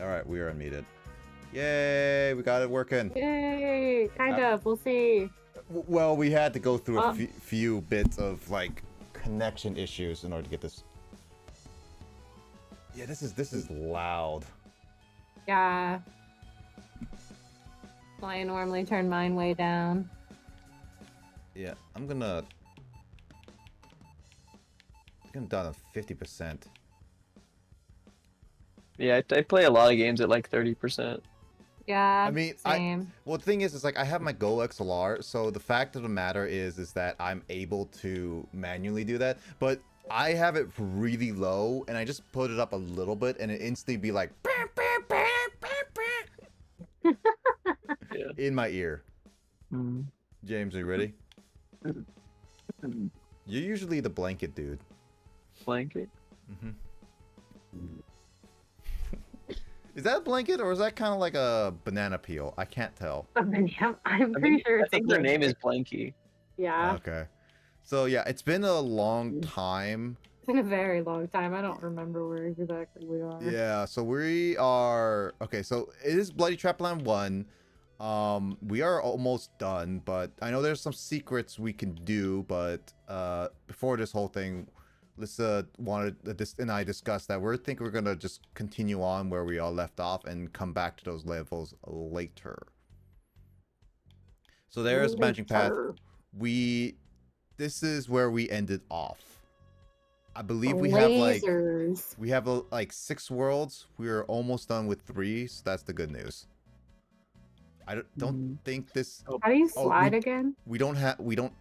All right, we are unmuted. Yay, we got it working. Yay, kind of. We'll see. Well, we had to go through a few bits of like connection issues in order to get this. Yeah, this is loud. Yeah. Well, I normally turn mine way down. Yeah, I'm gonna down to 50%. Yeah, I play a lot of games at like 30%. Yeah, I mean, same. well, the thing is like I have my Go XLR, so the fact of the matter is that I'm able to manually do that, but I have it really low, and I just put it up a little bit, and it instantly be like Yeah. in my ear. Mm. James, are you ready? You're usually the blanket dude. Blanket? Mm-hmm. Is that a blanket, or is that kind of like a banana peel? I can't tell. I'm pretty sure I it's think their name is Blanky. Yeah. Okay. So yeah, it's been a long time. It's been a very long time. I don't remember where exactly we are. Yeah, so we are... Okay, so it is Bloody Trapland 1. We are almost done, but I know there's some secrets we can do, but before this whole thing, Lyssa wanted this, and I discussed that we're gonna just continue on where we all left off and come back to those levels later. So there's Branching Path. This is where we ended off. I believe we have like 6 worlds. We're almost done with 3, so that's the good news. I don't think this. How do you slide again? We don't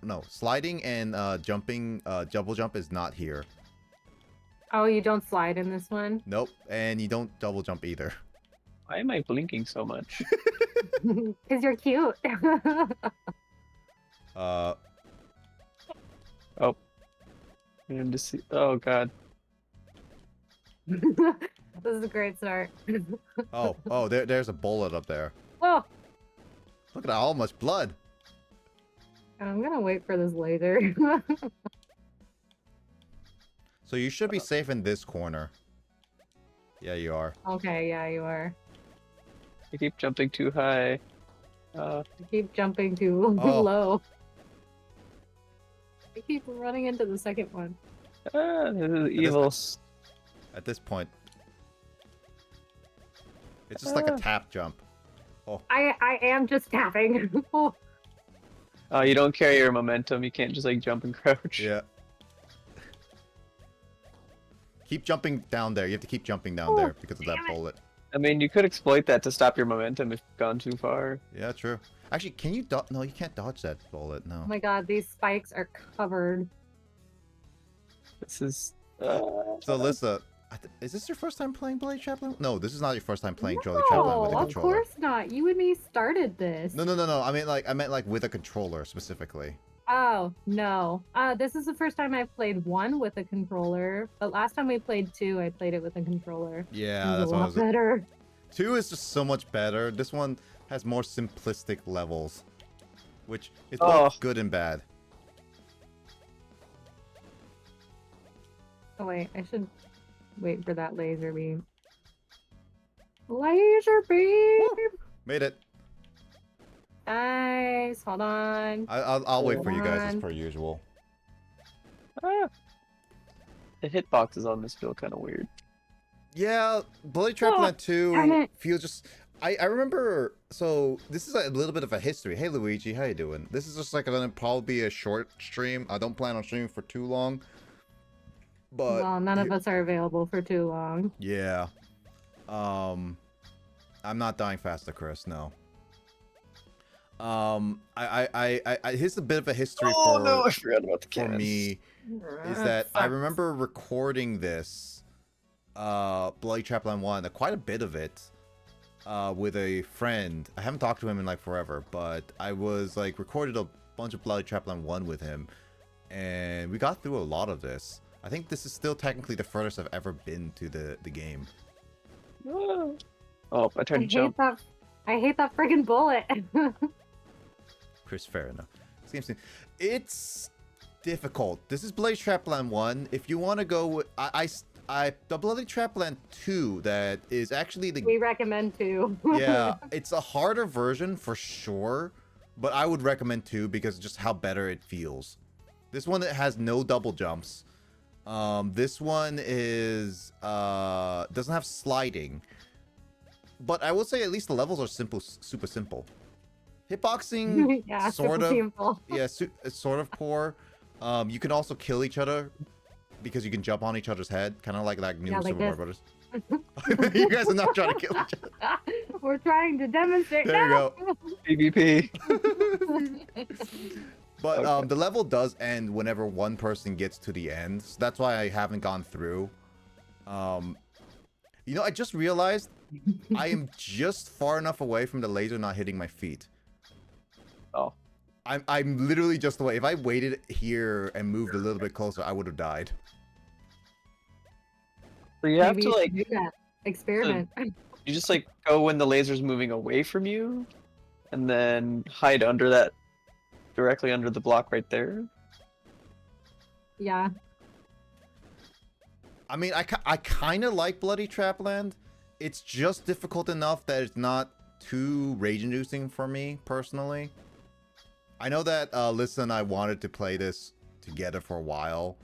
know. Sliding and jumping, double jump is not here. Oh, you don't slide in this one? Nope, and you don't double jump either. Why am I blinking so much? Because you're cute. Oh. And to see. Oh god. This is a great start. oh, there's a bullet up there. Oh. Look at how much blood. I'm gonna wait for this laser. So you should be safe in this corner. Yeah, you are. Okay, yeah, you are. I keep jumping too high. I keep jumping too low. I keep running into the second one. Ah, this is evil. At this point, it's just like a tap jump. Oh. I am just tapping. Oh, you don't carry your momentum. You can't just like jump and crouch. Yeah. Keep jumping down there. You have to keep jumping down there because of that bullet. I mean, you could exploit that to stop your momentum if you've gone too far. Yeah, true. Actually, can you no, you can't dodge that bullet, no. Oh my god, these spikes are covered. This is... So, Lyssa, is this your first time playing Bloody Trapland? No, this is not your first time playing Bloody Trapland with a controller. Of course not. You and me started this. No. I meant like with a controller specifically. Oh, no. This is the first time I've played 1 with a controller, but last time we played 2, I played it with a controller. Yeah, that's a lot better. 2 is just so much better. This one has more simplistic levels, which is both good and bad. Oh wait, I should wait for that laser beam. Laser beam! Woo! Made it. Nice. Hold on. I'll wait for you guys as per usual. Ah. The hitboxes on this feel kind of weird. Yeah, Bloody Oh, Trapland damn 2 it. feels just. I remember. So this is a little bit of a history. Hey Luigi, how you doing? This is just like gonna probably be a short stream. I don't plan on streaming for too long. But Well, none of us are available for too long. yeah, I'm not dying faster, Chris. No. Here's a bit of a history I forgot about the for cans. me. Is that I remember recording this Bloody Trapland 1, quite a bit of it, with a friend. I haven't talked to him in like forever, but I was like recorded a bunch of Bloody Trapland 1 with him, and we got through a lot of this. I think this is still technically the furthest I've ever been to the game. Oh, I tried to jump. I hate that friggin' bullet. Chris, fair enough. It's difficult. This is Bloody Trapland 1. If you want to go with the Bloody Trapland 2, that is actually the We recommend to. yeah, it's a harder version for sure, but I would recommend 2 because just how better it feels. This one that has no double jumps. This one is doesn't have sliding, but I will say at least the levels are super simple. Hitboxing, Yeah, sort super of. simple. Yeah, it's sort of poor. You can also kill each other because you can jump on each other's head, kind of like that new Yeah, like Super Mario this. Brothers. You guys are not trying to kill each other. We're trying to demonstrate. There you No! PvP. But Okay. the level does end whenever one person gets to the end. So that's why I haven't gone through. You know, I just realized I am just far enough away from the laser not hitting my feet. Oh. I'm literally just away. If I waited here and moved a little bit closer, I would have died. So you have Maybe to you like, should do that. Experiment. you just like go when the laser's moving away from you, and then hide under that, directly under the block right there. Yeah. I mean, I kind of like Bloody Trapland. It's just difficult enough that it's not too rage-inducing for me, personally. I know that Lyssa and I wanted to play this together for a while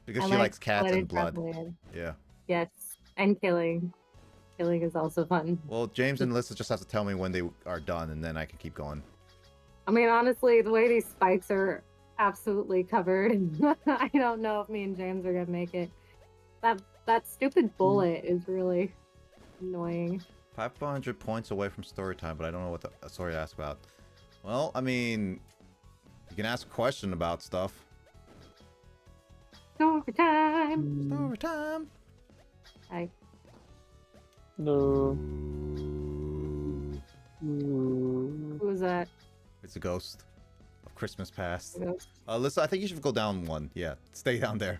because I she like likes cats Bloody and blood. Trapland. Yeah. Yes. And killing. Killing is also fun. Well, James and Lyssa just have to tell me when they are done, and then I can keep going. I mean, honestly, the way these spikes are absolutely covered, I don't know if me and James are gonna make it. That stupid bullet is really annoying. 500 points away from story time, but I don't know what the story to ask about. Well, I mean, you can ask a question about stuff. Story time. Story time. Hi. No. Ooh. Who was that? It's a ghost of Christmas past. Ghost? Lyssa, I think you should go down one. Yeah, stay down there.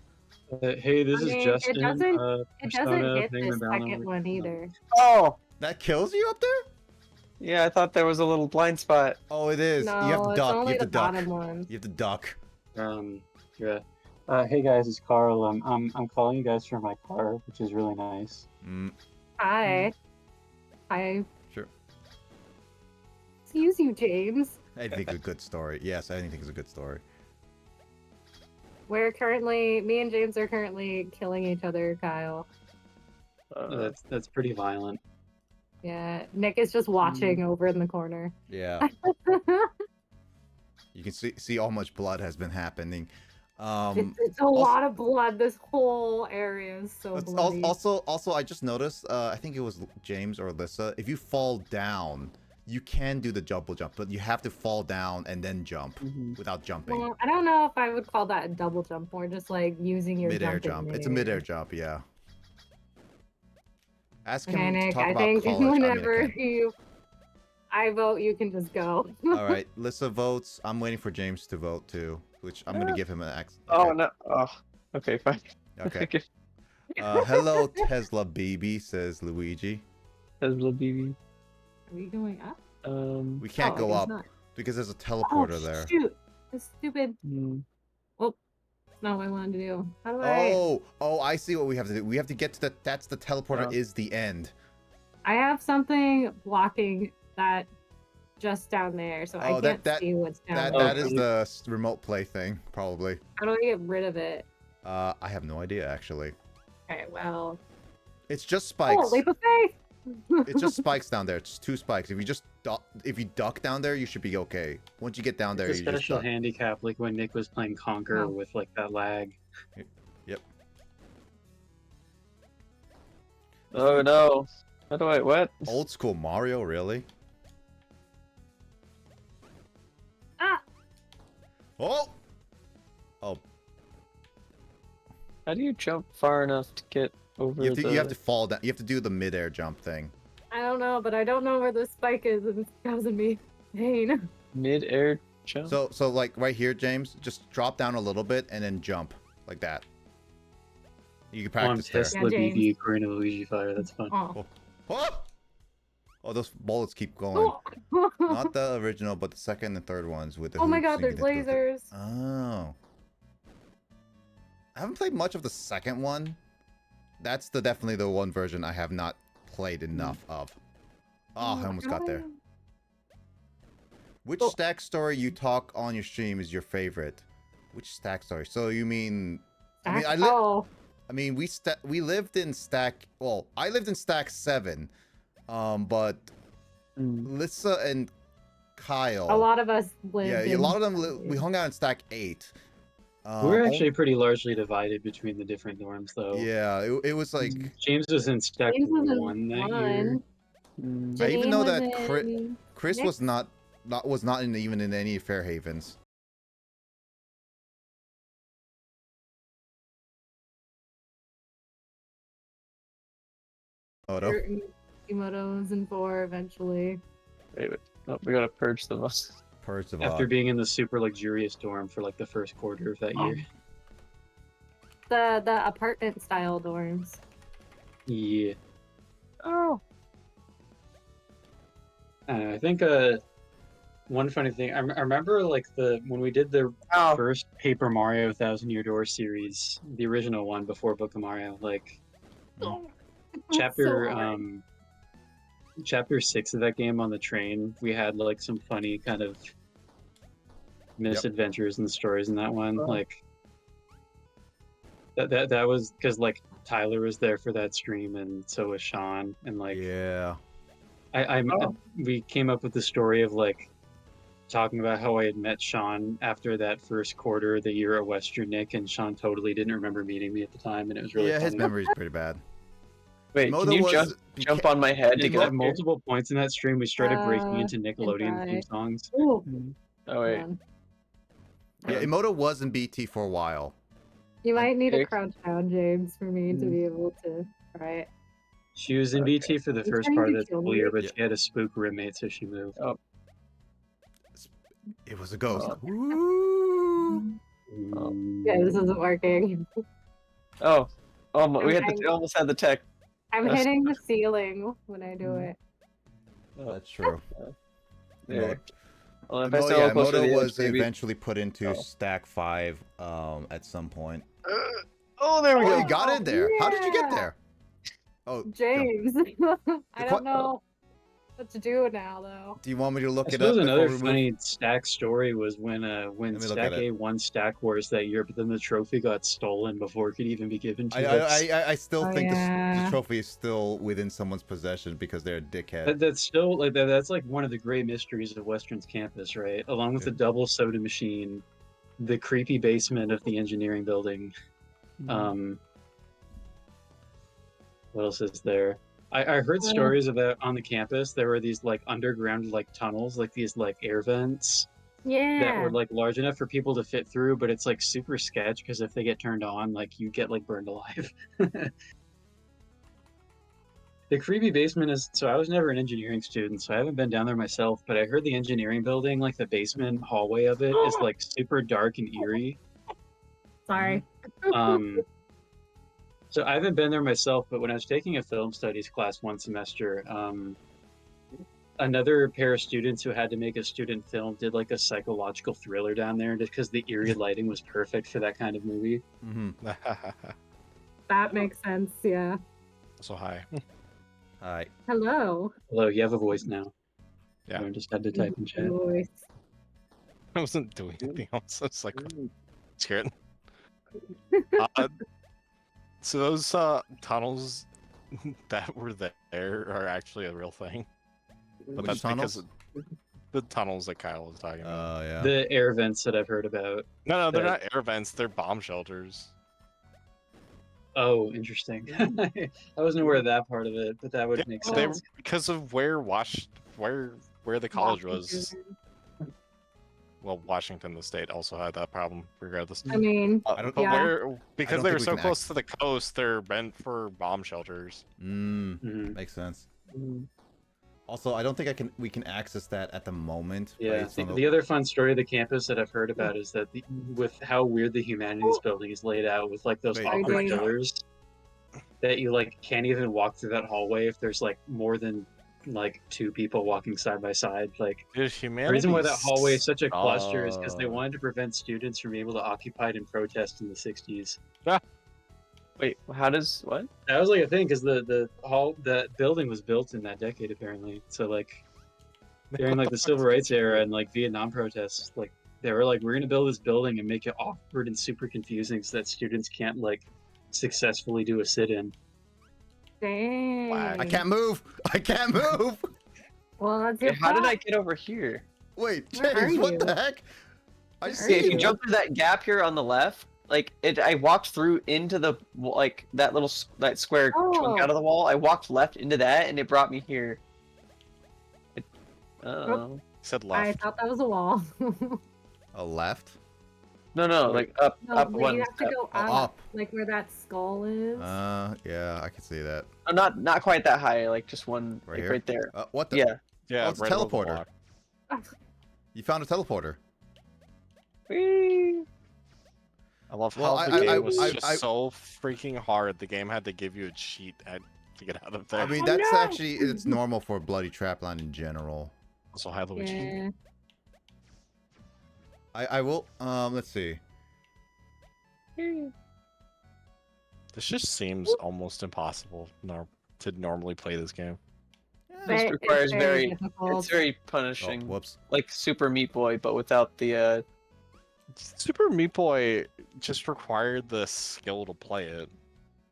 Hey, this I is mean, Justin. it doesn't Persona, hit hanging the down second over- one either. Oh, That kills you up there? yeah, I thought there was a little blind spot. Oh, it is. No, you have to it's duck. only You have the to duck. bottom one. You have to duck. Yeah. Hey guys, it's Carl. I'm calling you guys from my car, which is really nice. Hi. Hi. Sure. Excuse you, James. I think a good story. Yes, I think it's a good story. Me and James are currently killing each other, Kyle. That's pretty violent. Yeah, Nick is just watching over in the corner. Yeah. You can see how much blood has been happening. It's a lot of blood. This whole area is so bloody. Also, I just noticed. I think it was James or Lyssa. If you fall down, you can do the double jump, but you have to fall down and then jump without jumping. Well, I don't know if I would call that a double jump, or just like using your Mid-air jumping jump. It's a mid-air jump. Yeah. Ask him Okay, to Nick, talk I about think college. whenever I I vote, you can just go. All right, Lyssa votes. I'm waiting for James to vote too, which I'm gonna give him an X. Oh no. Oh, okay, fine. Okay. Hello, Tesla baby, says Luigi. Tesla BB. Are we going up? We can't Oh, I go guess up not. because there's a Oh, teleporter there. shoot! This stupid. Mm. Oh, it's not what I wanted to do. How do I? Oh, I see what we have to do. We have to get to the. That's the teleporter. Yeah. Is the end. I have something blocking that just down there, so I Oh, can't that- see what's down That there. that is the remote play thing, probably. How do I get rid of it? I have no idea actually. Okay, well, It's just Oh, spikes. leap of faith. It's just spikes down there. It's 2 spikes. If you duck down there, you should be okay. Once you get down there, It's a you just special duck. handicap, like when Nick was playing Conquer Oh. with like that lag. Yep. Oh no. How do I what? Old school Mario, really? Ah, Oh. Oh. How do you jump far enough to get over You have to fall down. You have to do the midair jump thing. I don't know, but I don't know where the spike is, and it's causing me pain. mid-air jump? So like right here, James, just drop down a little bit and then jump like that. You can Oh, I'm practice there. Tesla Yeah, BB according to Luigi Fire. That's fun. Oh. Oh! Oh, those bullets keep going. Oh. Not the original, but the second and third ones with the Oh my hoops, god, so you there's can go through. lasers. Oh. I haven't played much of the second one. That's definitely the one version I have not played enough of. Oh, I almost got there. Which Oh. stack story you talk on your stream is your favorite? Which stack story? So you mean? Oh. I mean, we lived in stack. Well, I lived in stack 7, but Lyssa and Kyle. A lot of us lived. Yeah, a in- lot of them. We hung out in stack 8. We're actually pretty largely divided between the different dorms, though. Yeah, it was like James was in stack James was in 1 that one. year. I even know Janine that was in Chris Nick's. was not even in any Fairhavens. Odo. Imoto was in 4 eventually. Wait. Oh, we gotta purge the most. Purge the After VOD. being in the super luxurious dorm for like the first quarter of that year. The apartment style dorms. Yeah. Oh. I think one funny thing I remember like when we did the Ow. first Paper Mario 1000-Year Door series, the original one before Book of Mario, like chapter So hard. chapter 6 of that game on the train, we had like some funny kind of misadventures and stories in that one. Oh. Like that was because like Tyler was there for that stream and so was Sean, and like Yeah. we came up with the story of like talking about how I had met Sean after that first quarter of the year at Western Nick, and Sean totally didn't remember meeting me at the time, and it was really Yeah, his funny. memory's pretty bad. Wait, Moto can you was jump on my head to At get up here? multiple points in that stream, we started breaking into can Nickelodeon try. theme songs. Ooh, Oh wait. man. Yeah, Emoto was in BT for a while. You might need a Okay. crouch down, James, for me to be able to try it. She was in Okay. BT for the You first trying part to of that kill school me? year, but Yeah. she had a spook roommate, so she moved. Oh. It was a ghost. Oh. Woo! Yeah, this isn't working. Oh. We I'm- almost had the tech. I'm That's- hitting the ceiling when I do it. That's true. There. Well, if I Mo- still yeah, look closer to Moto the was edge, maybe- eventually put into Oh. stack 5 at some point. Oh, there we Oh, go. you got in there. How did you get Yeah. there? Oh, James, I The don't know what to do now, though. do you want me to look I it up? suppose another before we move? funny stack story was when Let me look Stack at it. A won Stack Wars that year, but then the trophy got stolen before it could even be given to us. I still Oh, think the yeah. trophy is still within someone's possession because they're a dickhead. That's still like that's like one of the great mysteries of Western's campus, right? Along with Yeah. the double soda machine, the creepy basement of the engineering building. What else is there? I heard stories about on the campus there were these like underground like tunnels, like these like air vents that Yeah. were like large enough for people to fit through, but it's like super sketch because if they get turned on, like you get like burned alive. The creepy basement is so I was never an engineering student, so I haven't been down there myself, but I heard the engineering building, like the basement hallway of it, is like super dark and eerie. Sorry. So I haven't been there myself, but when I was taking a film studies class one semester, another pair of students who had to make a student film did like a psychological thriller down there just because the eerie lighting was perfect for that kind of movie. Mm-hmm. That makes sense. Yeah. So hi. Alright. Hello. Hello, you have a voice now. Yeah. I just had to type in chat. Voice. I wasn't doing anything else. I was like scared. So those tunnels, that were there are actually a real thing. But Which that's because tunnels? of the tunnels that Kyle was talking about. Oh yeah. The air vents that I've heard about. No, they're that- not air vents. They're bomb shelters. Oh, interesting. I wasn't aware of that part of it, but that would make They were sense. because of where the college was. Well, Washington, the state, also had that problem, regardless. I mean, I don't- But yeah. because don't they think were we so can close to the coast, they're meant for bomb shelters. Mhm. Makes sense. Mm. Also, I don't think we can access that at the moment. Yeah, based on the other fun story of the campus that I've heard about is that with how weird the humanities building is laid out, with like those Wait. awkward Sorry, Dave. pillars, that you like can't even walk through that hallway if there's like more than like two people walking side by side. Like Dude, the humanity. reason why that hallway is such a cluster is because they Oh. wanted to prevent students from being able to occupy it and protest in the 60s. Wait, how does what? That was like a thing because the building was built in that decade apparently. So like during like the civil rights era and like Vietnam protests, like they were like, we're gonna build this building and make it awkward and super confusing so that students can't like successfully do a sit-in. Dang. I can't move. I can't move. Well, that's your Wait, how did I fault. get over here? Wait, Where are James, what you? the heck? I Where are see Okay, if you you? jump through that gap here on the left, like I walked through into the like that little that square chunk out of the wall. I walked left into that, and it brought me here. Oh Said I left. thought that was a wall. A left? no, like up No, up but one you have to step. go Oh, up, up. like where that skull is. Yeah, I can see that. Oh, not quite that high, like just one Right like here? right there. What the? Yeah. Yeah, Oh, it's a right above the teleporter. block. You found a teleporter. Whee! I love Well, how the game was I- just so freaking hard. The game had to give you a cheat to get out of there. I mean, Oh, that's no! actually it's normal for Bloody Trapland in general. Also, hi Luigi. Yeah. I will. Let's see. This just seems almost impossible to normally play this game. But This it's requires very difficult. it's very Oh, punishing, whoops. like Super Meat Boy, but without the Super Meat Boy just required the skill to play it.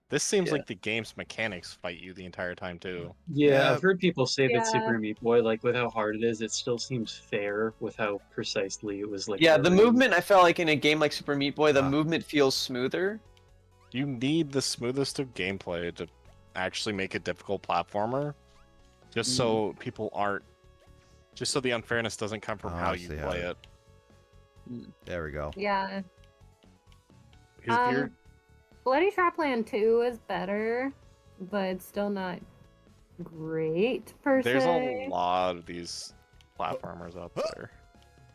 This seems Yeah. like the game's mechanics fight you the entire time too. Yeah, Yeah. I've heard people say that Yeah. Super Meat Boy, like with how hard it is, it still seems fair with how precisely it was like. yeah the programmed. movement. I felt like in a game like Super Meat Boy, the Ah. movement feels smoother. You need the smoothest of gameplay to actually make a difficult platformer, just so people aren't, just so the unfairness doesn't come from Oh, how I you see how play it- it. There we go. Yeah. Because you're Bloody Trapland 2 is better, but it's still not great per there's se. a lot of these platformers out there.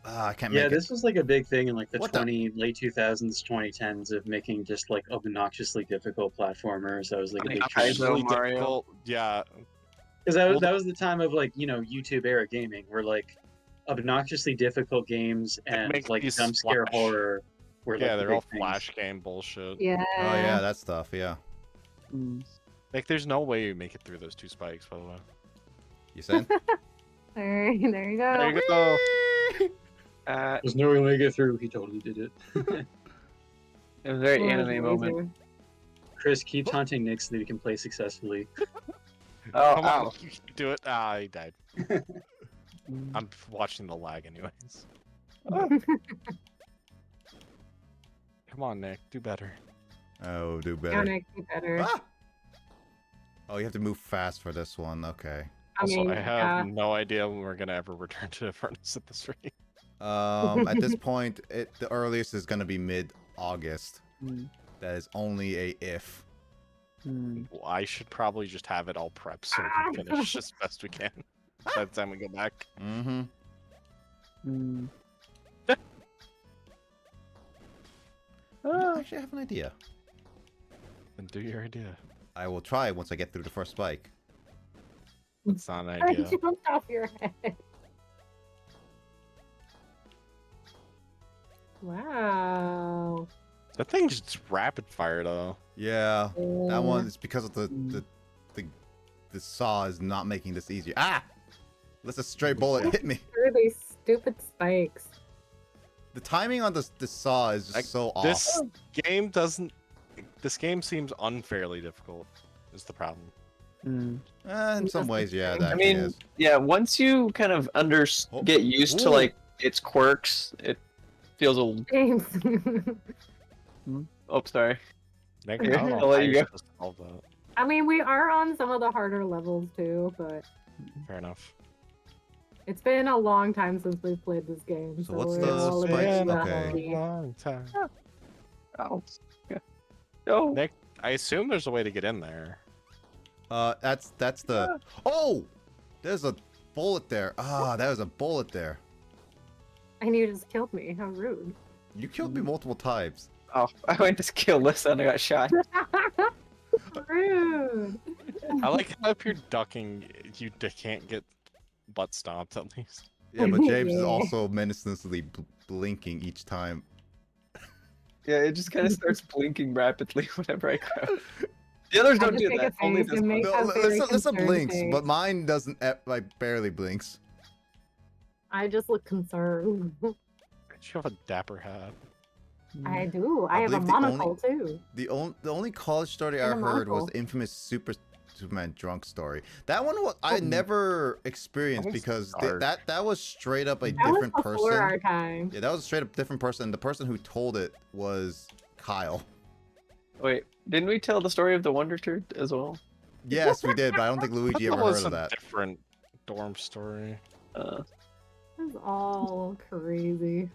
I can't Yeah, make this was like a big thing in like the What the- late 2000s, 2010s of making just like obnoxiously difficult platformers. That was like a big Like trend. Kaizo Really Mario. difficult. Yeah, Because Well, that was the time of like, you know, YouTube era gaming where like obnoxiously difficult games and make like these jump scare flash. horror were like yeah, the they're big all things. flash game bullshit. Yeah. it. Oh yeah, that stuff. Yeah. Like, there's no way you make it through those two spikes. By the way. You saying? There you go. There you go. There's no way to get through. He totally did it. It was a very Oh, anime laser. moment. Chris, keep taunting Nick so that he can play successfully. Oh, Come ow. on, you can do it. Ah, he died. I'm watching the lag anyways. Come on, Nick, do better. Oh, do better. Gonna be better. Ah! Oh, you have to move fast for this one. Okay. I Also, mean, I have yeah. no idea when we're gonna ever return to the furnace at this rate. At this point, the earliest is gonna be mid-August. That is only a if. Well, I should probably just have it all prepped so we can finish as best we can by the time we go back. Mm-hmm. Actually, I have an idea. Then do your idea. I will try once I get through the first spike. It's not an I idea. jumped off your head. Wow. That thing just rapid fire though. Yeah, that one is because of the saw is not making this easier. Ah! That's a stray bullet hit me. Through these stupid spikes. The timing on the saw is just Like, so off. This game doesn't. This game seems unfairly difficult. Is the problem? Mm. In some ways, yeah, I that I actually mean, is. yeah. Once you kind of Oh, get used to ooh. like its quirks, it feels a. James. Oh, sorry. Nick, Here, I don't know I'll how let you you're go. supposed to solve that. I mean, we are on some of the harder levels too, but Fair enough. it's been a long time since we've played this game. So what's we're the all a spikes? bit Okay. rusty. Long time. Oh. Yeah. Oh. Nick, I assume there's a way to get in there. That's the. Oh, there's a bullet there. Ah, that was a bullet there. And you just killed me. How rude. You killed me multiple times. Oh, I went to kill Lyssa and I got shot. Rude. I like how if you're ducking, you can't get butt stomped at least. Yeah, but James is Yeah. also menacingly blinking each time. Yeah, it just kind of starts blinking rapidly whenever I grab. The others don't just do make that. a Only face this and one. make No, a very Lyssa concerned blinks, face. but mine doesn't. Like barely blinks. I just look concerned. You have a dapper hat. I do. I have a believe the monocle too. The only college story I And a heard was monocle. the infamous Superman drunk story. That one I Oh. never experienced That one's because dark. that was straight up a That was different before person. our time. Yeah, that was a straight up different person. The person who told it was Kyle. Wait, didn't we tell the story of the Wonder Turd as well? Yes, we did, but I don't think But Luigi that ever was heard of a that. different dorm story. It's all crazy.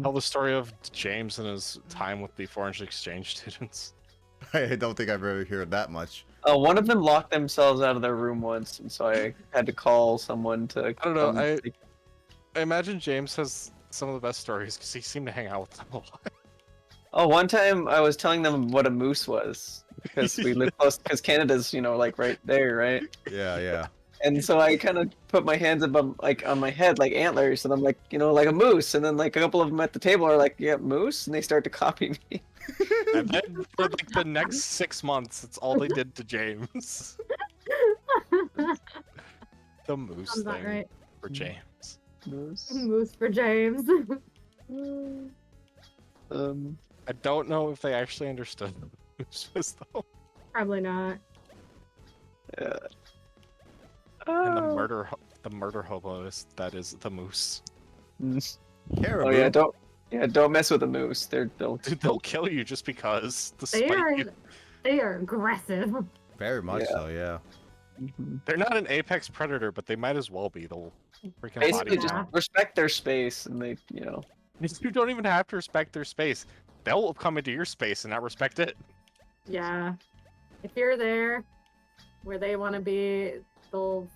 Tell the story of James and his time with the foreign exchange students. I don't think I've ever heard that much. One of them locked themselves out of their room once, and so I had to call someone to. I don't know. come- I imagine James has some of the best stories because he seemed to hang out with them a lot. Oh, one time I was telling them what a moose was because we live close. Because Canada's, like right there, right? Yeah, yeah. And so I kind of put my hands above, like on my head, like antlers, and I'm like, like a moose. And then like a couple of them at the table are like, "Yeah, moose," and they start to copy me. And then for like the next 6 months, it's all they did to James. The moose Sounds about thing right. for James. Moose. Moose for James. I don't know if they actually understood what the moose was though. Probably not. Yeah. And Oh. the murder hobo is the moose. Caribou. Oh yeah, don't mess with a moose. They'll Dude, they'll kill you just because. They Despite are you. they are aggressive. Very much Yeah. so, yeah. They're not an apex predator, but they might as well be. They'll freaking basically body just Yeah. count. respect their space, and they, You don't even have to respect their space. They'll come into your space and not respect it. Yeah. If you're there where they want to be, they'll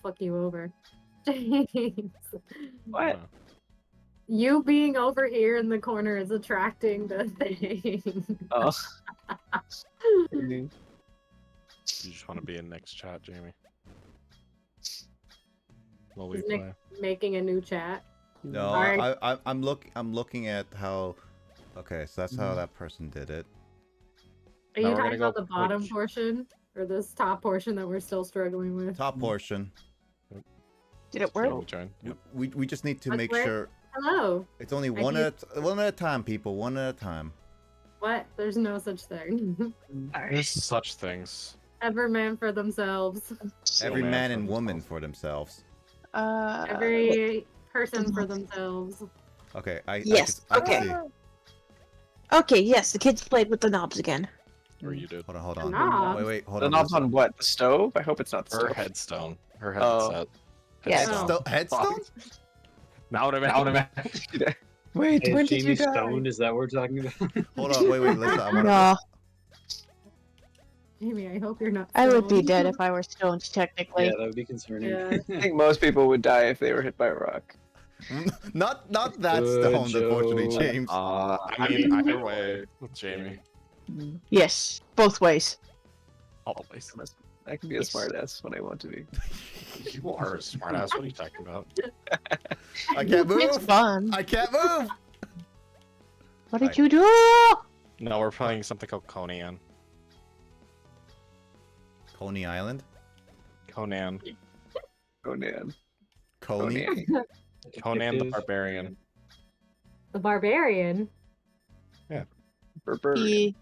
fuck you over. James. What? You being over here in the corner is attracting the thing. Oh. You just want to be in next chat, Jamie. While we Is Nick play. making a new chat? No, Sorry. I'm looking at how. Okay, so that's how that person did it. Are Now you we're talking gonna about go the bottom quick. portion? Or this top portion that we're still struggling with? Top portion. Did it Yeah, work? we'll join. Yep. We just need to Let's make wait. sure Hello. it's only I one at a time, people. One at a time. What? There's no such thing. There's such things. Every man for themselves. Every man man for and woman themselves. for themselves. Every person for themselves. Okay, Yes, I okay. can see. Okay, yes, the kids played with the knobs again. Or you did. Hold on. Knobs? Wait, hold The on. knob's on what? The stove? I hope it's not the Her stove. headstone. Her Oh. headset. Yeah. Headstone. Headstone? Now what I'm Wait, Hey, when is did you Jamie die? stoned? Is that what we're talking about? Hold on, wait, Lisa. I wanna, No, Jamie, I hope you're not. I would be stoned. dead if I were stoned, technically. Yeah, that would be concerning. Yeah. I think most people would die if they were hit by a rock. not that Good stoned, unfortunately, joke. James. I mean, either way, with Jamie. Yes, both ways. Always. I can be a Yes. smartass when I want to be. You are a smartass. What are you talking about? I can't It's move. fun. I can't move. What did Right. you do? No, we're playing something called Conan. Coney Island. Conan. Conan. Coney. Conan the Addictive. Barbarian. The barbarian. Barbarian.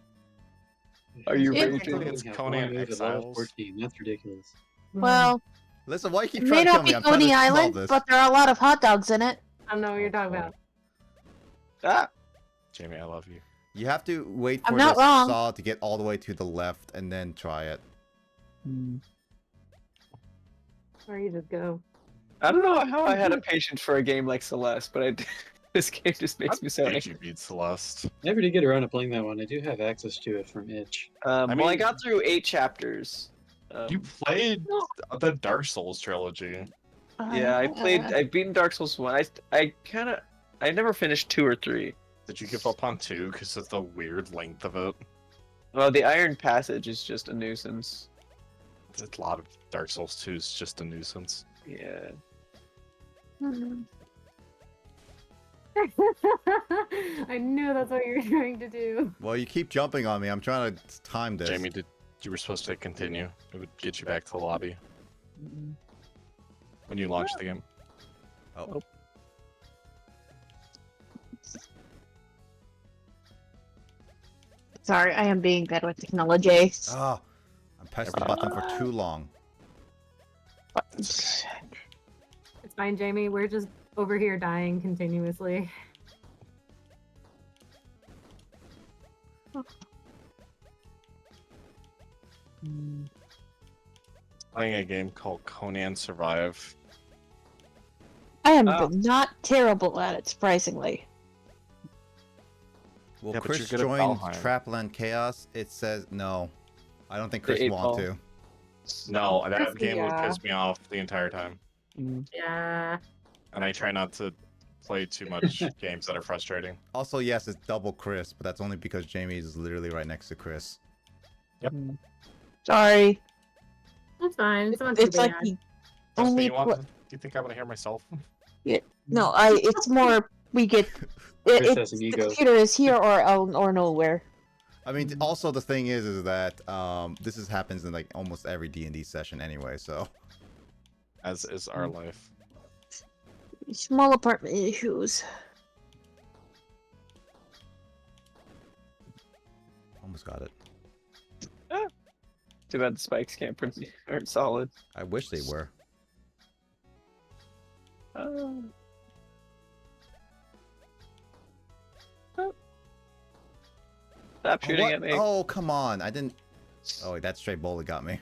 He Are you It- raging? Technically, it's Yeah, Conan one move at level Exiles. 14. That's ridiculous. Well, Listen, why you keep it trying may to kill not me? be I'm trying to Coney solve Island, this. but there are a lot of hot dogs in it. I don't know what you're talking boy. about. Ah, Jamie, I love you. You have to wait I'm for not the wrong. saw to get all the way to the left and then try it. Or you just go. I don't know how I had a patience for a game like Celeste, but I this game just makes me so Did angry. you beat Celeste? Never did get around to playing that one. I do have access to it from itch. Well, I mean- got through 8 chapters. You played the Dark Souls trilogy. Yeah, I've beaten Dark Souls 1. I never finished 2 or 3. Did you give up on 2 because of the weird length of it? Well, the Iron Passage is just a nuisance. A lot of Dark Souls 2 is just a nuisance. Yeah. I knew that's what you were trying to do. Well, you keep jumping on me. I'm trying to time this. Jamie, you were supposed to continue. It would get you back to the lobby when you launch the game. Oh. Sorry, I am being bad with technology. Ah, I'm pressing the button for too long. It's fine, Jamie. We're just over here dying continuously. Playing a game called Conan Survive. I am Oh. not terrible at it, surprisingly. Will Yeah, but Chris you're good at join Valheim. Trapland Chaos? It says no. I don't think The Chris eight want ball. to. No, that Chris, game would yeah. piss me off the entire time. Yeah. And I try not to play too much games that are frustrating. Also, yes, it's double Chris, but that's only because Jamie is literally right next to Chris. Sorry. That's fine. It's not too It's like bad. the Trust me, only. do you think I want to hear myself? No, it's more we get. Chris has an The ego. computer is here or nowhere. I mean, also the thing is that this happens in like almost every D&D session anyway. So As is our life. Small apartment issues. almost got it. Too bad the spikes aren't solid. I wish they were. Stop shooting What? at me. Oh, come on! I didn't. Oh, wait, that straight bullet got me.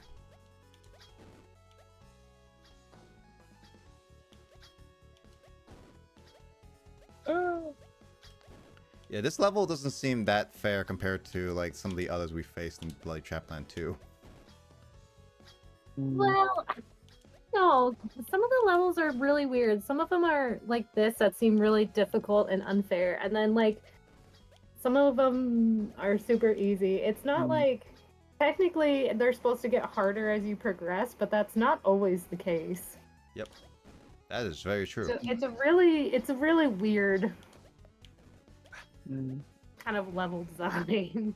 Yeah, this level doesn't seem that fair compared to like some of the others we faced in Bloody Trapland 2. Well, no. Some of the levels are really weird. Some of them are like this that seem really difficult and unfair, and then like some of them are super easy. It's not like technically they're supposed to get harder as you progress, but that's not always the case. Yep, that is very true. So it's a really weird kind of level design.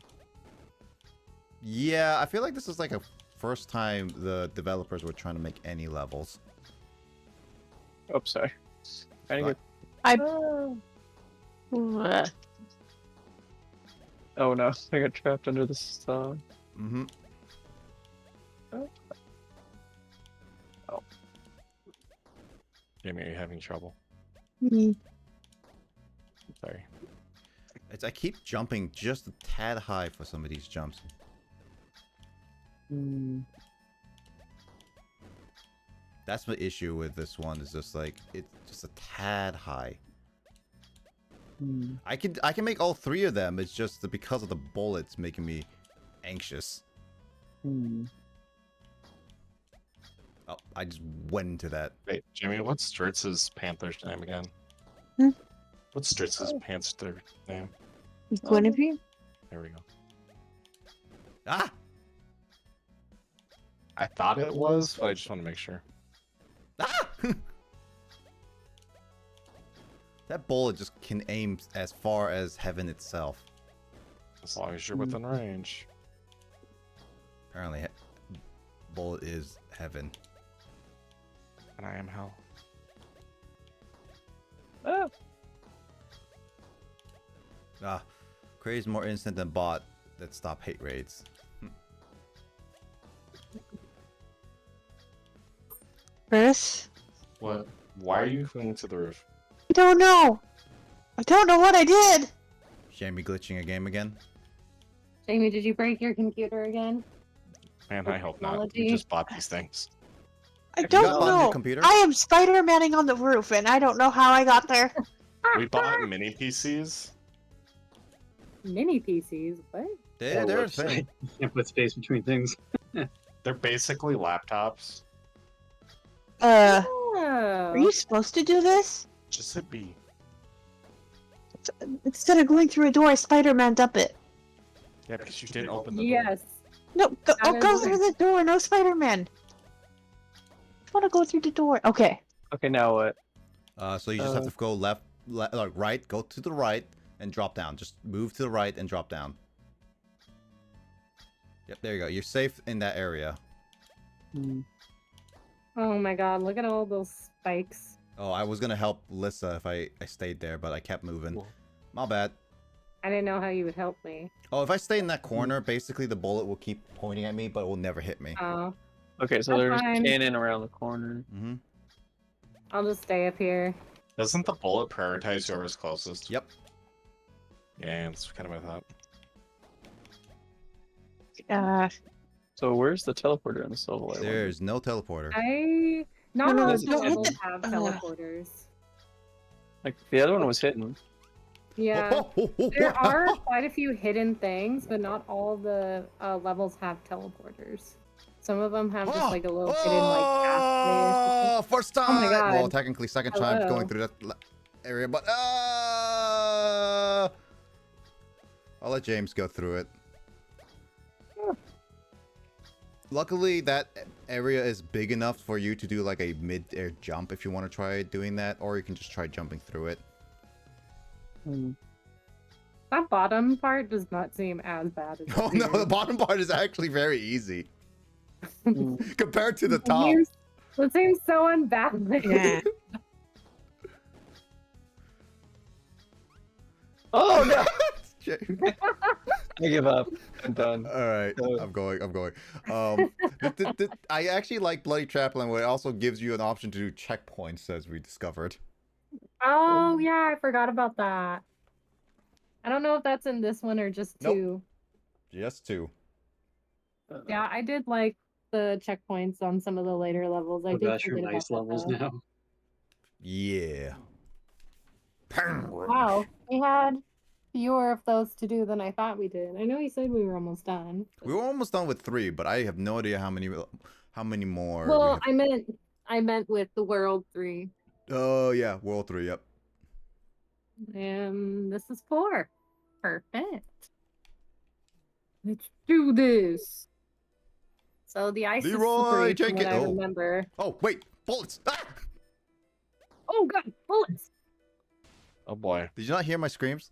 Yeah, I feel like this is like a first time the developers were trying to make any levels. Oh, sorry. Trying to get... Oh no, I got trapped under this. Mm-hmm. Jamie, are you having trouble? Sorry. I keep jumping just a tad high for some of these jumps. That's my issue with this one. Is just like it's just a tad high. I can make all three of them. It's just that because of the bullets making me anxious. Oh, I just went into that. Wait, Jimmy, what's Stritz's Panther's name again? Hmm? What's Stritz's Panther name? Guinevere? There we go. Ah! I thought it was, but I just want to make sure. Ah! That bullet just can aim as far as heaven itself. As long as you're within range. Apparently, bullet is heaven. And I am hell. Ah, Craze more instant than bot that stop hate raids. are you clinging to the roof? I don't know. I don't know what I did. Jamie glitching a game again. Jamie, did you break your computer again? Man, Or I hope not. We technology? just bought these things. I You don't got on your know. computer? I am Spider-Manning on the roof, and I don't know how I got there. We bought mini PCs. Mini PCs, what? They're a thing. You can't put space between things. They're basically laptops. Oh. Are you supposed to do this? Just hit B. Instead of going through a door, I Spider-Man'd up it. Yeah, because you didn't open the door. Yes. No, go, That go is- through the door. No Spider-Man. I want to go through the door. Okay. Okay, now what? So you just have to go left, right, go to the right, and drop down. Just move to the right and drop down. Yep, there you go. You're safe in that area. Oh my god, look at all those spikes. Oh, I was gonna help Lyssa if I stayed there, but I kept moving. Cool. My bad. I didn't know how you would help me. Oh, if I stay in that corner, basically the bullet will keep pointing at me, but it will never hit me. Oh, Okay, so That's there's fine. a cannon around the corner. Mm-hmm. I'll just stay up here. Doesn't the bullet prioritize whoever's closest? Yep. Yeah, that's kind of my thought. So where's the teleporter in the Silver Light? There's no teleporter. Not No, all no, the no, hit levels the- have teleporters. Like the other one was hidden. Yeah. There are quite a few hidden things, but not all the levels have teleporters. Some of them have just like a little hidden like pathway or something. Oh, first time. Oh my God. Well, technically second time Hello. going through that area, but I'll let James go through it. Luckily, that area is big enough for you to do like a mid-air jump if you want to try doing that, or you can just try jumping through it. That bottom part does not seem as bad as Oh no, the bottom part is actually very easy compared to the top. That seems so unbalanced. Yeah. Oh no! James. I give up. I'm done. All right, Go. I'm going. I actually like Bloody Trapland, where it also gives you an option to do checkpoints, as we discovered. Oh yeah, I forgot about that. I don't know if that's in this one or just Nope. two. Just two. Yeah, I did like the checkpoints on some of the later levels. I Oh did gosh, you're forget nice about that, levels though. now. Yeah. Wow, we had fewer of those to do than I thought we did. I know you said we were almost done. We were almost done with 3, but I have no idea how many more. we Well, have. I meant with the World 3. Oh yeah, World 3. Yep. And this is 4. Perfect. Let's do this. So the ice Leroy is slippery from what I Jenkins- oh. remember. Oh wait, bullets! Ah! Oh god, bullets! Oh boy. Did you not hear my screams?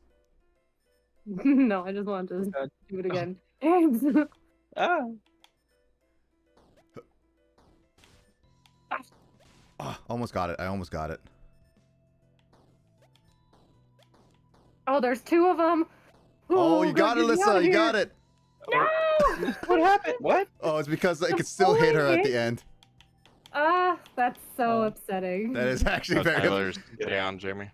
No, I just wanted to God. do it again. James! Ah! Oh, almost got it. I almost got it. Oh, there's 2 of them! Oh, you got it, Lyssa. You got it. No! What happened? What? Oh, it's because it could still hit her at the end. Ah, that's so Oh. upsetting. That is actually Oh, very. Tyler's down, Jamie.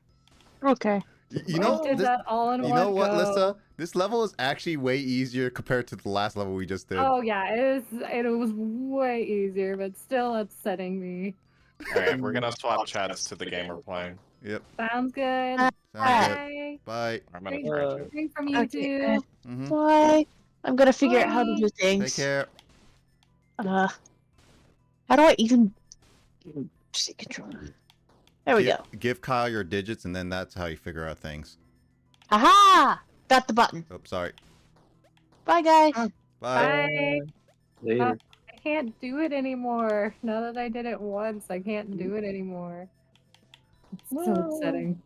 Okay. You know, I did this, that all in you one know what, go. Lyssa? This level is actually way easier compared to the last level we just did. Oh yeah, it was way easier, but still upsetting me. Alright, we're gonna swap chats to the game we're playing. Yep. Sounds good. Sounds good. Bye. Bye. I'm gonna Great. try to. Hearing from you Okay. too. Hmm. Bye. I'm gonna figure out how to Bye. do Take things. care. How do I even see controller? There we go. Give Kyle your digits, and then that's how you figure out things. Aha! Got the button. Oh, sorry. Bye, guys. Oh. Bye. Bye. Later. I can't do it anymore. Now that I did it once, I can't do it anymore. It's so upsetting.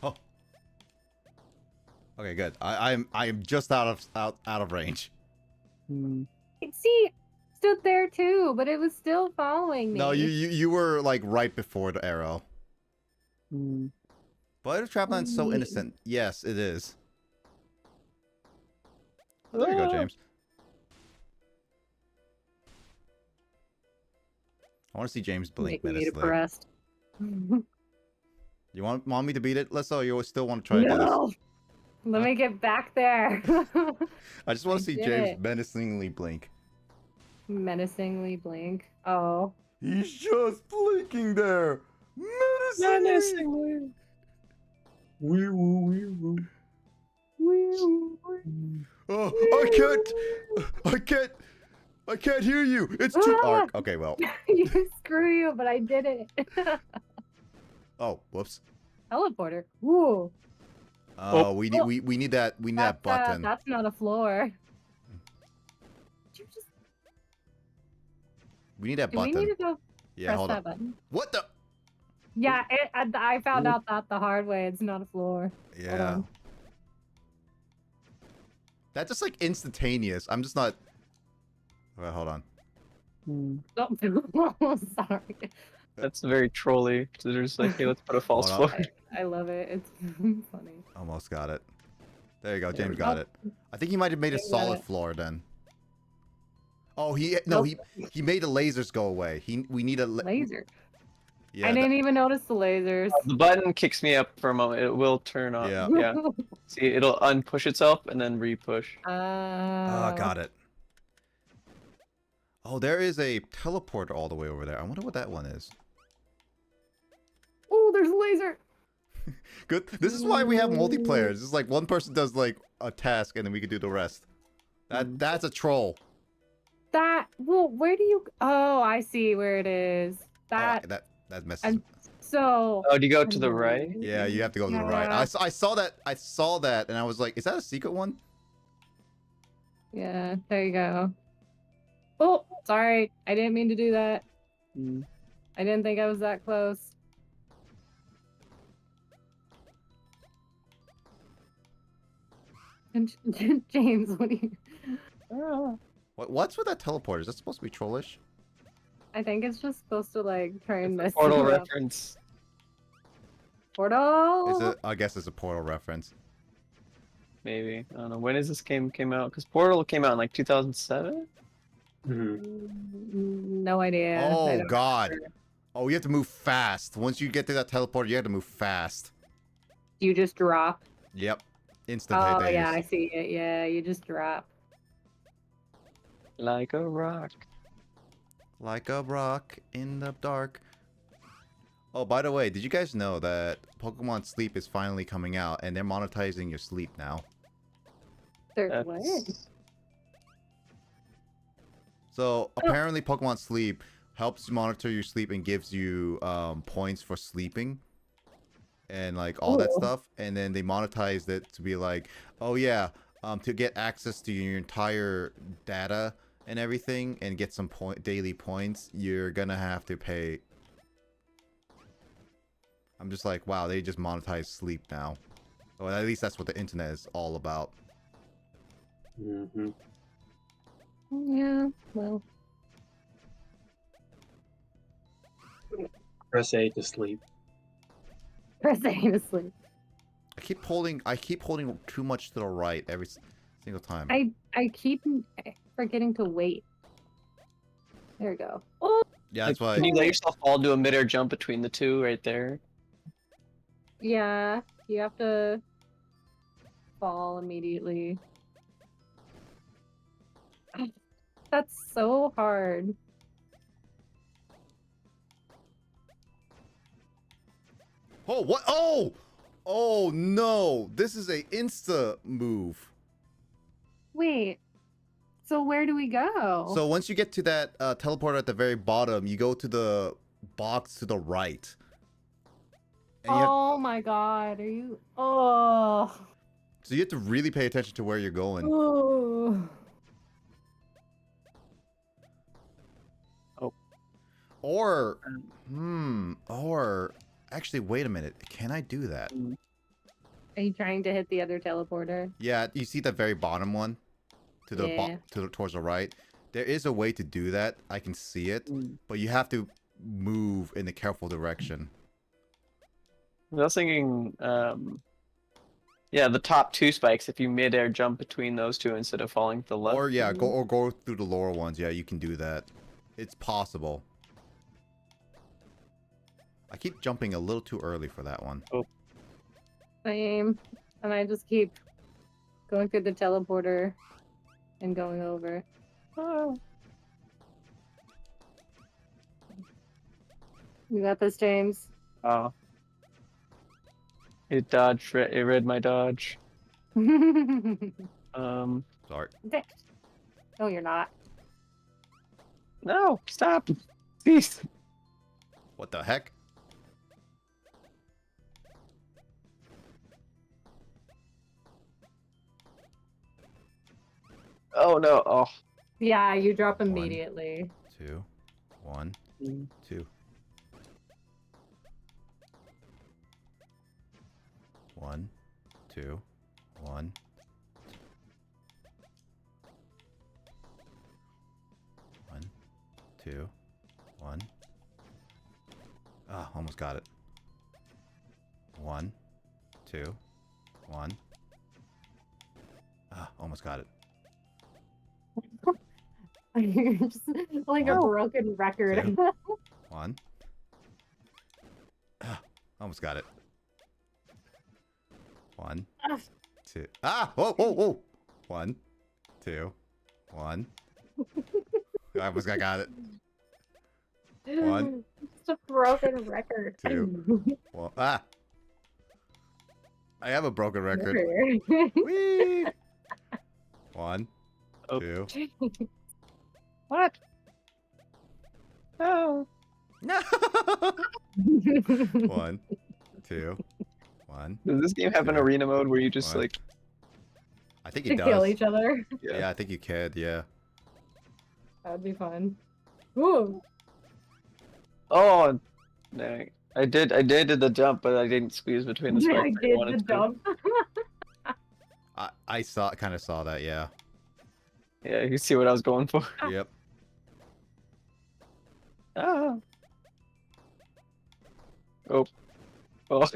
Oh. Okay, good. I'm just out of range. See, stood there too, but it was still following me. No, you were like right before the arrow. But Trapland's so innocent. Yes, it is. Oh, there you go, James. I want to see James blink Making me menacingly. depressed. You want me to beat it, Lyssa, or you still want to try to do this? No. Let me get back there. I just want I to see did James it. menacingly blink. Menacingly blink. Oh. He's just blinking there. Menacingly. Wee woo, wee woo. Oh, I can't hear you. It's too dark. Okay, well. Screw you, but I did it. Oh, whoops. Teleporter. Ooh. Oh, we need that button. That's not a floor. Did you just... We need that Do we button. need to go Yeah, press hold that on. button? What the? Yeah, I found out that the hard way. It's not a floor. Hold Yeah. on. That's just like instantaneous. I'm just not. Wait, hold on. Oh, sorry. That's very trolly. So they're just like, hey, let's put a false Hold on. floor. I love it. It's funny. Almost got it. There you go. There James we got go. it. I think he might have made a James got solid it. floor then. Oh, he made the lasers go away. We need a Laser. Yeah. I didn't even notice the lasers. The button kicks me up for a moment. It will turn on. Yeah. Yeah. See, it'll unpush itself and then re-push. Got it. Oh, there is a teleporter all the way over there. I wonder what that one is. Oh, there's a laser. Good. This is why we have multiplayer. It's just like one person does like a task and then we can do the rest. That's a troll. Well, where do you? Oh, I see where it is. Oh, That. that messes. And so. Oh, do you go to the right? Yeah, you have to go to the right. Yeah. I saw that, and I was like, is that a secret one? Yeah, there you go. Oh, sorry. I didn't mean to do that. Mm. I didn't think I was that close. And James, what do you... What's with that teleporter? Is that supposed to be trollish? I think it's just supposed to like try and mess Portal you up. reference. Portal. I guess it's a portal reference. Maybe. I don't know. When is this game came out? Because Portal came out in like 2007? No idea. I Oh don't God. remember. Oh, you have to move fast. Once you get to that teleporter, you have to move fast. You just drop. Yep. Oh Instantaneous. yeah, I see it. Yeah, you just drop. Like a rock. Like a rock in the dark. Oh, by the way, did you guys know that Pokemon Sleep is finally coming out and they're monetizing your sleep now? There's what? So apparently Pokemon Sleep helps you monitor your sleep and gives you points for sleeping and like all that Cool. stuff. And then they monetized it to be like, oh yeah, to get access to your entire data and everything and get some daily points, you're gonna have to pay. I'm just like, wow, they just monetize sleep now. Or at least that's what the internet is all about. Mm-hmm. Yeah, well. Press A to sleep. Press A to sleep. I keep holding too much to the right every single time. I keep forgetting to wait. There we go. Oh, Yeah, that's why. Can you let yourself fall do a mid-air jump between the two right there? yeah. You have to fall immediately. That's so hard. Oh, what? Oh! Oh, no. This is a insta move. Wait. So where do we go? So once you get to that teleporter at the very bottom, you go to the box to the right. And oh my god, are you... Oh. so you have to really pay attention to where you're going. Oh. Or, actually, wait a minute. Can I do that? Are you trying to hit the other teleporter? Yeah, you see the very bottom one? To the Yeah. towards the right. There is a way to do that. I can see it, but you have to move in a careful direction. I was thinking, yeah, the top two spikes, if you mid-air jump between those two instead of falling to the left. Or yeah, go through the lower ones. Yeah, you can do that. It's possible. I keep jumping a little too early for that one. Same. And I just keep going through the teleporter and going over. Oh. You got this, James. Oh. It dodged. It read my dodge. Sorry. No, you're not. No, stop. Please. What the heck? Oh no. Oh. Yeah, you drop immediately. 2, 1, Mm. 2. 1, 2, 1. 1, 2, 1. Ah, almost got it. 1, 2, 1. Ah, almost got it. You're just like a broken record. 1. Ah, almost got it. 1, 2. Ah! Whoa, whoa, whoa! 1, 2, 1. I almost got it. 1, It's a broken record. 2. Well, ah! I have a broken record. Never. Whee! 1, Oh. 2. What? Oh. No! 1, 2, 1. Does this game have an Yeah. arena mode where you just What? like? I think To it kill does. each other. Yeah, I think you can. Yeah. That'd be fun. Ooh. Oh, dang. I did the jump, but I didn't squeeze between the Yeah, spikes. I like did wanted the to. dump. I kind of saw that. Yeah. Yeah, you see what I was going for. Yep. Ah. Oh. Oh.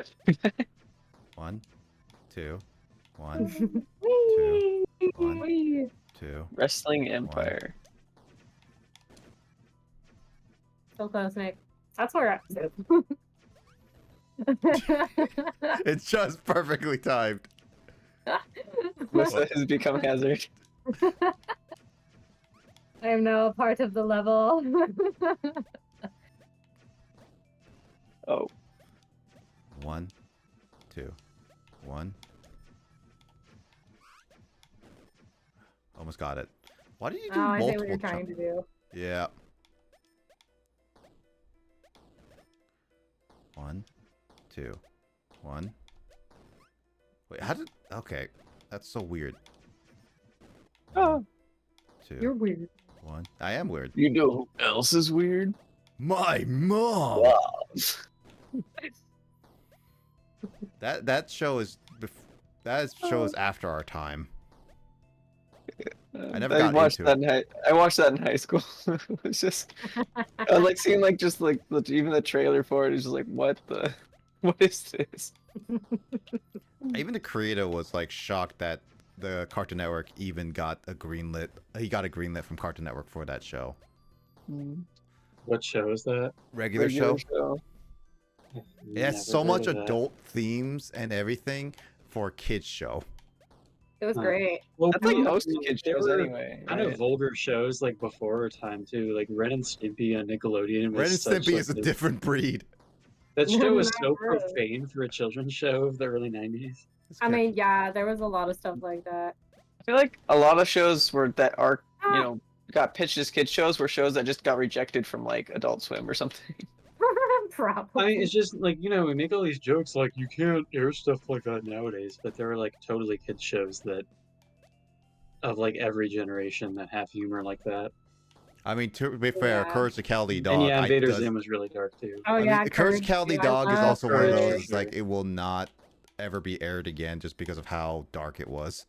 1, 2, 1, Whee! 1, Whee! 2. Wrestling Empire. So close, Nick. That's where I It's just perfectly timed. Lyssa has become hazard. I am now a part of the level. Oh. 1, 2, 1. Almost got it. Why did you do Oh, I see multiple what you're trying to do. Yeah. 1, 2, 1. Wait, how did? Okay, that's so weird. Oh. 2, You're weird. 1. I am weird. You know who else is weird? My mom. Wow. That show is that show is after our time. I never got watched into that I watched that in high school. It was just I like seeing like just like even the trailer for it is just like what is this? Even the creator was like shocked that the Cartoon Network even got a greenlit. He got a greenlit from Cartoon Network for that show. What show is that? Regular show. It Never has so heard much of that. adult themes and everything for a kids show. It was Huh. great. Well, That's like pretty most much, kid they shows were anyway. Kind right? of vulgar shows like before our time too, like Ren and Stimpy on Nickelodeon. Was Ren and such, Stimpy like, is a the- different breed. That show was Not so really. profane for a children's show of the early '90s. I mean, yeah, there was a lot of stuff like that. I feel like a lot of shows that are got pitched as kid shows were shows that just got rejected from like Adult Swim or something. Probably. I mean, it's just like we make all these jokes like you can't air stuff like that nowadays, but there are like totally kids shows that of like every generation that have humor like that. I mean, to be fair, Yeah. Courage the Cowardly Dog. And yeah, Invader does- Zim was really dark too. Oh I yeah, mean, Courage the Cowardly dude, I Dog is love also one of Courage. those. It's like it will not ever be aired again just because of how dark it was.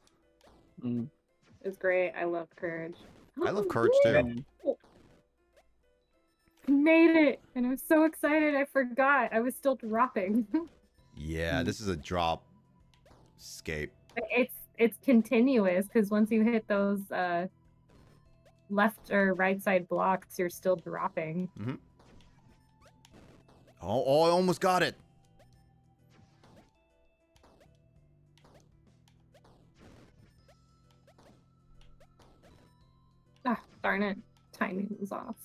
It's great. I love Courage. I love Courage too. And Made it, and I was so excited. I forgot. I was still dropping. Yeah, this is a drop scape. It's continuous because once you hit those left or right side blocks, you're still dropping. Oh, I almost got it. Ah, darn it. Timing was off.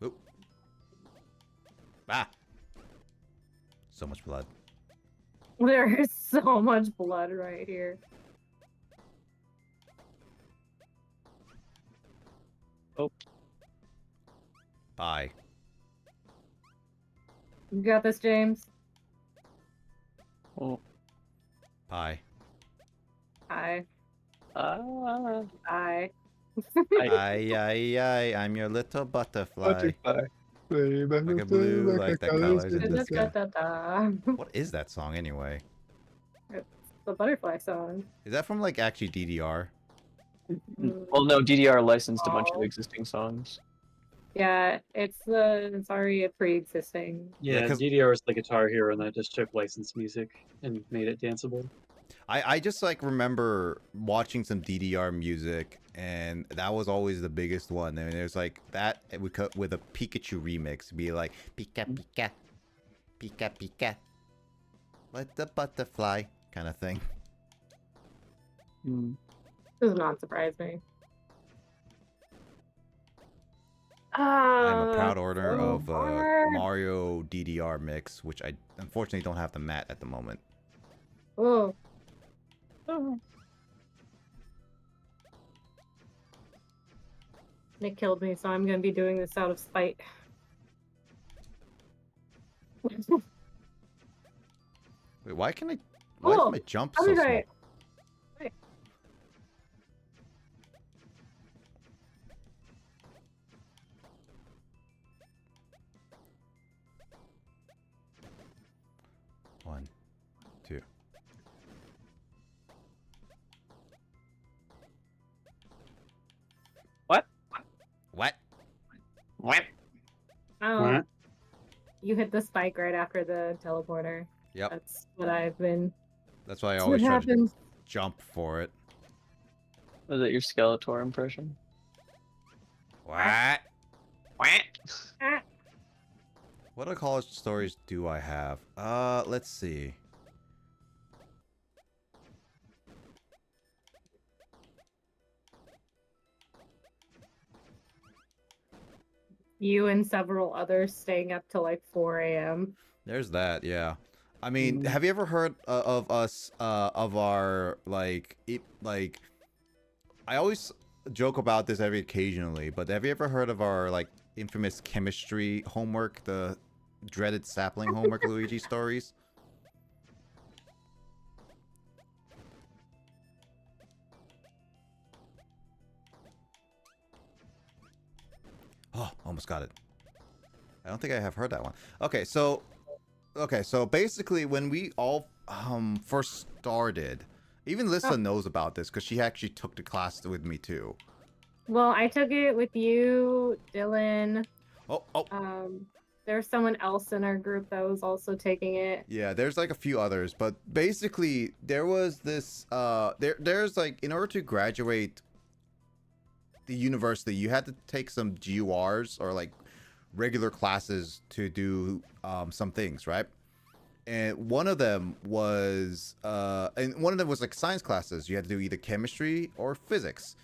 Oop. Ah. So much blood. There is so much blood right here. Oh, Bye. You got this, James? oh. Bye. Hi. Ah. Hi. Aye, I'm your little butterfly. Butterfly. Like a blue, like the colors in the sky. Da-da-da-da-da. What is that song anyway? It's the butterfly song. Is that from like actually DDR? Well, no, DDR licensed a bunch of Oh. existing songs. Yeah, it's already a pre-existing. Yeah, Yeah, 'cause- DDR was the Guitar Hero, and that just took licensed music and made it danceable. I just like remember watching some DDR music, and that was always the biggest one. I mean, there's like that we cut with a Pikachu remix, be like Pika Pika, Pika Pika, let the butterfly kind of thing. Does not surprise me. I'm a proud owner so of hard. Mario DDR mix, which I unfortunately don't have the mat at the moment. Oh. Oh. It killed me, so I'm gonna be doing this out of spite. Wait, why can I? Why Oh, is my jump how so did small? I- One, two. What? What? What? Oh, What? you hit the spike right after the teleporter. Yep. That's what I've been. That's why I That's what always try to happens. jump for it. Was it your Skeletor impression? What? What? Ah. What other college stories do I have? Let's see. You and several others staying up till like 4 a.m. There's that, yeah. I mean, Mm. have you ever heard of us, of our, like, I always joke about this every occasionally, but have you ever heard of our, like, infamous chemistry homework, the dreaded sapling homework Luigi stories? Oh, almost got it. I don't think I have heard that one. Okay, so basically when we all first started, even Lyssa knows about this because she actually took the class with me too. Well, I took it with you, Dylan. Oh, There's someone else in our group that was also taking it. yeah, there's like a few others, but basically there was this there's like, in order to graduate the university, you had to take some GURs or like regular classes to do some things, right? And one of them was like science classes. You had to do either chemistry or physics.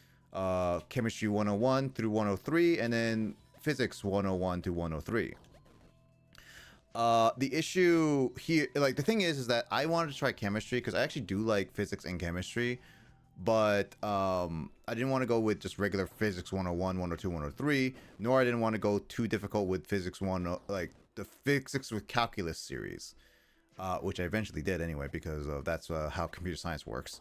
Chemistry 101 through 103, and then physics 101 to 103. The issue here, like the thing is that I wanted to try chemistry because I actually do like physics and chemistry, but I didn't want to go with just regular physics 101, 102, 103, nor I didn't want to go too difficult with physics 1, like the physics with calculus series, which I eventually did anyway because that's how computer science works.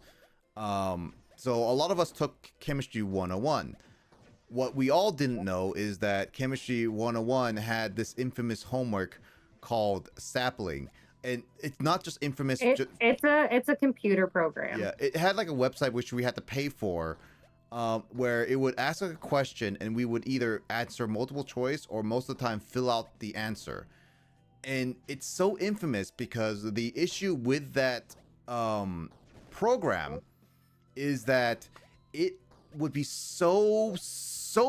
So a lot of us took chemistry 101. What we all didn't know is that chemistry 101 had this infamous homework called sapling, and it's not just infamous. It's a computer program. Yeah, it had like a website which we had to pay for, where it would ask a question and we would either answer multiple choice or most of the time fill out the answer. And it's so infamous because the issue with that program is that it would be so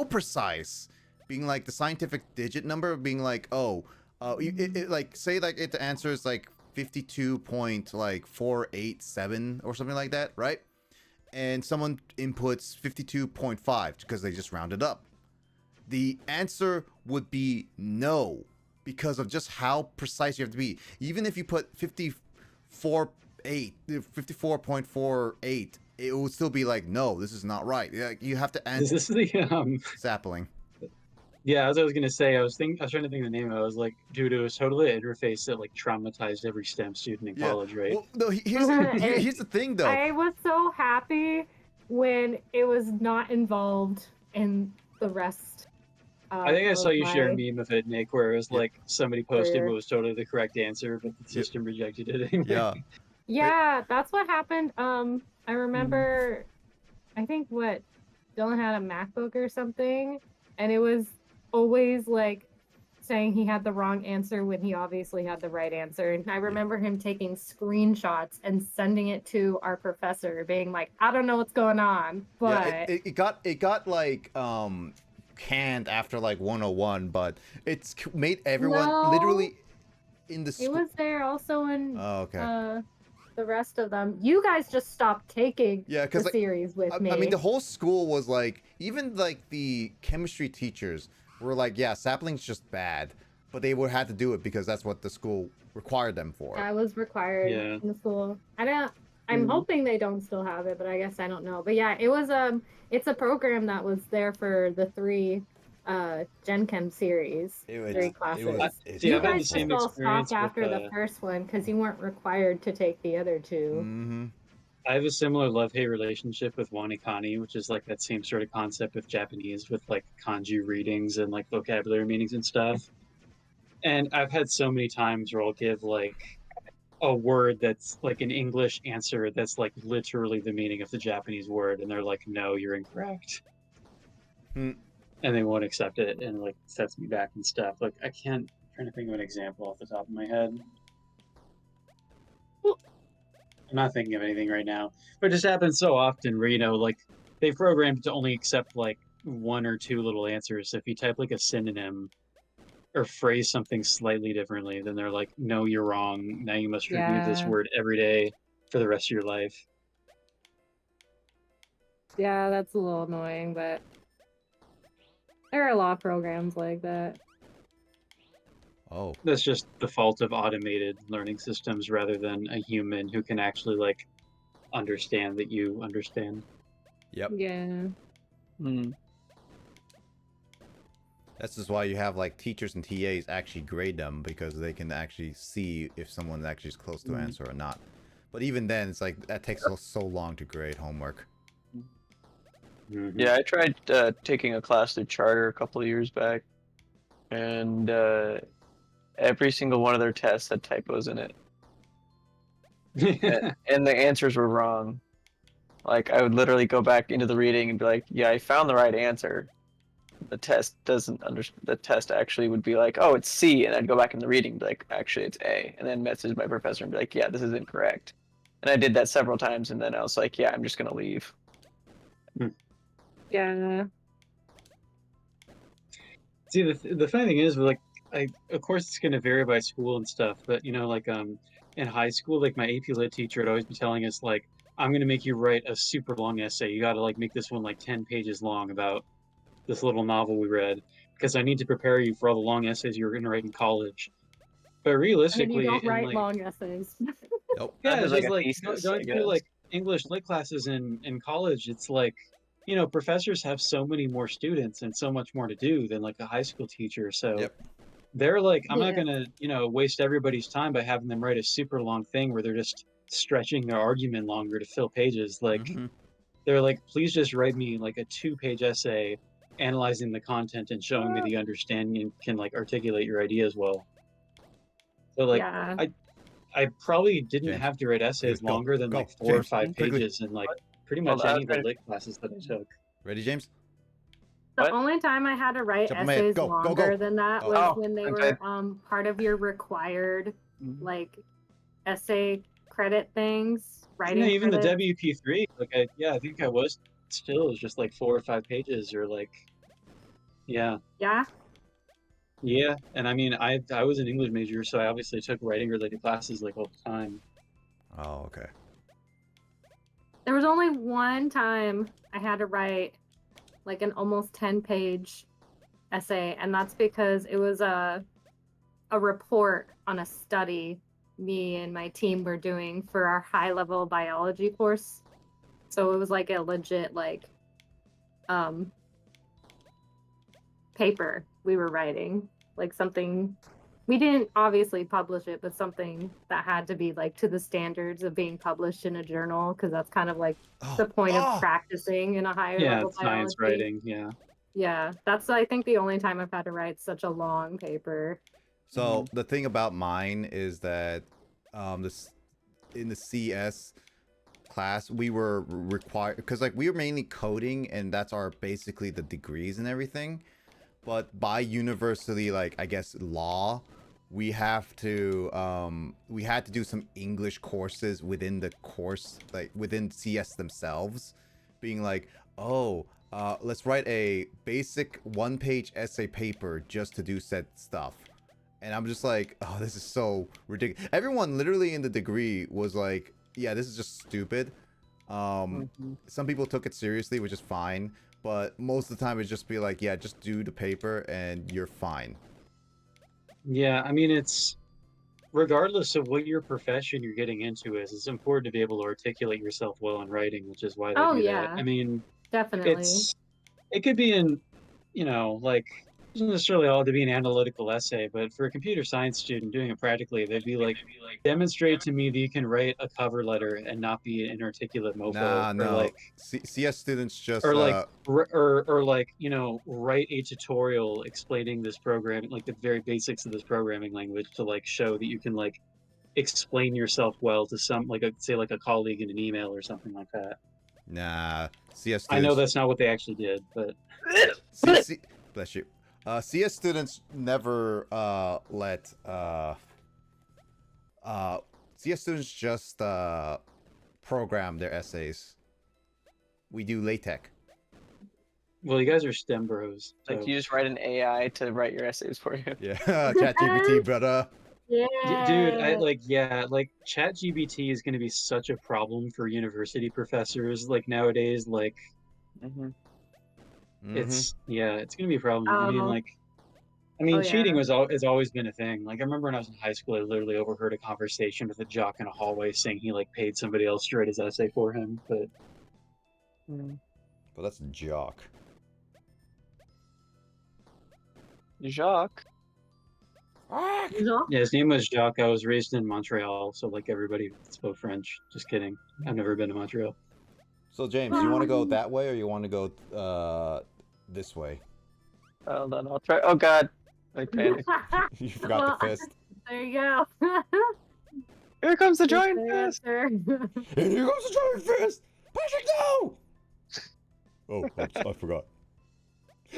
precise, being like the scientific digit number, being like, oh, like say like the answer is like 52.487 or something like that, right? And someone inputs 52.5 because they just rounded up. The answer would be no, because of just how precise you have to be. Even if you put 54.48, it would still be like, no, this is not right. You have to answer. Is this the Sapling. Yeah, as I was gonna say, I was trying to think of the name of it. I was like, dude, it was totally an interface that like traumatized every STEM student in college, right? Well, no, here's the thing, though. I was so happy when it was not involved in the rest. I think I saw you share a my meme of it, Nick, where it was like somebody posted career. what was totally the correct answer, but the system rejected it anyway. Yeah. Yeah, that's what happened. I remember, I think Dylan had a MacBook or something, and it was always like saying he had the wrong answer when he obviously had the right answer. And I remember him taking screenshots and sending it to our professor, being like, "I don't know what's going on," but Yeah, it got like canned after like 101, but it's made everyone No. literally in the it school. was there also in Oh, okay. the rest of them. You guys just stopped taking Yeah, the because like, series with me. I mean, the whole school was like, even like the chemistry teachers were like, yeah, Sapling's just bad, but they would have to do it because that's what the school required them for. That was required Yeah. in the school. I'm hoping they don't still have it, but I guess I don't know. But yeah, it was it's a program that was there for the 3 Gen Chem series. It was- 3 it classes. was- it's You I've had the guys same just all experience stopped after with, the first one because you weren't required to take the other 2. Mm-hmm. I have a similar love-hate relationship with Wanikani, which is like that same sort of concept with Japanese, with like kanji readings and like vocabulary meanings and stuff. And I've had so many times where I'll give like a word that's like an English answer that's like literally the meaning of the Japanese word, and they're like, "No, you're incorrect," Hmm. and they won't accept it, and like sets me back and stuff. Like I'm trying to think of an example off the top of my head. I'm not thinking of anything right now, but it just happens so often where like they've programmed to only accept like 1 or 2 little answers. If you type like a synonym or phrase something slightly differently, then they're like, "No, you're wrong. Now you must review this Yeah. word every day for the rest of your life." Yeah, that's a little annoying, but there are a lot of programs like that. Oh. That's just the fault of automated learning systems rather than a human who can actually like understand that you understand. Yep. Yeah. That's just why you have like teachers and TAs actually grade them, because they can actually see if someone actually is close to answer or not. But even then, it's like that takes so long to grade homework. Yeah, I tried taking a class through Charter a couple of years back, and every single one of their tests had typos in it, and the answers were wrong. Like I would literally go back into the reading and be like, "Yeah, I found the right answer." The test doesn't understand. The test actually would be like, "Oh, it's C," and I'd go back in the reading and be like, "Actually, it's A," and then message my professor and be like, "Yeah, this is incorrect." And I did that several times, and then I was like, "Yeah, I'm just gonna leave." Yeah. See, the funny thing is, like, of course it's going to vary by school and stuff, but like in high school, like my AP Lit teacher would always be telling us like, "I'm going to make you write a super long essay. You got to like make this one like 10 pages long about this little novel we read, because I need to prepare you for all the long essays you're going to write in college." But And realistically, you don't write like, long essays. Nope. yeah, That it's is like just a like thesis, going I through guess. like English lit classes in college. It's like, professors have so many more students and so much more to do than like a high school teacher. So Yep. they're like, I'm not Yeah. gonna waste everybody's time by having them write a super long thing where they're just stretching their argument longer to fill pages. Like Mhm. they're like, please just write me like a 2-page essay analyzing the content and showing me the understanding and can like articulate your ideas well. So like Yeah. I probably didn't James, have to write essays quickly, go, longer than go, like 4 or James, 5 quickly. pages in like pretty Well, much I any was of the gonna- lit classes that I took. Ready, James? The What? only time I had to write Jump on my head. essays Go, go, longer go. than that Oh. was Oh, when they okay. were part of your required like essay credit things, writing Even the credits. WP3, like I think I was still is just like 4 or 5 pages, or like, yeah, Yeah. yeah. And I mean, I was an English major, so I obviously took writing related classes like all the time. Oh, okay. There was only one time I had to write like an almost 10-page essay, and that's because it was a report on a study me and my team were doing for our high-level biology course. So it was like a legit paper we were writing, like something we didn't obviously publish it, but something that had to be like to the standards of being published in a journal, because that's kind of like the point of practicing in a higher Yeah, level science biology. writing. Yeah. Yeah, that's I think the only time I've had to write such a long paper. So the thing about mine is that this in the CS class we were required, because like we were mainly coding and that's our basically the degrees and everything, but by university, like I guess law, we have to we had to do some English courses within the course, like within CS themselves, being like, oh, let's write a basic 1-page essay paper just to do said stuff. And I'm just like, oh, this is so ridiculous. Everyone literally in the degree was like, yeah, this is just stupid. Some people took it seriously, which is fine. But most of the time, it's just be like, yeah, just do the paper and you're fine. Yeah, I mean, it's regardless of what your profession you're getting into is, it's important to be able to articulate yourself well in writing, which is why they Oh do that. yeah, I mean, definitely. it could be in, like, it doesn't necessarily all have to be an analytical essay, but for a computer science student doing it practically, they'd be like, demonstrate to me that you can write a cover letter and not be an inarticulate mofo, Nah, or no. like, CS students just, or like, or like, write a tutorial explaining this program, like the very basics of this programming language, to like show that you can like explain yourself well to some, like say like a colleague in an email or something like that. nah. CS I know students... that's not what they actually did, but Bless you. CS students never let CS students just program their essays. We do LaTeX. well, you guys are STEM bros. So. Like you just write an AI to write your essays for you. Yeah, ChatGPT, brother. Yeah. Dude, like ChatGPT is going to be such a problem for university professors like nowadays. Like, it's going to be a problem. I mean, like, cheating has always been a thing. Like, I remember when I was in high school, I literally overheard a conversation with a jock in a hallway saying he like paid somebody else to write his essay for him. But Well, that's a jock. Jacques. yeah, his name was Jacques. I was raised in Montreal, so like everybody spoke French. Just kidding. I've never been to Montreal. So James, you want to go that way or you want to go this way? Hold on, I'll try. Oh God, I panicked. You forgot the fist. There you go. Here comes the That's giant the fist. answer. And here goes the giant fist! Patrick, no! Oh, oops, I forgot.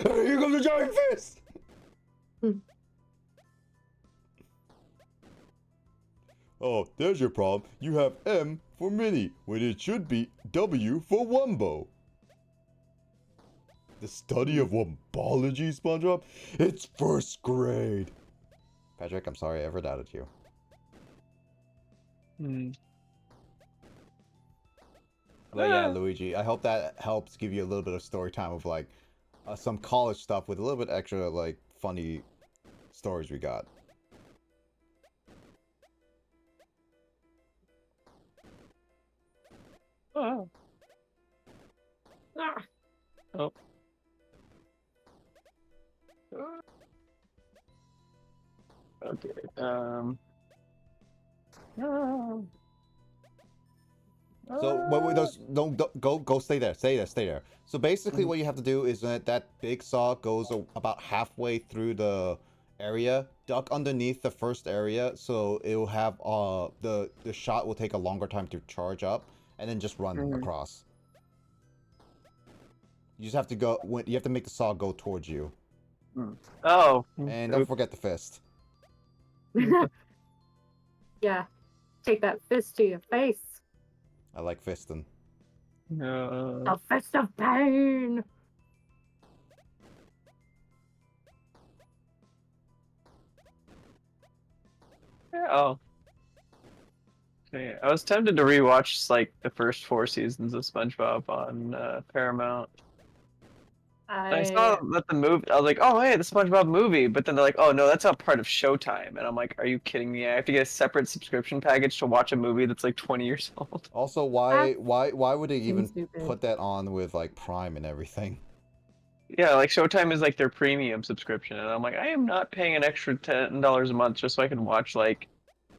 And here comes the giant fist! Oh, there's your problem. You have M for mini, when it should be W for wumbo. The study of wombology, SpongeBob? It's first grade. Patrick, I'm sorry I ever doubted you. But yeah, Luigi, I hope that helps give you a little bit of story time of like some college stuff with a little bit extra like funny stories we got. Oh. Ah. Oh. Okay. So don't go stay there. Stay there. So basically what you have to do is that big saw goes about halfway through the area, duck underneath the first area so it will have the shot will take a longer time to charge up, and then just run across. You just have to go you have to make the saw go towards you. Oh. And don't forget the fist. Yeah. Take that fist to your face. I like fisting. No. A fist of pain. Oh. Okay. I was tempted to rewatch like the first 4 seasons of SpongeBob on Paramount. And I saw that the movie. I was like, "Oh, hey, the SpongeBob movie," but then they're like, "Oh no, that's not part of Showtime." And I'm like, "Are you kidding me? I have to get a separate subscription package to watch a movie that's like 20 years old." Also, That's why would they even stupid. put that on with like Prime and everything? Yeah, like Showtime is like their premium subscription, and I'm like, I am not paying an extra $10 a month just so I can watch like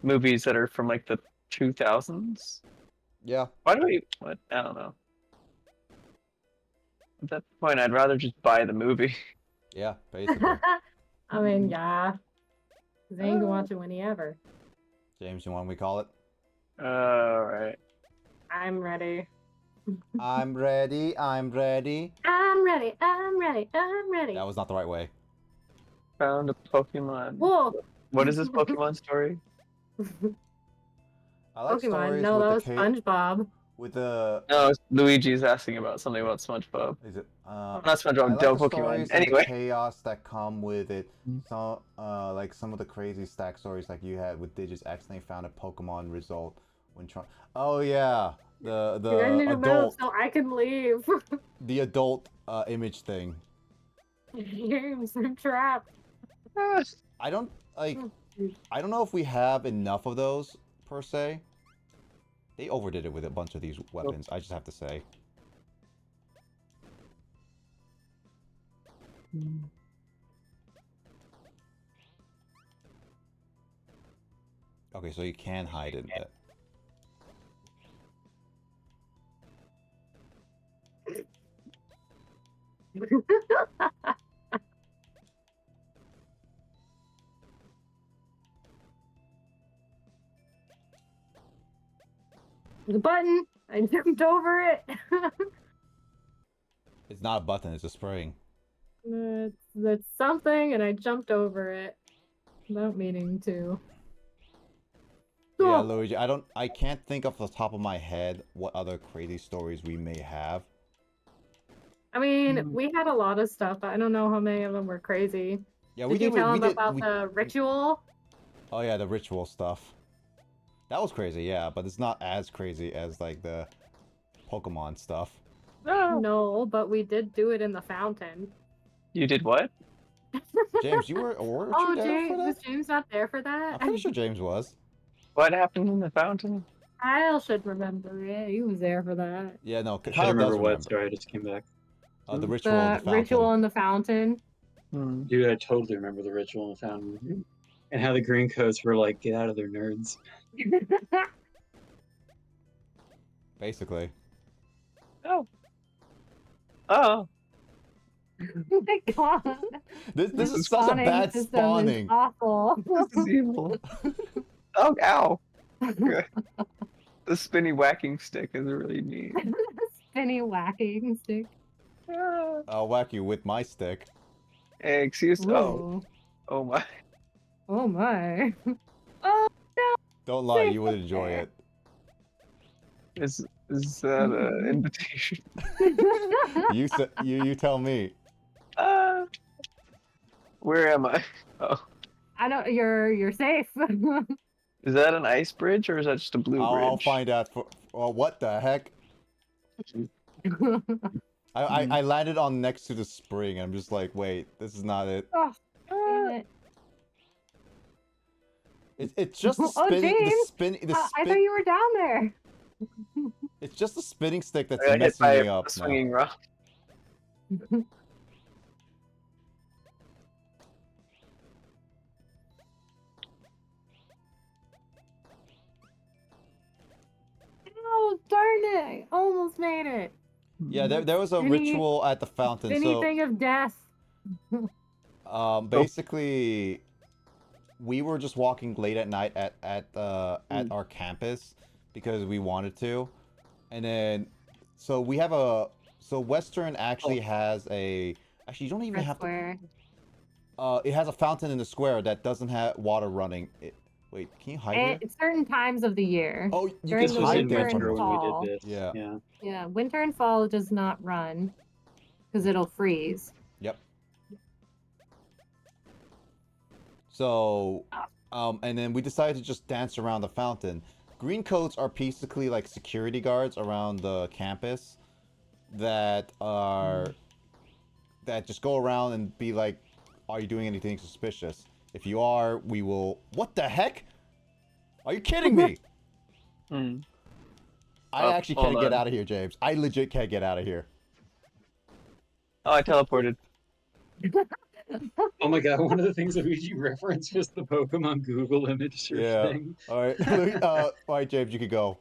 movies that are from like the 2000s. Yeah. Why do we? What? I don't know. At that point, I'd rather just buy the movie. Yeah, basically. I mean, yeah. 'Cause then you can watch it whenever. James, you want we call it? Alright. I'm ready. I'm ready. I'm ready. I'm ready. I'm ready. I'm ready. That was not the right way. Found a Pokemon. Whoa. What is this Pokemon story? I like Pokemon. stories No, that with was the SpongeBob. with the. No, Luigi's asking about something about SpongeBob. Is it? Not I SpongeBob, like Del the Pokemon. stories and the Anyway. chaos that come with it. Some like some of the crazy stack stories like you had with Digits accidentally found a Pokemon result when trying. Oh yeah, You're gonna need to move adult so I can leave. the adult image thing. James, I'm trapped. I don't like. I don't know if we have enough of those per se. They overdid it with a bunch of these weapons. I just have to say. Okay, so you can hide in it. The button. I jumped over it. It's not a button, it's a spring. It's something, and I jumped over it without meaning to. Yeah, Oh, Luigi, I can't think off the top of my head what other crazy stories we may have. I mean, we had a lot of stuff, but I don't know how many of them were crazy. Yeah, Did you tell him about the ritual? Oh yeah, the ritual stuff. That was crazy, yeah, but it's not as crazy as like the Pokemon stuff. No, but we did do it in the fountain. You did what? James, weren't you Oh, there for was that? James not there for that? I'm pretty sure James was. What happened in the fountain? Kyle should remember it. He was there for that. Yeah, no, I Kyle don't remember does what. remember. Sorry, I just came back. The ritual in the The fountain. ritual in the fountain. Dude, I totally remember the ritual in the fountain. And how the green coats were like, get out of there, nerds. Basically. Oh. Oh. Oh my god. This is such a bad system is spawning. awful. This is evil. Oh, ow. The spinny whacking stick is really neat. Spinny whacking stick. I'll whack you with my stick. Hey, excuse. Oh. Ooh. Oh my. Oh my. Oh no. Don't lie, you would enjoy it. Is that an invitation? You tell me. Where am I? Oh. I don't. You're safe. Is that an ice bridge or is that just a blue bridge? I'll find out. What the heck? I landed on next to the spring. And I'm just like, wait, this is not it. Oh, damn it. It's just the Oh, spinning. James! I thought you were down there. It's just the spinning stick that's I got hit messing by me a up now. swinging rock. Oh darn it! I almost made it. Yeah, there was a ritual at the fountain. Anything of death. Basically, we were just walking late at night at our campus because we wanted to, and then so we have so Western actually has a actually you don't even have to. Square. It has a fountain in the square that doesn't have water running. Wait, can you hide here? At certain times of the year. Oh, you during can This was hide in there winter from and winter the when we fall. did this. Yeah. Yeah. Yeah, winter and fall does not run because it'll freeze. Yep. So, and then we decided to just dance around the fountain. Green coats are basically like security guards around the campus that just go around and be like, "Are you doing anything suspicious? If you are, we will." What the heck? Are you kidding me? Hmm. I Oh, actually hold can't get on. out of here, James. I legit can't get out of here. Oh, I teleported. Oh my god, one of the things that Luigi referenced was the Pokemon Google image search Yeah. thing. All right. All right, James, you could go.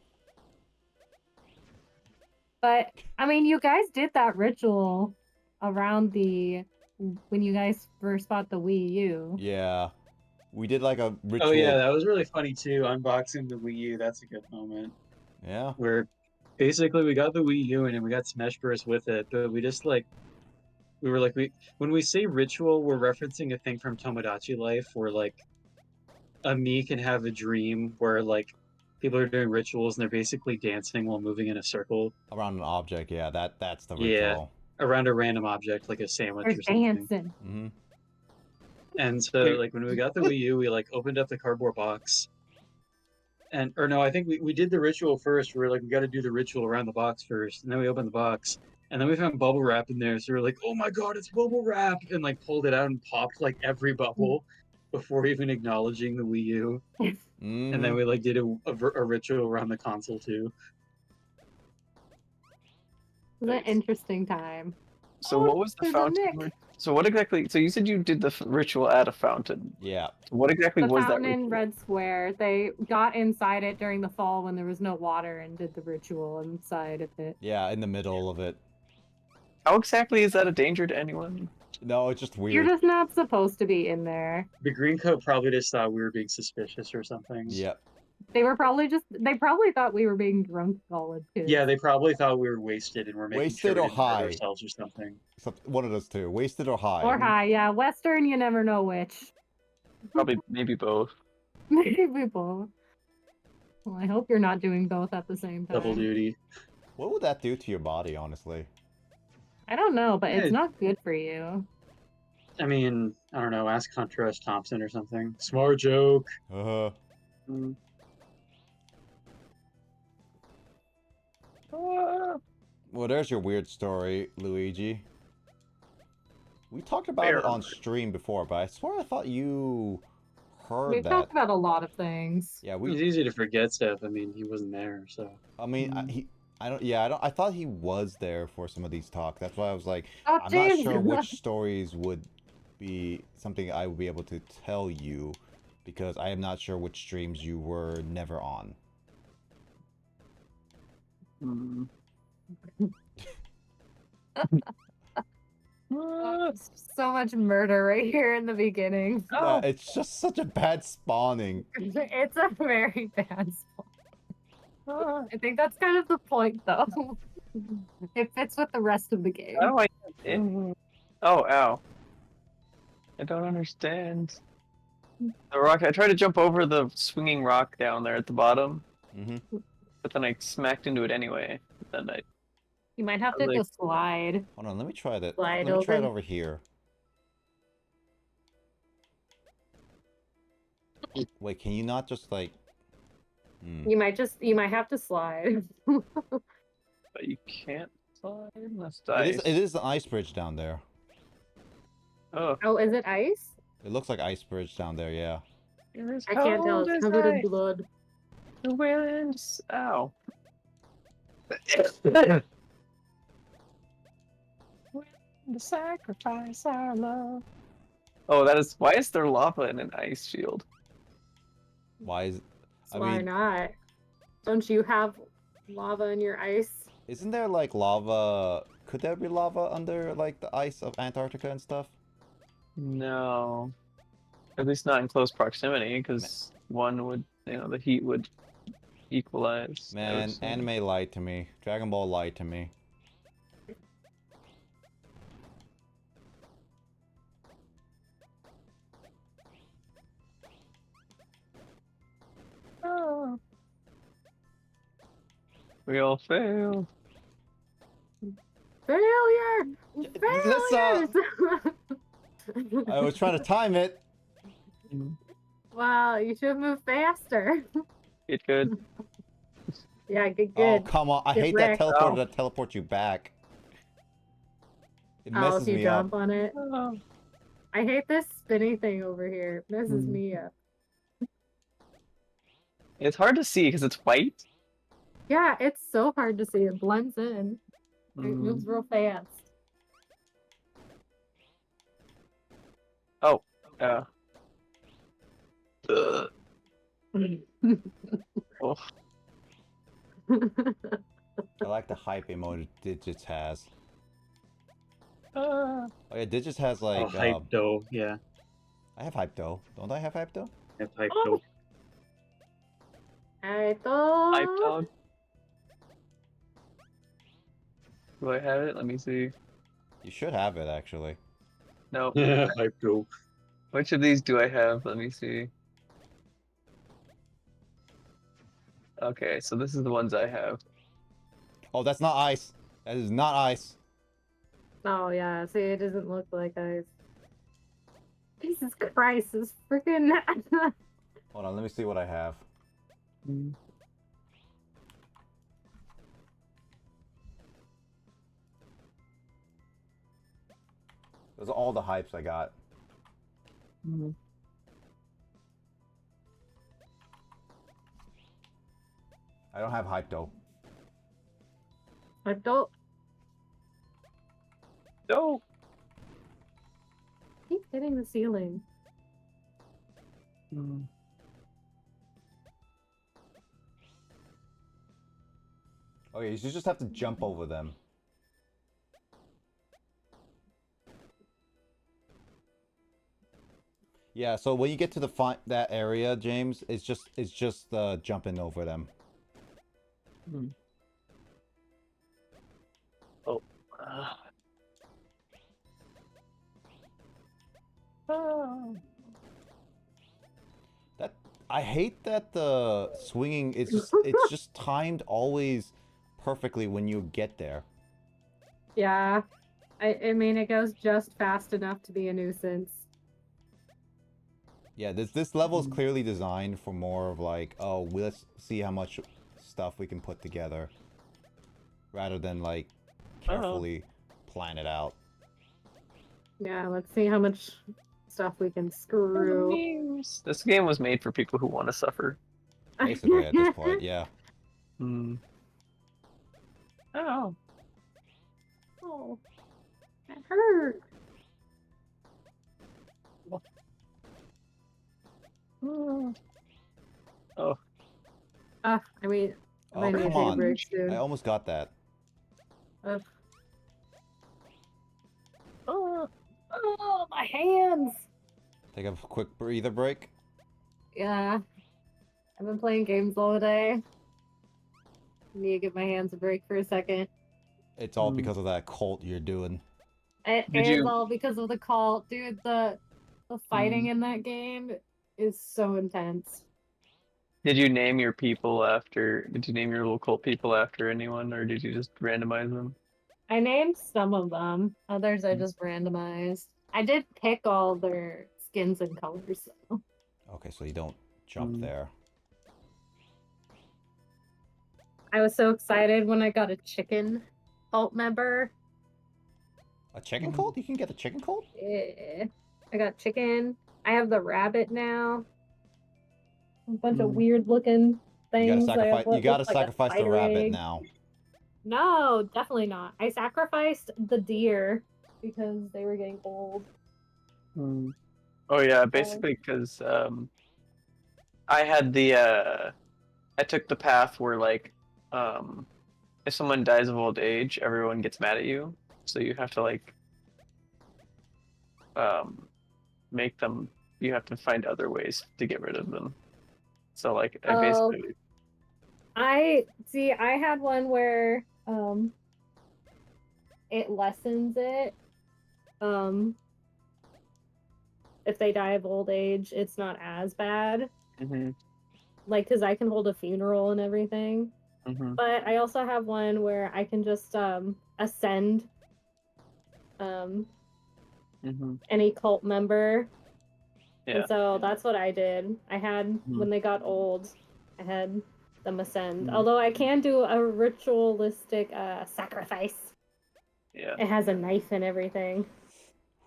But I mean, you guys did that ritual around when you guys first bought the Wii U. Yeah. We did like a ritual. Oh yeah, that was really funny too. Unboxing the Wii U, that's a good moment. Yeah. Where basically we got the Wii U and we got Smash Bros with it, but we just like when we say ritual, we're referencing a thing from Tomodachi Life where like a me can have a dream where like people are doing rituals and they're basically dancing while moving in a circle. Around an object. Yeah, that's the Yeah. ritual. Around a random object like a sandwich Or or something. dancing. Mm-hmm. And so Wait. like when we got the Wii U, we like opened up the cardboard box. Or no, I think we did the ritual first. We were like, we got to do the ritual around the box first. And then we opened the box. And then we found bubble wrap in there. So we are like, oh my god, it's bubble wrap. And like pulled it out and popped like every bubble before even acknowledging the Wii U. Mm-hmm. And then we like did a ritual around the console too. It was an interesting time. So Oh, what was the there's a fountain? Nick. So what exactly? So you said you did the ritual at a fountain. Yeah. What exactly The was that fountain in ritual? Red Square. They got inside it during the fall when there was no water and did the ritual inside of it. Yeah, in the middle of it. How exactly is that a danger to anyone? No, it's just You're weird. just not supposed to be in there. The green coat probably just thought we were being suspicious or something. Yep. They probably thought we were being drunk solid too. Yeah, they probably thought we were wasted and we're making Wasted sure or we didn't hurt high? ourselves or something. One of those two. Wasted or high. Or high, yeah. Western, you never know which. Probably, maybe both. Maybe both. Well, I hope you're not doing both at the same time. Double duty. What would that do to your body, honestly? I don't know, but Yeah, it's not good for you. I mean, I don't know, ask Hunter S. Thompson or something. Smart joke. Uh-huh. Mm. Well, there's your weird story, Luigi. We talked about Fair. it on stream before, but I swear I thought you heard We've that. talked about a lot of things. Yeah, It's we. easy to forget stuff. I mean, he wasn't there, so. I mean, I thought he was there for some of these talks. That's why I was like, Oh, I'm not James! sure which stories would be something I would be able to tell you, because I am not sure which streams you were never on. Hmm. So much murder right here in the beginning. Oh. It's just such a bad spawning. It's a very bad spot. I think that's kind of the point, though. It fits with the rest of the game. How do I get in? Oh, ow. I don't understand. The rock. I tried to jump over the swinging rock down there at the bottom, Mm-hmm. but then I smacked into it anyway. Then I. You might have to Like- just slide. Hold on, let me try that. Slide Let me try it over. over here. Wait, can you not just like? Hmm. You might have to slide. But you can't slide. That's dice. It is an ice bridge down there. Oh, Oh, is it ice? It looks like ice bridge down there. Yeah. it's I can't tell. cold It's as covered in ice. blood. The winds. Ow. The sacrifice our love. Oh, that is. Why is there lava in an ice shield? Why is? I Why mean, not? Don't you have lava in your ice? isn't there like lava? Could there be lava under like the ice of Antarctica and stuff? No. At least not in close proximity, because one would, the heat would equalize. I would Man, say. anime lied to me. Dragon Ball lied to me. We all fail. Failure! Lyssa! Failures! I was trying to time it. Wow, you should move faster. Get good. Yeah, good. Oh, come on. I Get hate that wrecked. teleporter that teleports you back. It Oh, messes if you me jump up. on it. Oh. I hate this spinny thing over here. It messes Mm. me up. It's hard to see because it's white. Yeah, it's so hard to see. It blends in. It moves real fast. Oh, yeah. Oh. I like the hype emote Digits has. Ah. Oh yeah, Digits has like hype dough. Yeah, I have hype though. Don't I have hype though? I have hype Oh. dough. I Hype thought. dog. Do I have it? Let me see. You should have it actually. No. Hype dough. Which of these do I have? Let me see. Okay, so this is the ones I have. Oh, that's not ice. That is not ice. Oh yeah, see, it doesn't look like ice. Jesus Christ, this freaking. Hold on, let me see what I have. Those are all the hypes I got. I don't have hype though. I don't. No. Keep hitting the ceiling. Okay, you just have to jump over them. Yeah, so when you get to the that area, James, it's just jumping over them. Oh. That I hate that the swinging it's just timed always perfectly when you get there. Yeah, I mean it goes just fast enough to be a nuisance. Yeah, this level is clearly designed for more of like, oh, let's see how much stuff we can put together, rather than like carefully plan it out. Yeah, let's see how much stuff we can screw. This game was made for people who want to suffer. Basically, at this point, yeah. Oh. Oh, that hurt. Oh. I mean, I Oh, might need to come take a on. break soon. I almost got that. Oh, my hands! Take a quick breather break. Yeah, I've been playing games all day. Need to give my hands a break for a second. It's all because of that cult you're doing. It Did is you- all because of the cult, dude. The fighting in that game is so intense. Did you name your people after? Did you name your little cult people after anyone, or did you just randomize them? I named some of them. Others I just randomized. I did pick all their skins and colors though. Okay, so you don't jump there. I was so excited when I got a chicken cult member. A chicken cult? You can get a chicken cult? Yeah. I got chicken. I have the rabbit now. A bunch of weird looking things. You gotta Like a sacrifice the spider rabbit egg. now. No, definitely not. I sacrificed the deer because they were getting old. Oh yeah, basically because I had the I took the path where like if someone dies of old age, everyone gets mad at you, so you have to like make them. You have to find other ways to get rid of them. So like I basically. I had one where it lessens it. If they die of old age, it's not as bad. Like, because I can hold a funeral and everything. Mhm. But I also have one where I can just ascend Mhm. any cult member. Yeah. And so that's what I did. I had Mhm. when they got old, I had them ascend. Mhm. Although I can do a ritualistic sacrifice. Yeah. It has a knife and everything.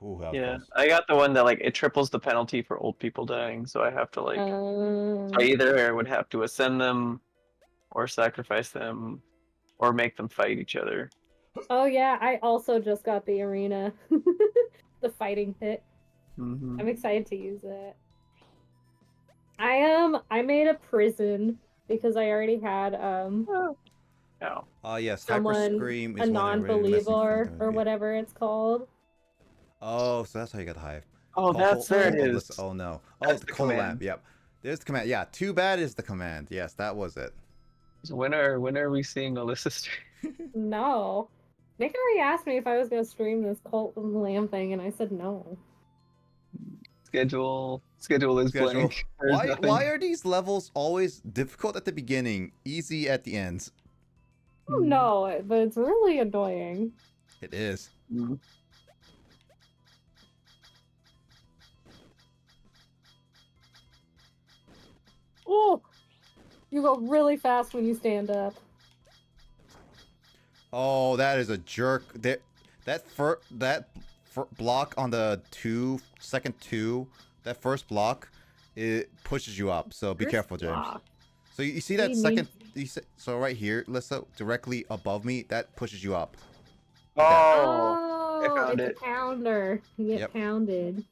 Ooh, that was Yeah. close. I got the one that like it triples the penalty for old people dying, so I have to like I either would have to ascend them or sacrifice them or make them fight each other. Oh yeah, I also just got the arena. The fighting pit. Mhm. I'm excited to use it. I made a prison because I already had Oh. Yes, Hyper someone Scream a is when everybody missing from non-believer the or movie. whatever it's called. Oh, so that's how you got the hive. Oh, that's there it Cult of is. Lyssa. Oh no. Oh, That's the the Cult of Lamb. command. Yep. There's the command. Yeah, too bad is the command. Yes, that was it. So when are we seeing Alyssa stream? No. Nick already asked me if I was gonna stream this Cult of the Lamb thing, and I said no. Schedule is Schedule. blank. There's Why nothing. are these levels always difficult at the beginning, easy at the ends? Oh, no, but it's really annoying. It is. Mhm. Oh, you go really fast when you stand up. Oh, that is a jerk. That block on the second two, that first block, it pushes you up. So be First careful, James. block. So you see What do that you second, so right here, Lyssa, directly above me, that pushes you up. Oh, I found it's it. a pounder. You get Yep. pounded.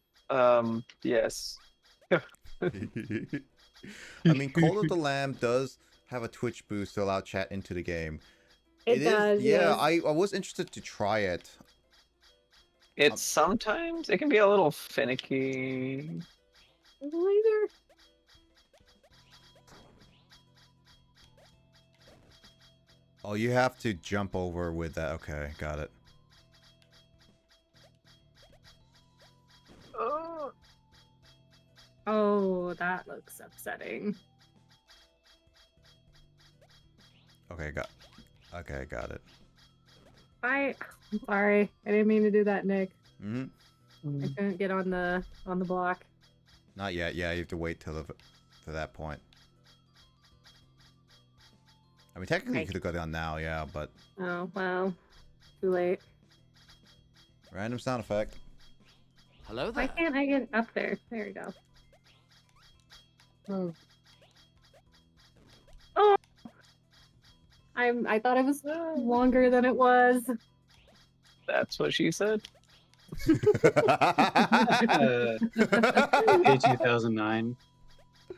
Yes. I mean, Cult of the Lamb does have a Twitch boost to allow chat into the game. It does, yeah, yes. I was interested to try it. It's sometimes it can be a little finicky. Later. Oh, you have to jump over with that. Okay, got it. Oh, that looks upsetting. Okay, got it. I'm sorry. I didn't mean to do that, Nick. Hmm. I couldn't get on the block. Not yet. Yeah, you have to wait till for that point. I mean, technically you could have got on now, yeah, but Oh, well. Too late. random sound effect. Hello Why there. can't I get up there? There we go. Oh! I thought it was longer than it was. That's what she said. A 2009.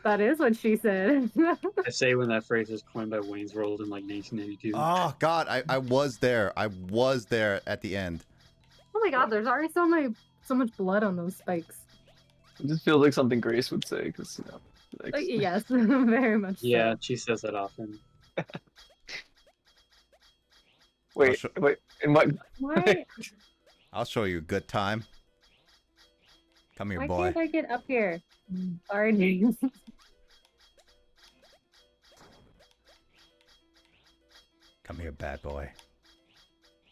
That is what she said. I say when that phrase was coined by Wayne's World in like 1992. Oh God, I was there. I was there at the end. Oh my god, there's already so much blood on those spikes. It just feels like something Grace would say, because like, Yes, very much so. Yeah, she says that often. wait, and what? Why I'll show you a good time. Come here, why boy. can't I get up here? Sorry, James. Come here, bad boy.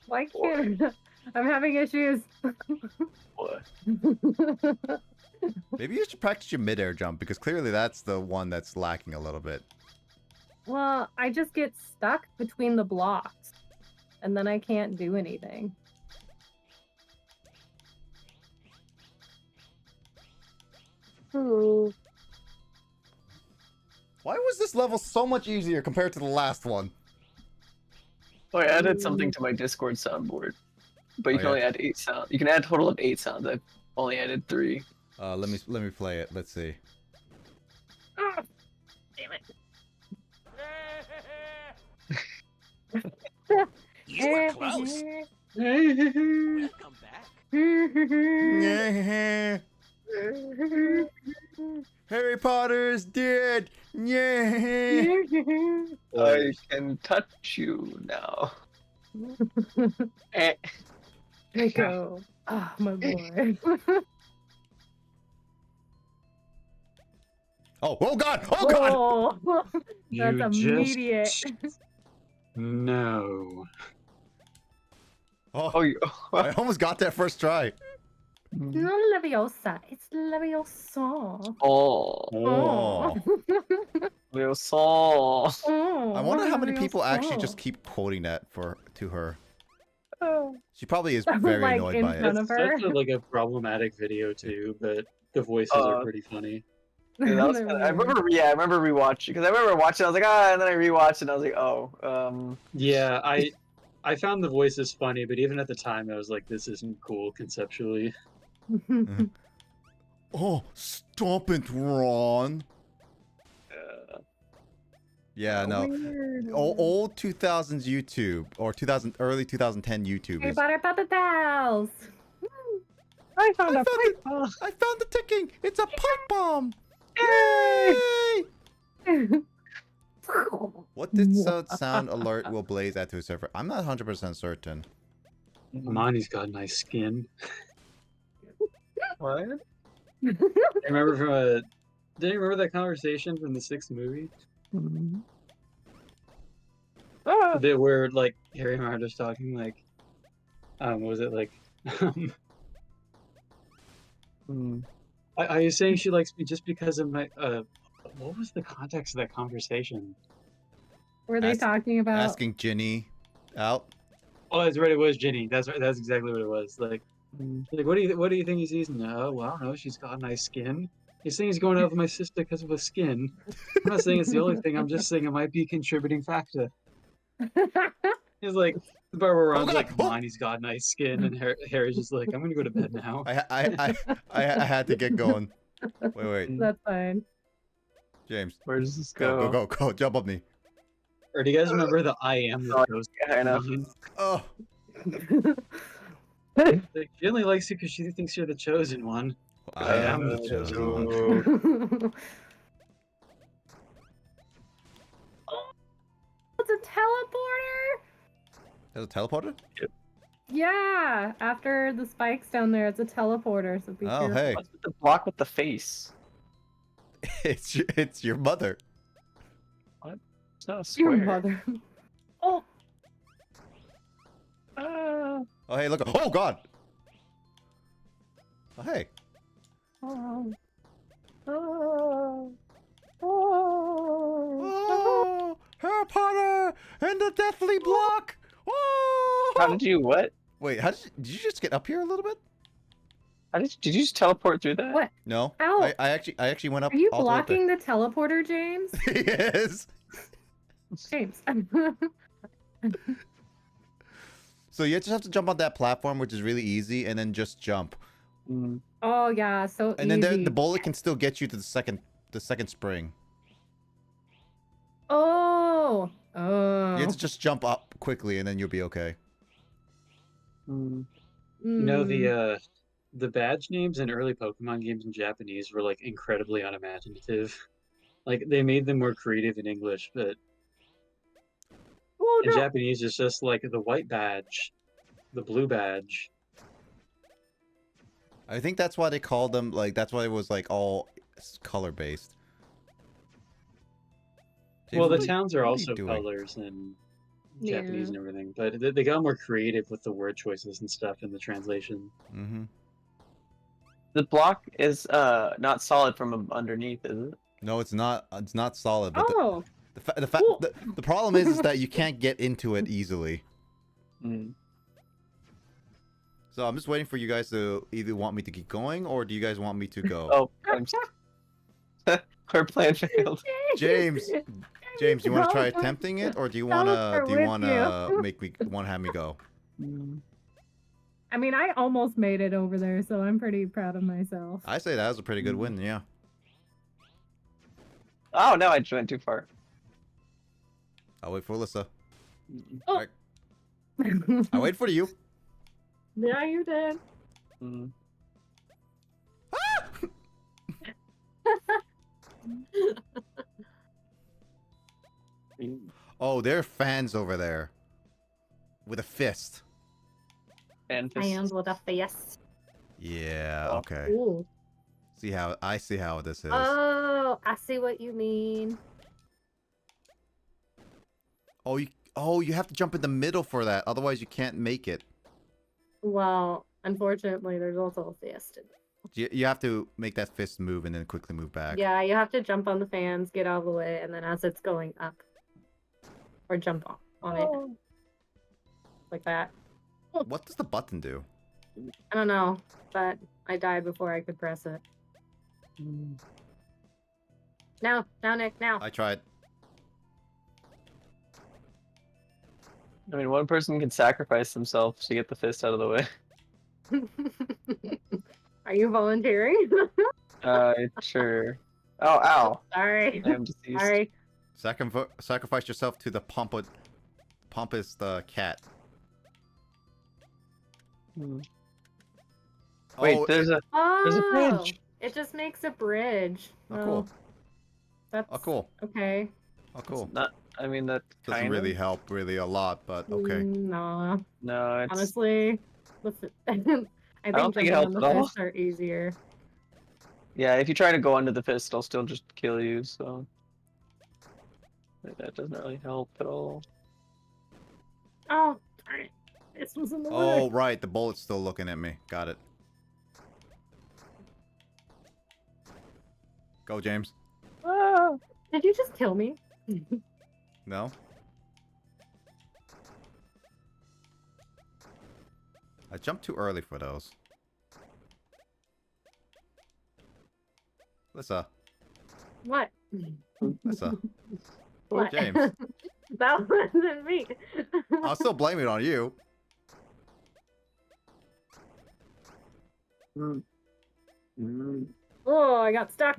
Why can't I'm having issues. What? Maybe you should practice your mid-air jump, because clearly that's the one that's lacking a little bit. Well, I just get stuck between the blocks, and then I can't do anything. Ooh. Why was this level so much easier compared to the last one? Oh, I added something to my Discord soundboard, but you Oh, can only add 8 sounds. You can add a total of 8 sounds. I've only added 3. Let me play it. Let's see. Ah, damn it. You were close. Welcome back. Harry Potter's dead. Yeah. I can touch you now. Eh. Nico. Oh, my boy. Oh God! Oh God! Oh, that's You immediate. No. Oh, Oh, you, I almost got that first try. Not Leviosa. It's Leviosa. oh, Oh. little soul. I wonder how many people actually just keep quoting that to her. She probably is very Like, annoyed in by front it. of It's her. such a, like a problematic video too, but the voices are pretty funny. Yeah, that was They're kinda, I weird. remember. Yeah, I remember rewatching because I remember watching. I was like, and then I rewatched it. And I was like, oh. Yeah, I found the voices funny, but even at the time, I was like, this isn't cool conceptually. Oh, stop it, Ron. Yeah, no. Weird. Old 2000s YouTube or early 2010 YouTube Hey, is. butter puppet pals. I found I a found pipe it. bomb. I found the ticking. It's a pipe bomb. Yay! What did sound alert will Blaze add to his server? I'm not 100% certain. Amani's got nice skin. What? I remember from did you remember that conversation from the 6th movie? Ah. The bit where like Harry and Marta's talking like, what was it like? Are you saying she likes me just because of my what was the context of that conversation? Were they Ask- talking about? Asking Ginny out. Oh, that's right. It was Ginny. That's right. That's exactly what it was. Like, what do you think he sees? No, well, I don't know. She's got nice skin. He's saying he's going out with my sister because of her skin. I'm not saying it's the only thing. I'm just saying it might be a contributing factor. He's like, the part where Ron's God. like, come on, he's got nice skin, and Harry's just like, I'm gonna go to bed now. I had to get going. Wait. That's fine. James. Where does this go? Go. Jump up me. Or do you guys remember the I am the chosen I know. line? Oh. Like, she only likes you because she thinks you're the chosen one. I am the chosen one. It's a teleporter. There's a teleporter? Yeah, after the spikes down there, it's a teleporter. So be Oh, careful. hey. What's with the block with the face? It's your mother. It's not a Your square. mother. Oh, Oh, hey, look. Oh, God. Oh, hey. Oh, Harry Potter and the Deathly Block. Oh. How did you what? Wait, did you just get up here a little bit? Did you just teleport through that? what? No. Ow. I actually went up. Are you all the way up there. blocking the teleporter, James? Yes. James. So you just have to jump on that platform, which is really easy, and then just jump. Oh yeah, so And then easy. the bullet can still get you to the second spring. Oh. You have to just jump up quickly, and then you'll be okay. You know, the badge names in early Pokemon games in Japanese were like incredibly unimaginative. Like they made them more creative in English, but in Japanese it's just like the white badge, the blue badge. I think that's why they called them like. That's why it was like all color based. Well, the towns are what are you also doing? colors in Yeah. Japanese and everything, but they got more creative with the word choices and stuff in the translation. Mm-hmm. The block is not solid from underneath, is it? No, it's not. It's not solid. But Oh. the problem is that you can't get into it easily. So I'm just waiting for you guys to either want me to keep going or do you guys want me to go? Oh, our plan failed. James, you want to try attempting it, or do you want Teleport with to you. have me go? I mean, I almost made it over there, so I'm pretty proud of myself. I say that was a pretty good win. Yeah. Oh no, I just went too far. I'll wait for Lyssa. Oh. Alright. I'll wait for you. Yeah, you did. Oh, there are fans over there with a fist. And Hands with a fist. Yeah. Oh. Okay. Ooh. I see how this is. Oh, I see what you mean. Oh, Oh, you have to jump in the middle for that. Otherwise, you can't make it. Well, unfortunately, there's also a fist. You have to make that fist move and then quickly move back. Yeah, you have to jump on the fans, get out of the way, and then as it's going up, or jump on it, like that. What does the button do? I don't know, but I died before I could press it. Now, Nick, now. I tried. I mean, one person can sacrifice themselves to get the fist out of the way. Are you volunteering? Sure. Oh, ow. Sorry. I am deceased. Sorry. Sacrifice yourself to the pompous cat. Hmm. Wait, Oh, there's a Oh, bridge. it just makes a bridge. Oh, Well, cool. That's Oh, cool. okay. Oh, cool. Not. I mean, that Doesn't kind really of. help a lot, but okay. Nah. No, it's. Honestly, listen, I don't think think it jumping helps on the at all. fists are easier. Yeah, if you try to go under the fist, it'll still just kill you. So that doesn't really help at all. Oh, darn it. This was in the Oh, way. right. The bullet's still looking at me. Got it. Go, James. Ah! Did you just kill me? No? I jumped too early for those. Lyssa. What? Lyssa. What? James. That wasn't me. I'll still blame it on you. Oh, I got stuck.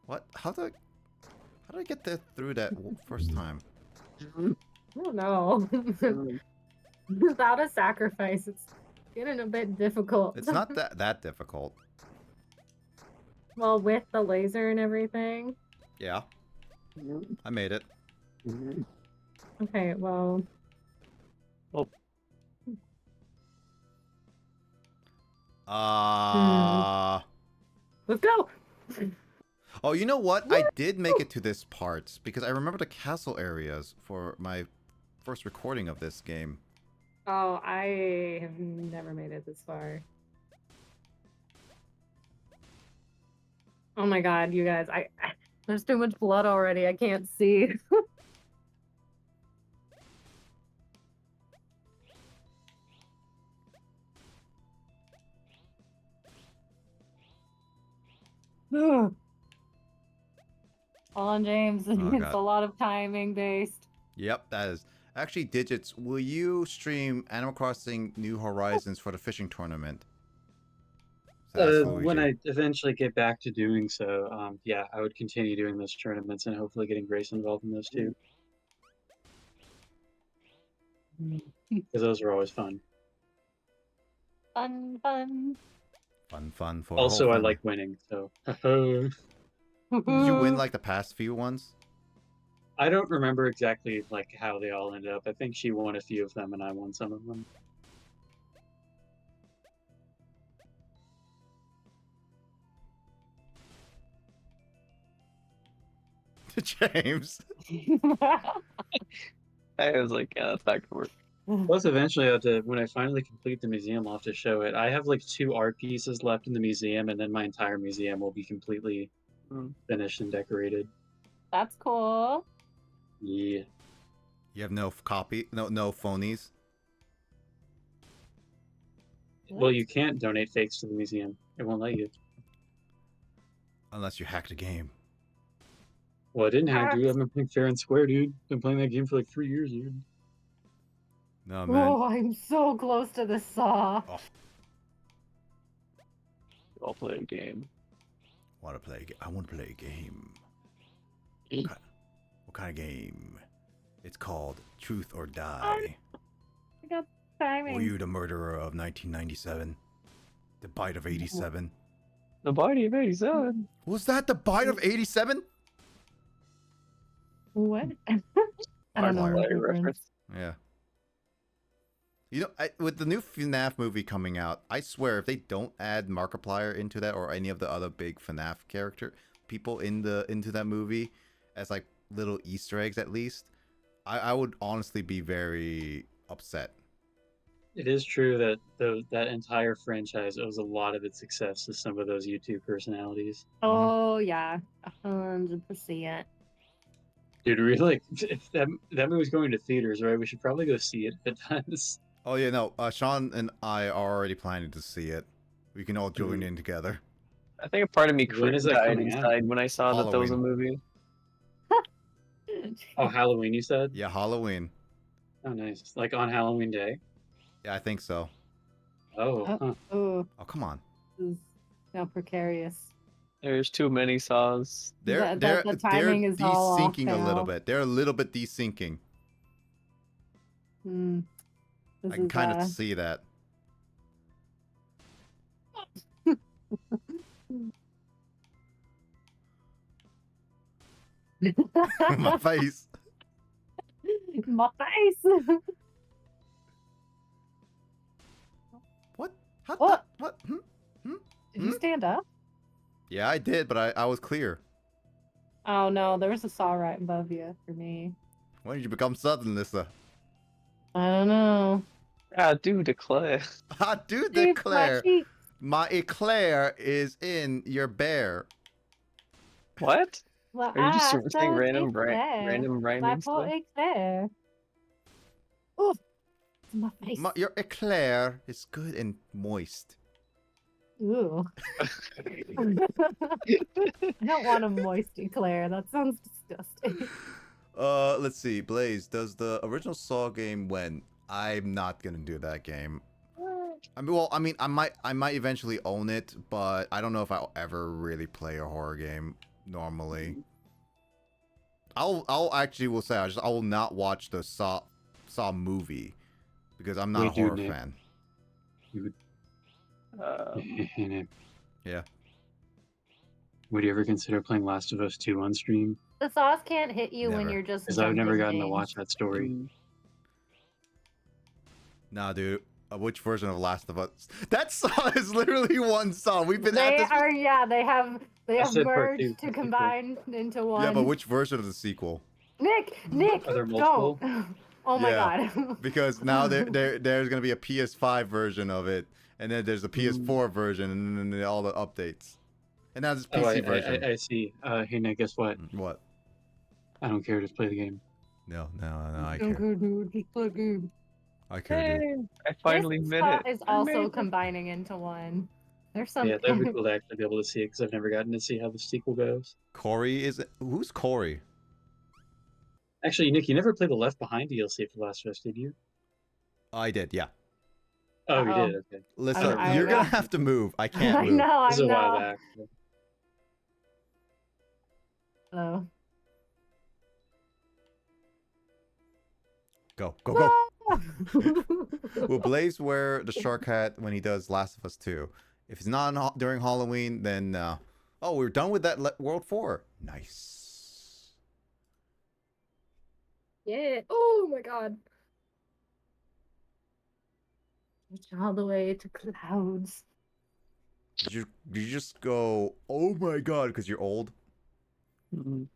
What? How did I get there through that first time? I don't know. Without a sacrifice, it's getting a bit difficult. It's not that difficult. Well, with the laser and everything. Yeah. I made it. Okay, well. Let's go! Oh, you know what? I did make it to this part because I remember the castle areas for my first recording of this game. Oh, I have never made it this far. Oh my god, you guys, there's too much blood already. I can't see. Ugh. All on James. Oh, It's God. a lot of timing based. Yep, that is. Actually, Digits, will you stream Animal Crossing New Horizons for the fishing tournament? So that's When Luigi. I eventually get back to doing so, yeah, I would continue doing those tournaments and hopefully getting Grace involved in those too. Because those are always fun. Fun. Fun for the Also, whole I family. like winning, so. Did you win like the past few ones? I don't remember exactly like how they all ended up. I think she won a few of them and I won some of them. James. I was like, yeah, that's not gonna work. Plus, eventually, I have to, when I finally complete the museum, I'll have to show it. I have like 2 art pieces left in the museum, and then my entire museum will be completely finished and decorated. That's cool. Yeah. You have no copy, no phonies. Well, you can't donate fakes to the museum. It won't let you. Unless you hack the game. Well, I didn't hack, dude. I've been playing fair and square, dude. Been playing that game for like 3 years, dude. No, man. Oh, I'm so close to the saw. Oh, I'll play a game. I want to play a game. What kind of game? It's called Truth or Die. I got timing. Were you the murderer of 1997? The bite of 87? The body of 87. Was that the bite of 87? What? I don't know. Markiplier. the Body reference. reference. Yeah. You know, with the new FNAF movie coming out, I swear if they don't add Markiplier into that or any of the other big FNAF character, people into that movie as like little Easter eggs at least, I would honestly be very upset. It is true that that entire franchise owes a lot of its success to some of those YouTube personalities. Oh yeah, 100%. Dude, really, like, if that movie's going to theaters, right? We should probably go see it if it does. Oh yeah, no, Sean and I are already planning to see it. We can all join Mhm. in together. I think a part of me When is that died coming out? inside when I saw that there was a Halloween. movie. Oh, Halloween, you said? Yeah, Halloween. Oh, nice. Like on Halloween Day? Yeah, I think so. Oh, huh. Oh, Oh, come on. this is now precarious. There's too many saws. The timing is all off desyncing a little now. bit. They're a little bit desyncing. Hmm. This I can is, kind of see that. My face. My face. What? How, What? What? Did you stand up? Yeah, I did, but I was clear. Oh no, there was a saw right above you for me. When did you become Southern, Lyssa? I don't know. Ah, do declare. I do Dude, my declare, cheeks. my eclair is in your bear. What? Well, Are you just I saying so random eclair. random My rhyming poor stuff? eclair. Oh, it's my face. Your eclair is good and moist. Ooh. I don't want a moist eclair. That sounds disgusting. Let's see. Blaze, does the original Saw game win? I'm not gonna do that game. I mean, well, I might eventually own it, but I don't know if I'll ever really play a horror game normally. I'll actually will say I will not watch the Saw movie because I'm not Wait, a horror dude, Nick. fan. Yeah. Would you ever consider playing Last of Us 2 on stream? The sauce can't hit you when Never. you're just. Because I've never jumping gotten to things. watch that story. Nah, dude. Which version of Last of Us? That Saw is literally one Saw. We've been at They this. are, yeah. They have said part two, merged to part two. combine into one. Yeah, but which version of the sequel? Nick, Are there multiple? don't. Oh my Yeah. god. Because now there's gonna be a PS5 version of it, and then there's a PS4 version, and then all the updates, and now there's Oh, PC version. I see. Hey, Nick, guess what? What? I don't care. Just play the game. No, I Okay, care. dude, just play game. I care, dude. Hey, I finally This admit spot it. is I also made it. combining into one. There's some. Yeah, that'd be cool to actually be able to see it because I've never gotten to see how the sequel goes. Corey is who's Corey? Actually, Nick, you never played the Left Behind DLC for Last of Us, did you? I did, yeah. Oh, you Uh-oh. did. Okay. Listen, I- you're gonna I- have to move. I can't I move. know. This is I a while know. back. Oh. Go, go, go. No! Will Blaze wear the shark hat when he does Last of Us 2? If it's not during Halloween, then oh, we're done with that World 4. Nice. Yeah. Oh my god. Reach all the way to clouds. Did you just go, oh my god, because you're old? Mhm.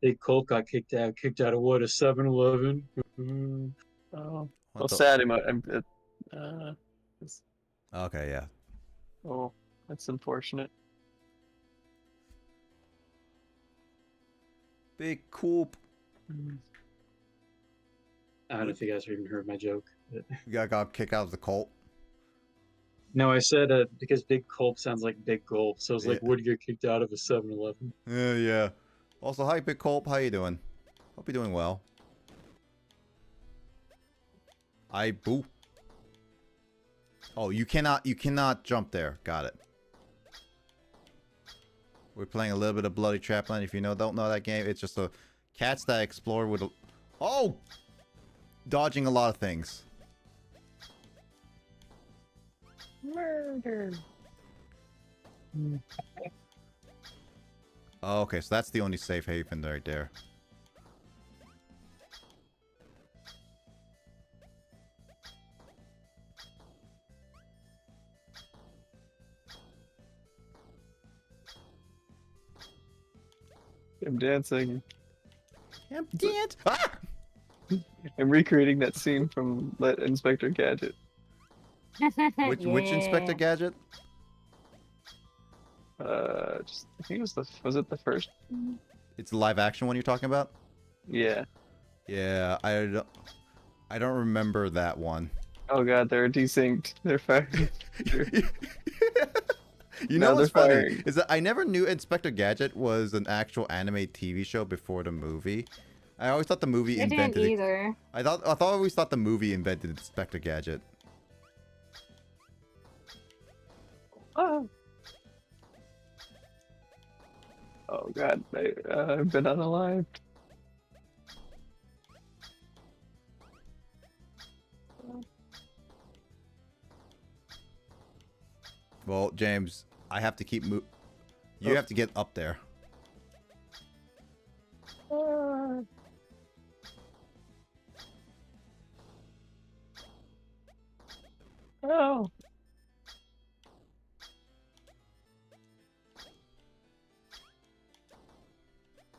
Big Colt got kicked out of what, a 7-Eleven? Oh, What well, the- sad. Okay, yeah. Oh, that's unfortunate. Big cool. I don't know if you guys even heard my joke. But... You got kicked out of the cult. No, I said because Big Gulp sounds like Big Gulp, so I was like, Yeah. would you get kicked out of a 7-Eleven? Yeah. Also, hi, Big Culp. How you doing? Hope you're doing well. Boo. Oh, you cannot jump there. Got it. We're playing a little bit of Bloody Trapland. If you don't know that game, it's just a cats that explore with a... Oh! Dodging a lot of things. Murder. Oh, okay, so that's the only safe haven right there. I'm dancing. I'm dead. Ah! I'm recreating that scene from Inspector Gadget. Which Inspector Gadget? I think it was it the first? It's the live action one you're talking about? Yeah. Yeah, I don't remember that one. Oh god, they're desynced. They're firing. You No, know what's they're funny firing. is that I never knew Inspector Gadget was an actual anime TV show before the movie. I always thought the movie I didn't invented it. either. I always thought the movie invented Inspector Gadget. Oh. Oh god, I've been unalived. Well, James, I have to keep You have to get up there. Oh.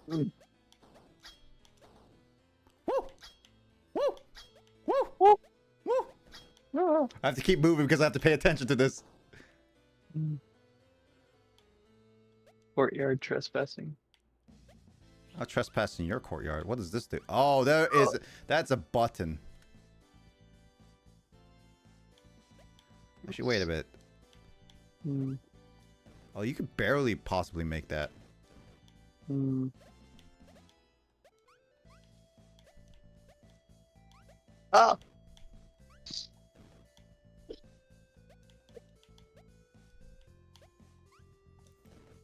Mm. Woo! Woo! Woo! Woo! Woo! Oh. I have to keep moving because I have to pay attention to this. Courtyard trespassing. I'll trespass in your courtyard. What does this do? Oh, that's a button. Actually, wait a bit. Hmm. Oh, you could barely possibly make that. Hmm. Oh.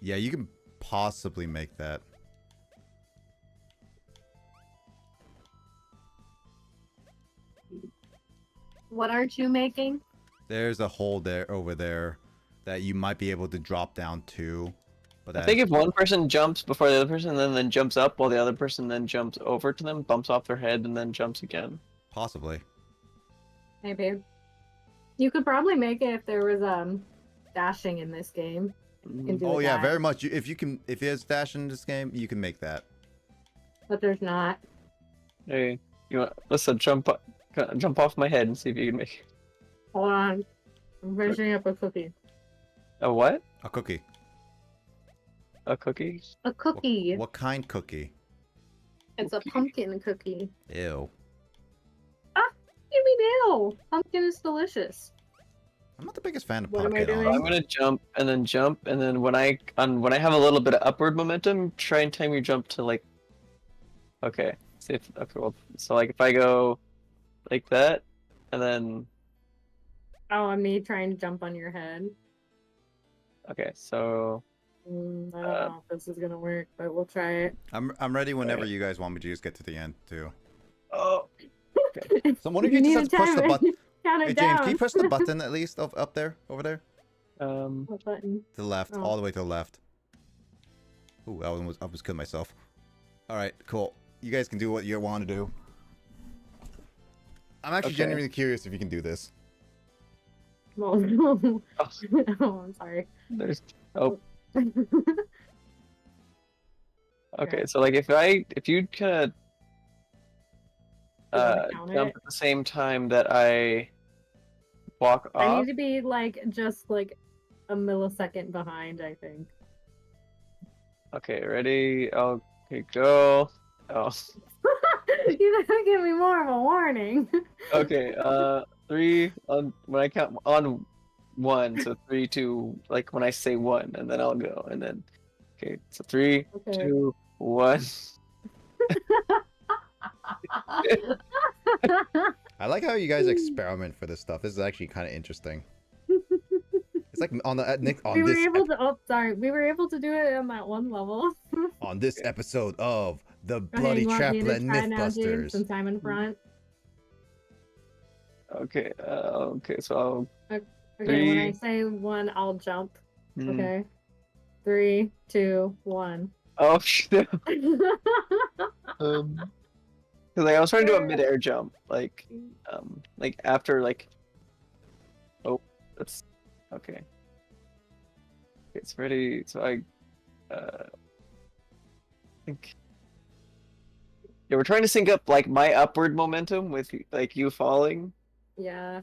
Yeah, you can possibly make that. What aren't you making? There's a hole there over there that you might be able to drop down to. But I think if one person jumps before the other person, then jumps up while the other person then jumps over to them, bumps off their head, and then jumps again. possibly. Hey, babe. You could probably make it if there was dashing in this game. You can do Oh a yeah, dash, very much. If there's dash in this game, you can make that. but there's not. Hey, you want Lyssa, jump off my head and see if you can make it. Hold on. I'm finishing up a cookie. A what? A cookie. A cookie? A cookie. What kind cookie? It's a pumpkin cookie. Ew. Give me no. Pumpkin is delicious. I'm not the biggest fan of What am I pumpkin. doing? I'm honestly. gonna jump, and then when I have a little bit of upward momentum, try and time your jump to like. Okay. See if okay. Well, so like if I go, like that, and then Oh, and me trying to jump on your head. okay. So I don't know if this is gonna work, but we'll try it. I'm ready whenever Right. you guys want me to just get to the end too. oh. So one of you need just to has to push the time it. button. Count it Hey James, down. can you press the button at least up there, over there, What button? to the left, Oh. all the way to the left. Ooh, I was killing myself. All right, cool. You guys can do what you want to do. I'm actually Okay. genuinely curious if you can do this. Well, no. Oh, Oh, I'm sorry. there's oh. Okay, Yeah. so like if you could You wanna count jump it? at the same time that I walk I off. need to be like just like a millisecond behind, I think. Okay, ready? Okay, go. Oh. You gotta give me more of a warning. Okay, 3 on when I count on 1, so 3, 2, like when I say 1, and then I'll go, and then okay, so 3, Okay. 2, 1. I like how you guys experiment for this stuff. This is actually kind of interesting. It's like on the Nick we on were this able to. Oh, sorry. We were able to do it on that one level. on this episode of the Okay, Bloody you want me to Trapland try now, James, Mythbusters. since I'm in front? Okay, okay, so Okay, when I 3. say 1, I'll jump. Hmm. Okay. 3, 2, 1. Oh shit. Cause like I was trying to do a mid-air jump, like after like. Oh, that's okay. It's ready. So I, Like, yeah, we're trying to sync up like my upward momentum with like you falling. Yeah.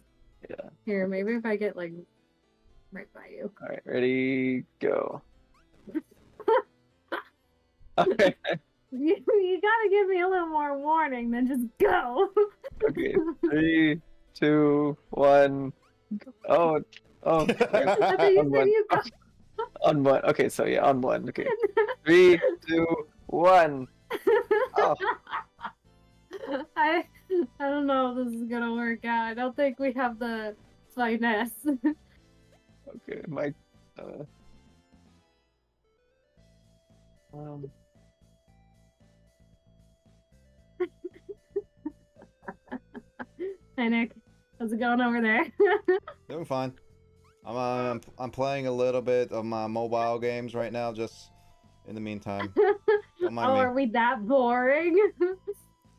Yeah. Here, maybe if I get like right by you. All right, ready, go. Okay. You gotta give me a little more warning than just go. Okay. 3, 2, 1. Oh, oh. I thought you On said one. you go. On one. Okay, so yeah, on one. Okay. 3, 2, 1. Oh. I don't know if this is gonna work out. I don't think we have the finesse. Okay, my. Um, Hey Nick, how's it going over there? Doing fine. I'm playing a little bit of my mobile games right now, just in the meantime. Don't mind Oh, me. are we that boring?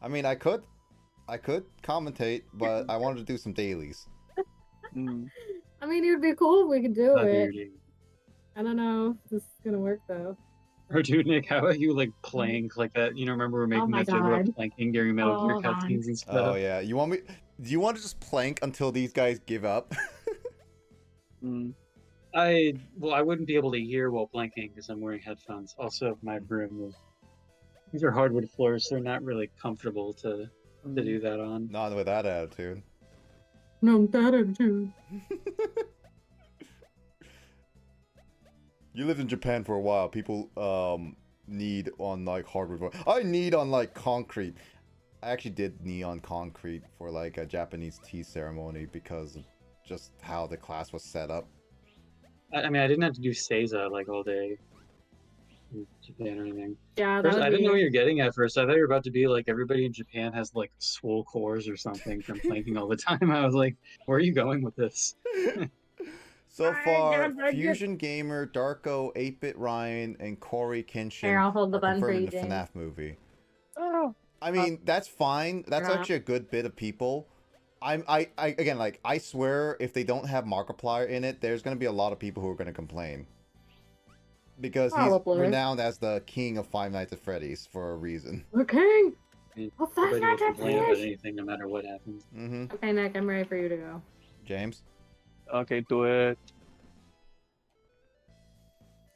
I mean, I could commentate, but I wanted to do some dailies. mm, I mean, it would be cool if we could do Not it. dirty. I don't know if this is gonna work though. Or dude, Nick, how about you like plank like that? You know, remember we were Oh making my that joke about God. planking during Metal Gear Hold on. cutscenes and stuff? Oh yeah, you want me? Do you want to just plank until these guys give up? mm. I wouldn't be able to hear while planking because I'm wearing headphones. Also, my room is these are hardwood floors, so they're not really comfortable to do that on. Not with that attitude. No, that attitude. You lived in Japan for a while. People need on like hardwood floor. I need on like concrete. I actually did knee on concrete for like a Japanese tea ceremony because of just how the class was set up. I mean, I didn't have to do Seiza like all day in Japan or anything. Yeah, that First, would I didn't know what be. you're getting at first. I thought you were about to be like everybody in Japan has like swole cores or something from planking all the time. I was like, where are you going with this? So I far, guess I get- Fusion Gamer, Darko, 8-Bit Ryan, and Corey Kenshin Here, I'll hold the are button for confirmed you, in the James. FNAF movie. Oh. I mean, that's fine. That's Yeah. actually a good bit of people. I again, like, I swear, if they don't have Markiplier in it, there's gonna be a lot of people who are gonna complain. Because he's Probably. renowned as the king of Five Nights at Freddy's for a reason. Okay. I mean, Well, Five everybody will Nights at complain about Freddy's. anything no matter what happens. Mm-hmm. Okay, Nick, I'm ready for you to go. James? Okay, do it.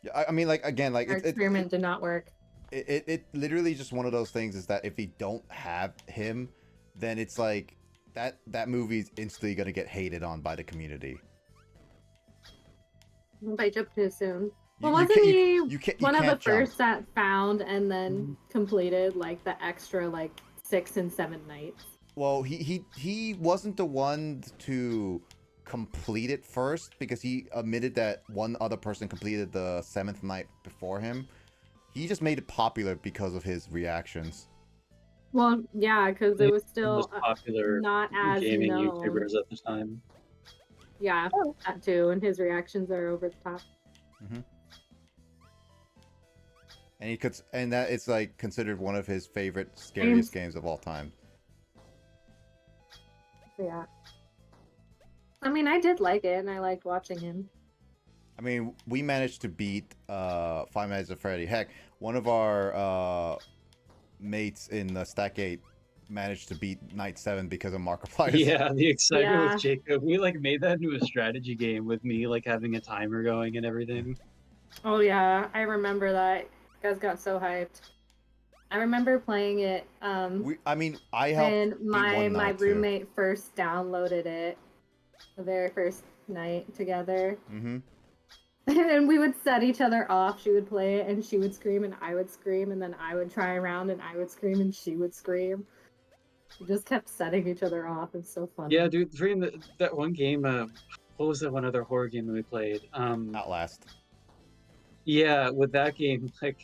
Yeah, I mean, like, again, like, Our experiment did not work. it literally just one of those things is that if you don't have him, then it's like, that movie's instantly gonna get hated on by the community. I jumped too soon. Well, You wasn't can't- he you can't one of the jump. first that found and then completed like the extra like 6 and 7 nights? Well, he wasn't the one to complete it first because he admitted that one other person completed the 7th night before him. He just made it popular because of his reactions. Well, yeah, because it was The still most popular not as gaming known. YouTubers at the time. Yeah, that too, and his reactions are over the top. And that it's like considered one of his favorite scariest games of all time. Yeah. I mean, I did like it, and I liked watching him. I mean, we managed to beat Five Nights at Freddy. Heck, one of our mates in the Stack 8 managed to beat Night 7 because of Markiplier's. Yeah, the excitement Yeah. with Jacob. We like made that into a strategy game with me like having a timer going and everything. Oh yeah, I remember that. You guys got so hyped. I remember playing it I helped when beat my one night, too. roommate first downloaded it the very first night together. Mm-hmm. And we would set each other off. She would play it and she would scream and I would scream, and then I would try around and I would scream and she would scream. We just kept setting each other off. It's so funny. Yeah, dude, freaking that one game, what was that one other horror game that we played? Outlast. Yeah, with that game, like,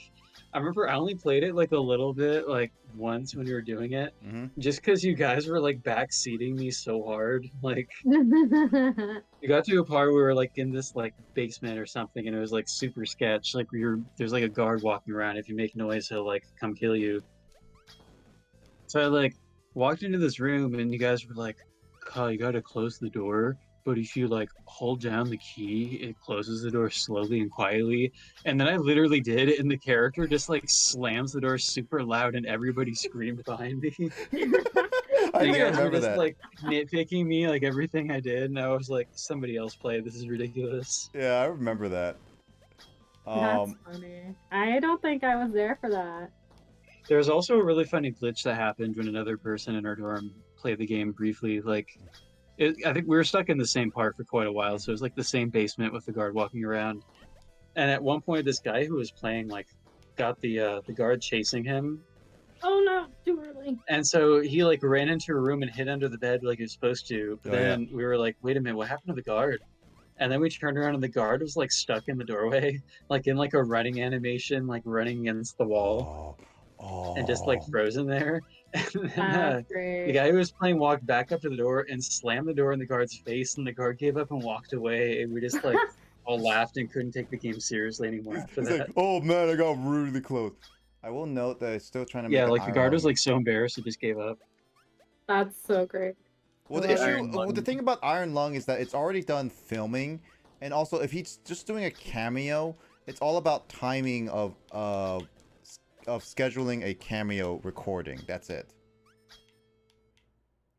I remember I only played it like a little bit, like once when we were doing it, Mm-hmm. just because you guys were like backseating me so hard. Like, you got to a part where we were like in this like basement or something, and it was like super sketch. Like there's like a guard walking around. If you make noise, he'll like come kill you. So I like walked into this room, and you guys were like, "Kyle, you gotta close the door." but if you like hold down the key, it closes the door slowly and quietly. And then I literally did, and the character just like slams the door super loud, and everybody screamed behind me. I You think I guys were remember just that. like nitpicking me, like everything I did, and I was like, somebody else play. This is ridiculous. Yeah, I remember that. That's funny. I don't think I was there for that. There was also a really funny glitch that happened when another person in our dorm played the game briefly. I think we were stuck in the same part for quite a while, so it was like the same basement with the guard walking around. And at one point, this guy who was playing like got the guard chasing him, Oh no, too early. and so he like ran into a room and hid under the bed like he was supposed to. But Oh, yeah. then we were like, wait a minute, what happened to the guard? And then we turned around and the guard was like stuck in the doorway, like in like a running animation, like running against the wall. And just like frozen there. And then That's the great. guy who was playing walked back up to the door and slammed the door in the guard's face, and the guard gave up and walked away. And we just like all laughed and couldn't take the game seriously anymore after He's that. like, oh man, I got really close. I will note that it's still trying to make Yeah, an like the iron guard was lung. like so embarrassed he just gave up. That's so great. Well, I the love issue, Iron Lung. the thing about Iron Lung is that it's already done filming, and also if he's just doing a cameo, it's all about timing of scheduling a cameo recording. That's it.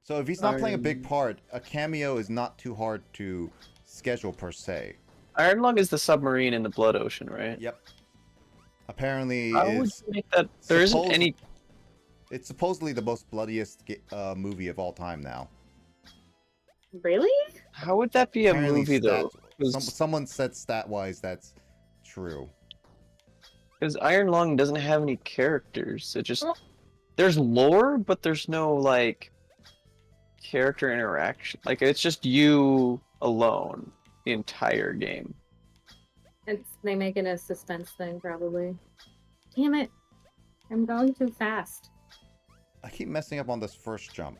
So if he's not playing a big part, a cameo is not too hard to schedule per se. Iron Lung is the submarine in the Blood Ocean, right? Yep. Apparently, How would it's you make that? There isn't any. It's supposedly the most bloodiest movie of all time now. Really? How would that be a Apparently movie though? Someone said stat-wise that's true. Because Iron Lung doesn't have any characters. It just there's lore, but there's no like character interaction. Like it's just you alone the entire game. They make it a suspense thing, probably. Damn it. I'm going too fast. I keep messing up on this first jump.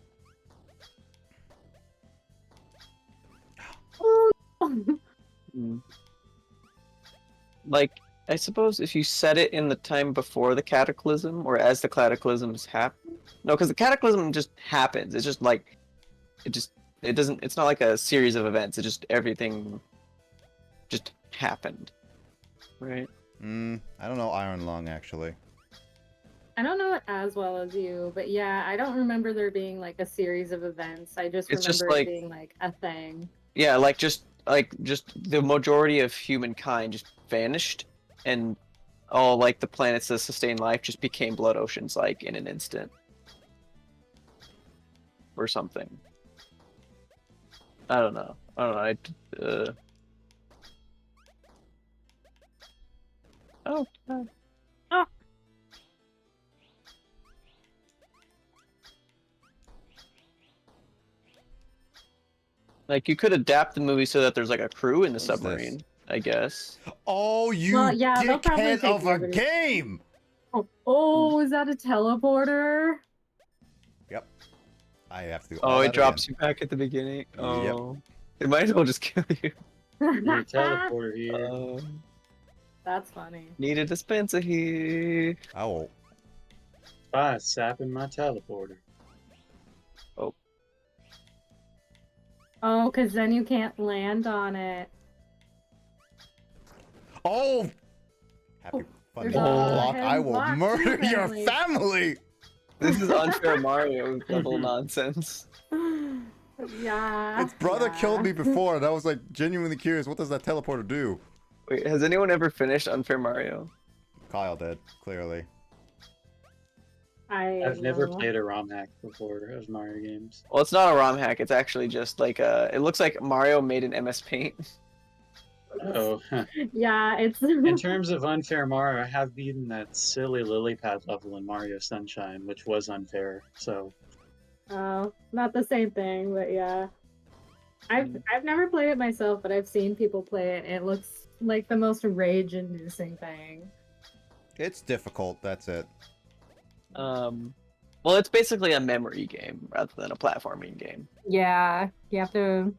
Mm. Like I suppose if you set it in the time before the cataclysm or as the cataclysms happen. No, because the cataclysm just happens. It's just like it doesn't. It's not like a series of events. It just everything just happened, right? I don't know Iron Lung actually. I don't know it as well as you, but yeah, I don't remember there being like a series of events. I just It's just remember like- it being like a thing. Yeah, just the majority of humankind just vanished, and all like the planets that sustain life just became blood oceans like in an instant, or something. I don't know. Oh. Like you could adapt the movie so that there's like a crew in the What's submarine, I guess. Oh, you Well, yeah, they'll probably dickhead take of a liberties. game! Oh, is that a teleporter? Yep. I have to do Oh, all it that drops again. you back at the beginning. Oh, it might as well just kill you. Your teleporter here. That's funny. Need a dispenser here. I will. Bye, sapping my teleporter. Oh, because then you can't land on it. Oh! Happy funny there's a block. hidden I will block, murder too, your apparently. family! This is unfair Mario level nonsense. Yeah. Its brother yeah. killed me before, and I was like genuinely curious. What does that teleporter do? Wait, has anyone ever finished Unfair Mario? Kyle did, clearly. I've never know. played a ROM hack before of Mario games. Well, it's not a ROM hack. It's actually just like it looks like Mario made an MS Paint. Oh, Yeah, it's. in terms of unfair Mario, I have beaten that silly lily pad level in Mario Sunshine, which was unfair. So Oh, not the same thing, but yeah. I've never played it myself, but I've seen people play it, and it looks like the most rage-inducing thing. It's difficult, that's it. Well, it's basically a memory game rather than a platforming game. Yeah, you have to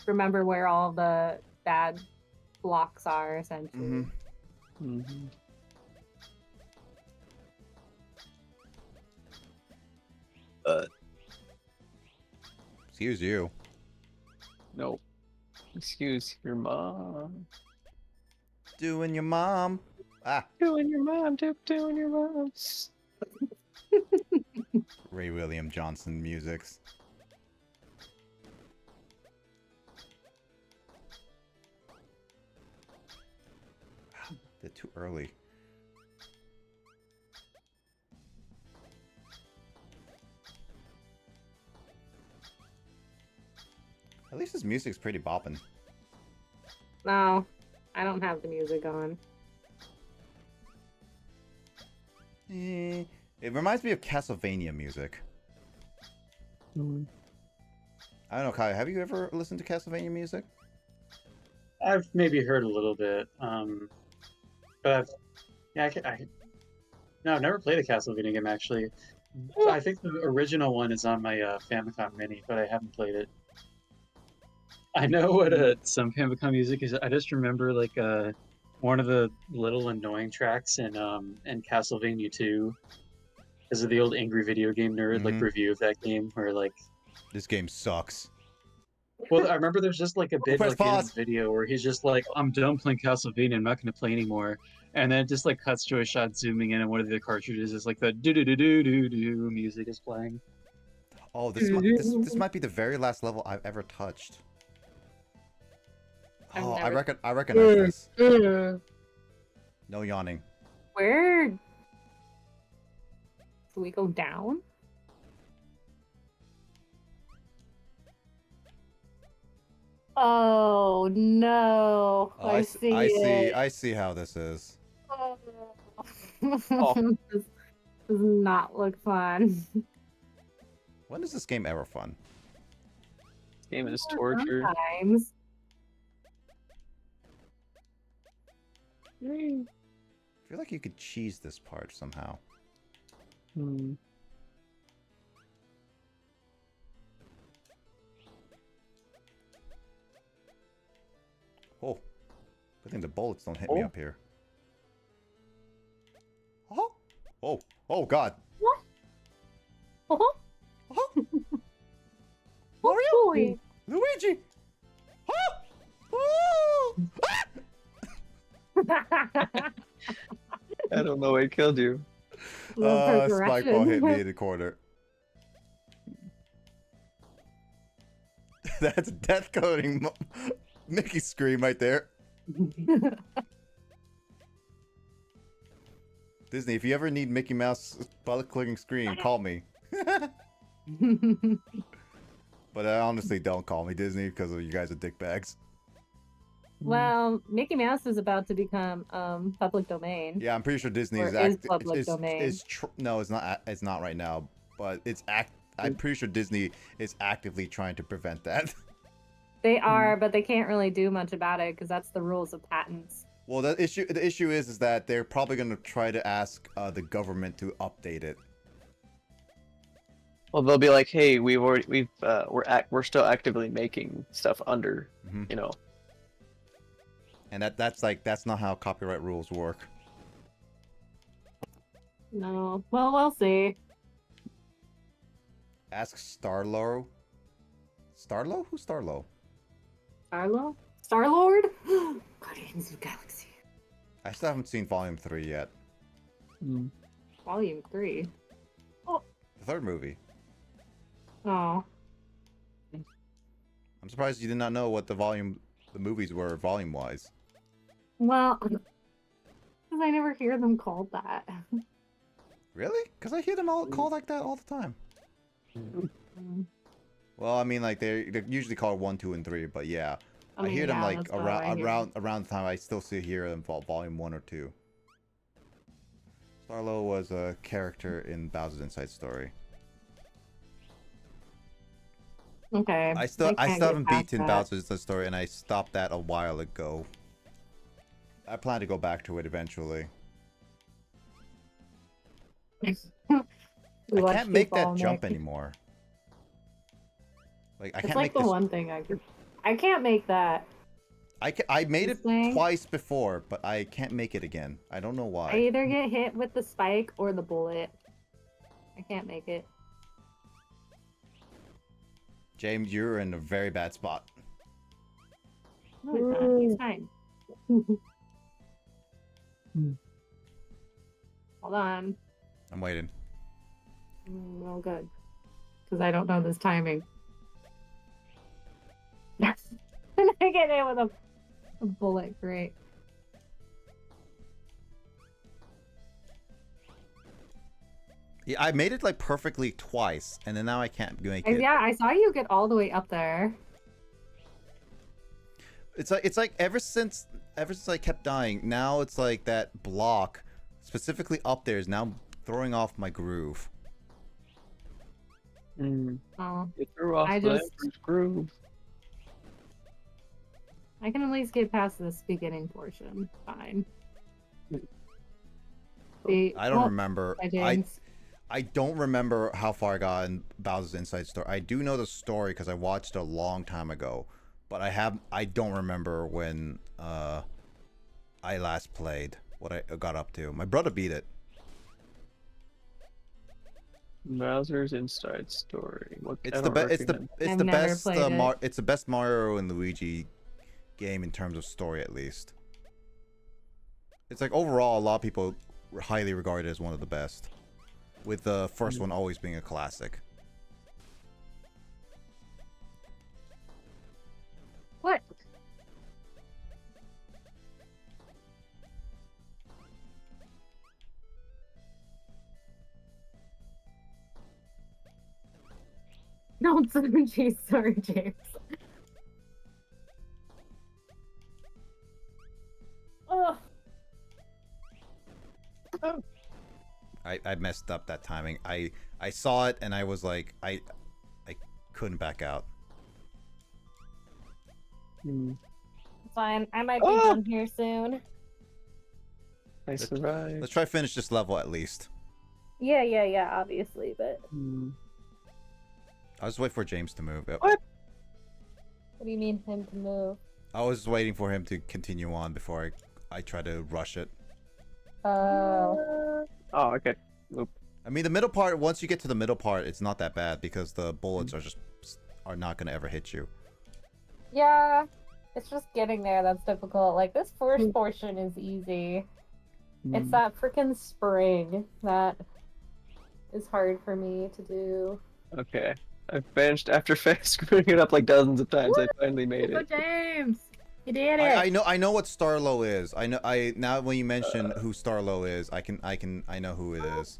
remember where all the bad blocks are, essentially. Mm-hmm. Mm-hmm. Excuse you. Nope. Excuse your mom. Doing your mom. Ah, Doing your mom, doing your mom. Ray William Johnson musics. They're too early. At least his music's pretty boppin'. No, I don't have the music on. It reminds me of Castlevania music. Mm. I don't know, Kai, have you ever listened to Castlevania music? I've maybe heard a little bit, but no, I've never played a Castlevania game actually. I think the original one is on my Famicom Mini, but I haven't played it. I know what some Famicom music is. I just remember like one of the little annoying tracks in Castlevania 2, because of the old Angry Video Game Nerd like review of that game, where like This game sucks. well, I remember there's just like a bit Press like in pause. his video where he's just like, I'm done playing Castlevania, I'm not gonna play anymore. And then it just like cuts to a shot zooming in and one of the cartridges is like the do do do do do do music is playing. Oh, this might be the very last level I've ever touched. I've Oh, never- I recognize this. Mm. No yawning. Where? Do we go down? Oh no! Oh, I see it. I see how this is. Oh. Oh. This does not look fun. When is this game ever fun? This game is torture. Sometimes. I feel like you could cheese this part somehow. Hmm. Oh, good thing the bullets don't hit me Oh. up here. Oh, oh, oh God! Oh, Oh, oh boy! Luigi! Oh, oh! I don't know what killed you. Love her Spike ball hit me progression. in the corner. That's death coding. Mickey scream right there. Disney, if you ever need Mickey Mouse bullet clicking scream, call me. But I honestly don't call me Disney because of you guys are dickbags. Well, Mickey Mouse is about to become public domain. Yeah, I'm pretty sure Disney Or is is public domain. No, it's not. It's not right now. But I'm pretty sure Disney is actively trying to prevent that. They are, but they can't really do much about it because that's the rules of patents. Well, the issue is that they're probably going to try to ask the government to update it. Well, they'll be like, "Hey, we're still actively making stuff under, Mhm. you know." And that's not how copyright rules work. No. Well, we'll see. Ask Starlo. Starlo? Who's Starlo? Starlo? Star-Lord? Guardians of the Galaxy. I still haven't seen Volume 3 yet. Hmm. Volume 3. The third movie. Oh. I'm surprised you did not know what the movies were volume-wise. Well, because I never hear them called that. Really? Because I hear them all called like that all the time. Mm. Well, I mean, like they're usually called 1, 2, and 3, but yeah, I mean, hear them yeah, like that's what I hear. around the time I still hear them for volume 1 or 2. Starlo was a character in Bowser's Inside Story. Okay. I still can't get haven't past beaten that. Bowser's Inside Story, and I stopped that a while ago. I plan to go back to it eventually. We I watched can't make people that jump make- anymore. Like I It's can't like make the this. one thing I can't make that. I made This it thing? twice before, but I can't make it again. I don't know I why. either get hit with the spike or the bullet. I can't make it. James, you're in a very bad spot. No, he's fine. Hold on. I'm waiting. Well, good. Because I don't know this timing. Yes. And I get hit with a bullet. Great. Yeah, I made it like perfectly twice, and then now I can't make it. Yeah, I saw you get all the way up there. It's like ever since I kept dying, now it's like that block specifically up there is now throwing off my groove. Oh, You threw off I the just- Emperor's groove. I can at least get past this beginning portion. Fine. I don't remember. Hi, James. I don't remember how far I got in Bowser's Inside Story. I do know the story because I watched it a long time ago, but I don't remember when I last played, what I got up to. My brother beat it. Bowser's Inside Story. It's the best. It's I've the never best. played it. It's the best Mario and Luigi game in terms of story, at least. It's like overall, a lot of people highly regard it as one of the best, with the first one always being a classic. What? No, geez, sorry, James. Oh. I messed up that timing. I saw it and I was like, I couldn't back out. Fine, I might be done here soon. I survived. Let's try to finish this level at least. Yeah, obviously, but I'll just wait for James to move. What? what do you mean him to move? I was waiting for him to continue on before I try to rush it. Oh. Oh, okay. Oop. I mean, the middle part, once you get to the middle part, it's not that bad because the bullets are not going to ever hit you. Yeah, it's just getting there that's difficult. Like, this first portion is easy. It's that freaking spring that is hard for me to do. Okay. I finished after screwing it up like dozens of times. I finally made Go it. James! You did it! I know what Starlo is. Now when you mention who Starlo is, I know who it is.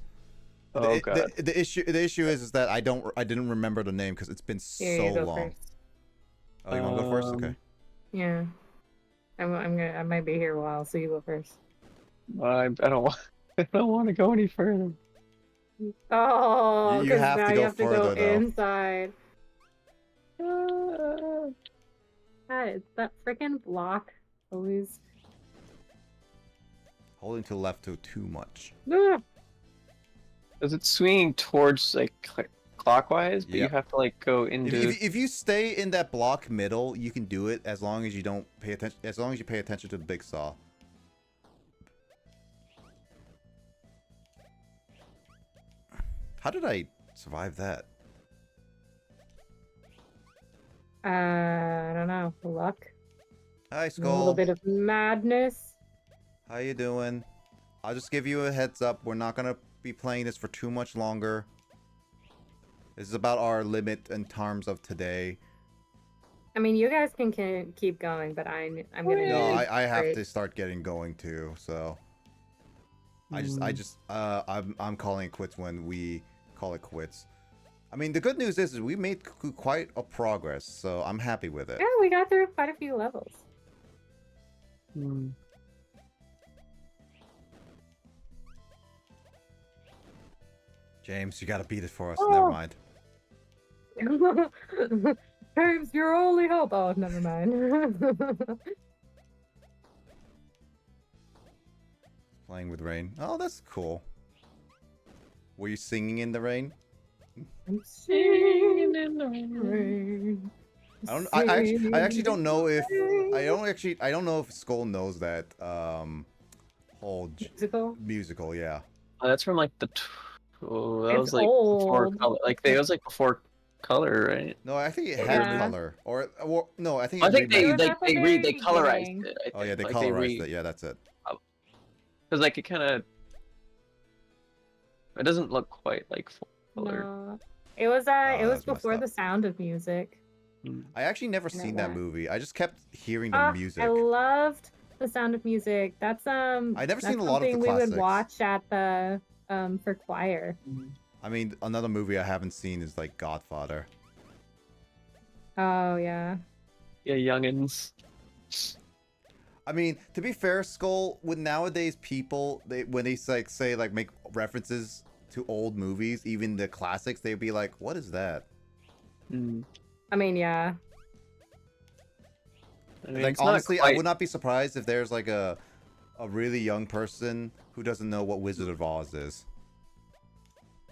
Oh god. The issue is that I didn't remember the name because it's been Here, so you go long. first. Oh, you want to go first? Okay. Yeah. I might be here a while, so you go first. I don't want. I don't want to go any further. Oh, You because have now to you go have to go further, though. inside. God, that freaking block always. Holding to the left too much. Ah! Is it swinging towards like clockwise? But you Yep. have to like go into. If you stay in that block middle, you can do it as long as you don't pay attention. As long as you pay attention to the big saw. How did I survive that? I don't know. Luck. Hi, A little Skull. bit of madness. How you doing? I'll just give you a heads up. We're not gonna be playing this for too much longer. This is about our limit in terms of today. I mean, you guys can keep going, but I'm gonna. No, need I have break. to start getting going too. So I'm calling it quits when we call it quits. I mean, the good news is we made quite a progress, so I'm happy with it. Yeah, we got through quite a few levels. James, you gotta beat it for us. Oh. Never mind. James, your only hope. Oh, never mind. Playing with rain. Oh, that's cool. Were you singing in the rain? I'm singing in the rain. I actually don't know if I don't know if Skull knows that whole musical, yeah. Oh, that's from like the. Oh, that It's was like before old. color. Like they was like before color, right? No, I think it had Yeah. color, or no, I think I it think It was they at the they very they colorized beginning. it. I Oh yeah, think. they Like, colorized it. Yeah, that's it. Because like it kind of, it doesn't look quite like full color. No, it was Oh, that's messed before up. The Sound of Music. I actually never I know seen that that. movie. I just kept hearing the Ah, music. I loved The Sound of Music. That's I've never seen that's a lot of the something we would classics. watch at the for choir. I mean, another movie I haven't seen is like Godfather. Oh yeah. Yeah, youngins. I mean, to be fair, Skull, with nowadays people, when they like say like make references to old movies, even the classics, they'd be like, "What is that?" I mean, yeah. I mean, Like it's not honestly, I quite- would not be surprised if there's like a really young person who doesn't know what Wizard of Oz is.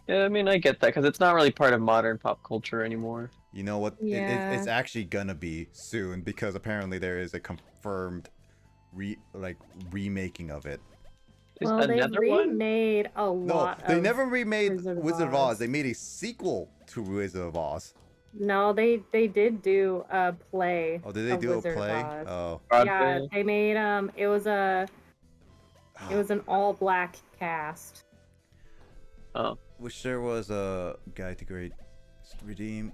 Yeah, I mean, I get that because it's not really part of modern pop culture anymore. You know what? Yeah. It's actually gonna be soon because apparently there is a confirmed remaking of it. Is Well, they another one? remade a No, lot. they of never remade Wizard of Wizard of Oz. Oz. They made a sequel to Wizard of Oz. No, they did do a play. Oh, did they of do Wizard a of play? Oz. Oh. Yeah, Broadway? they made it was an all black cast. Oh, Wish there was a guide to great redeem.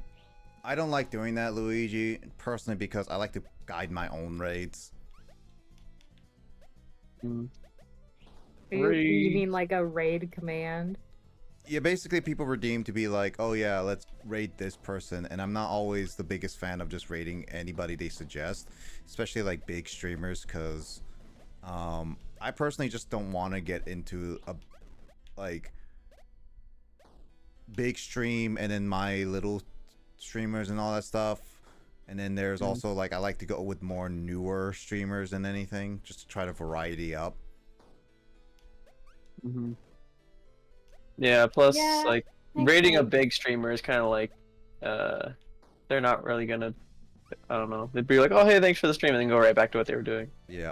I don't like doing that, Luigi, personally, because I like to guide my own raids. You Raid. mean like a raid command? Yeah, basically people redeem to be like, oh yeah, let's raid this person, and I'm not always the biggest fan of just raiding anybody they suggest, especially like big streamers, because I personally just don't want to get into a like big stream and then my little streamers and all that stuff. And then there's also like I like to go with more newer streamers than anything, just to try to variety up. Yeah, plus Yeah, like makes rating a sense. big streamer is kind of like they're not really gonna, I don't know, they'd be like, oh hey, thanks for the stream, and then go right back to what they were doing. Yeah.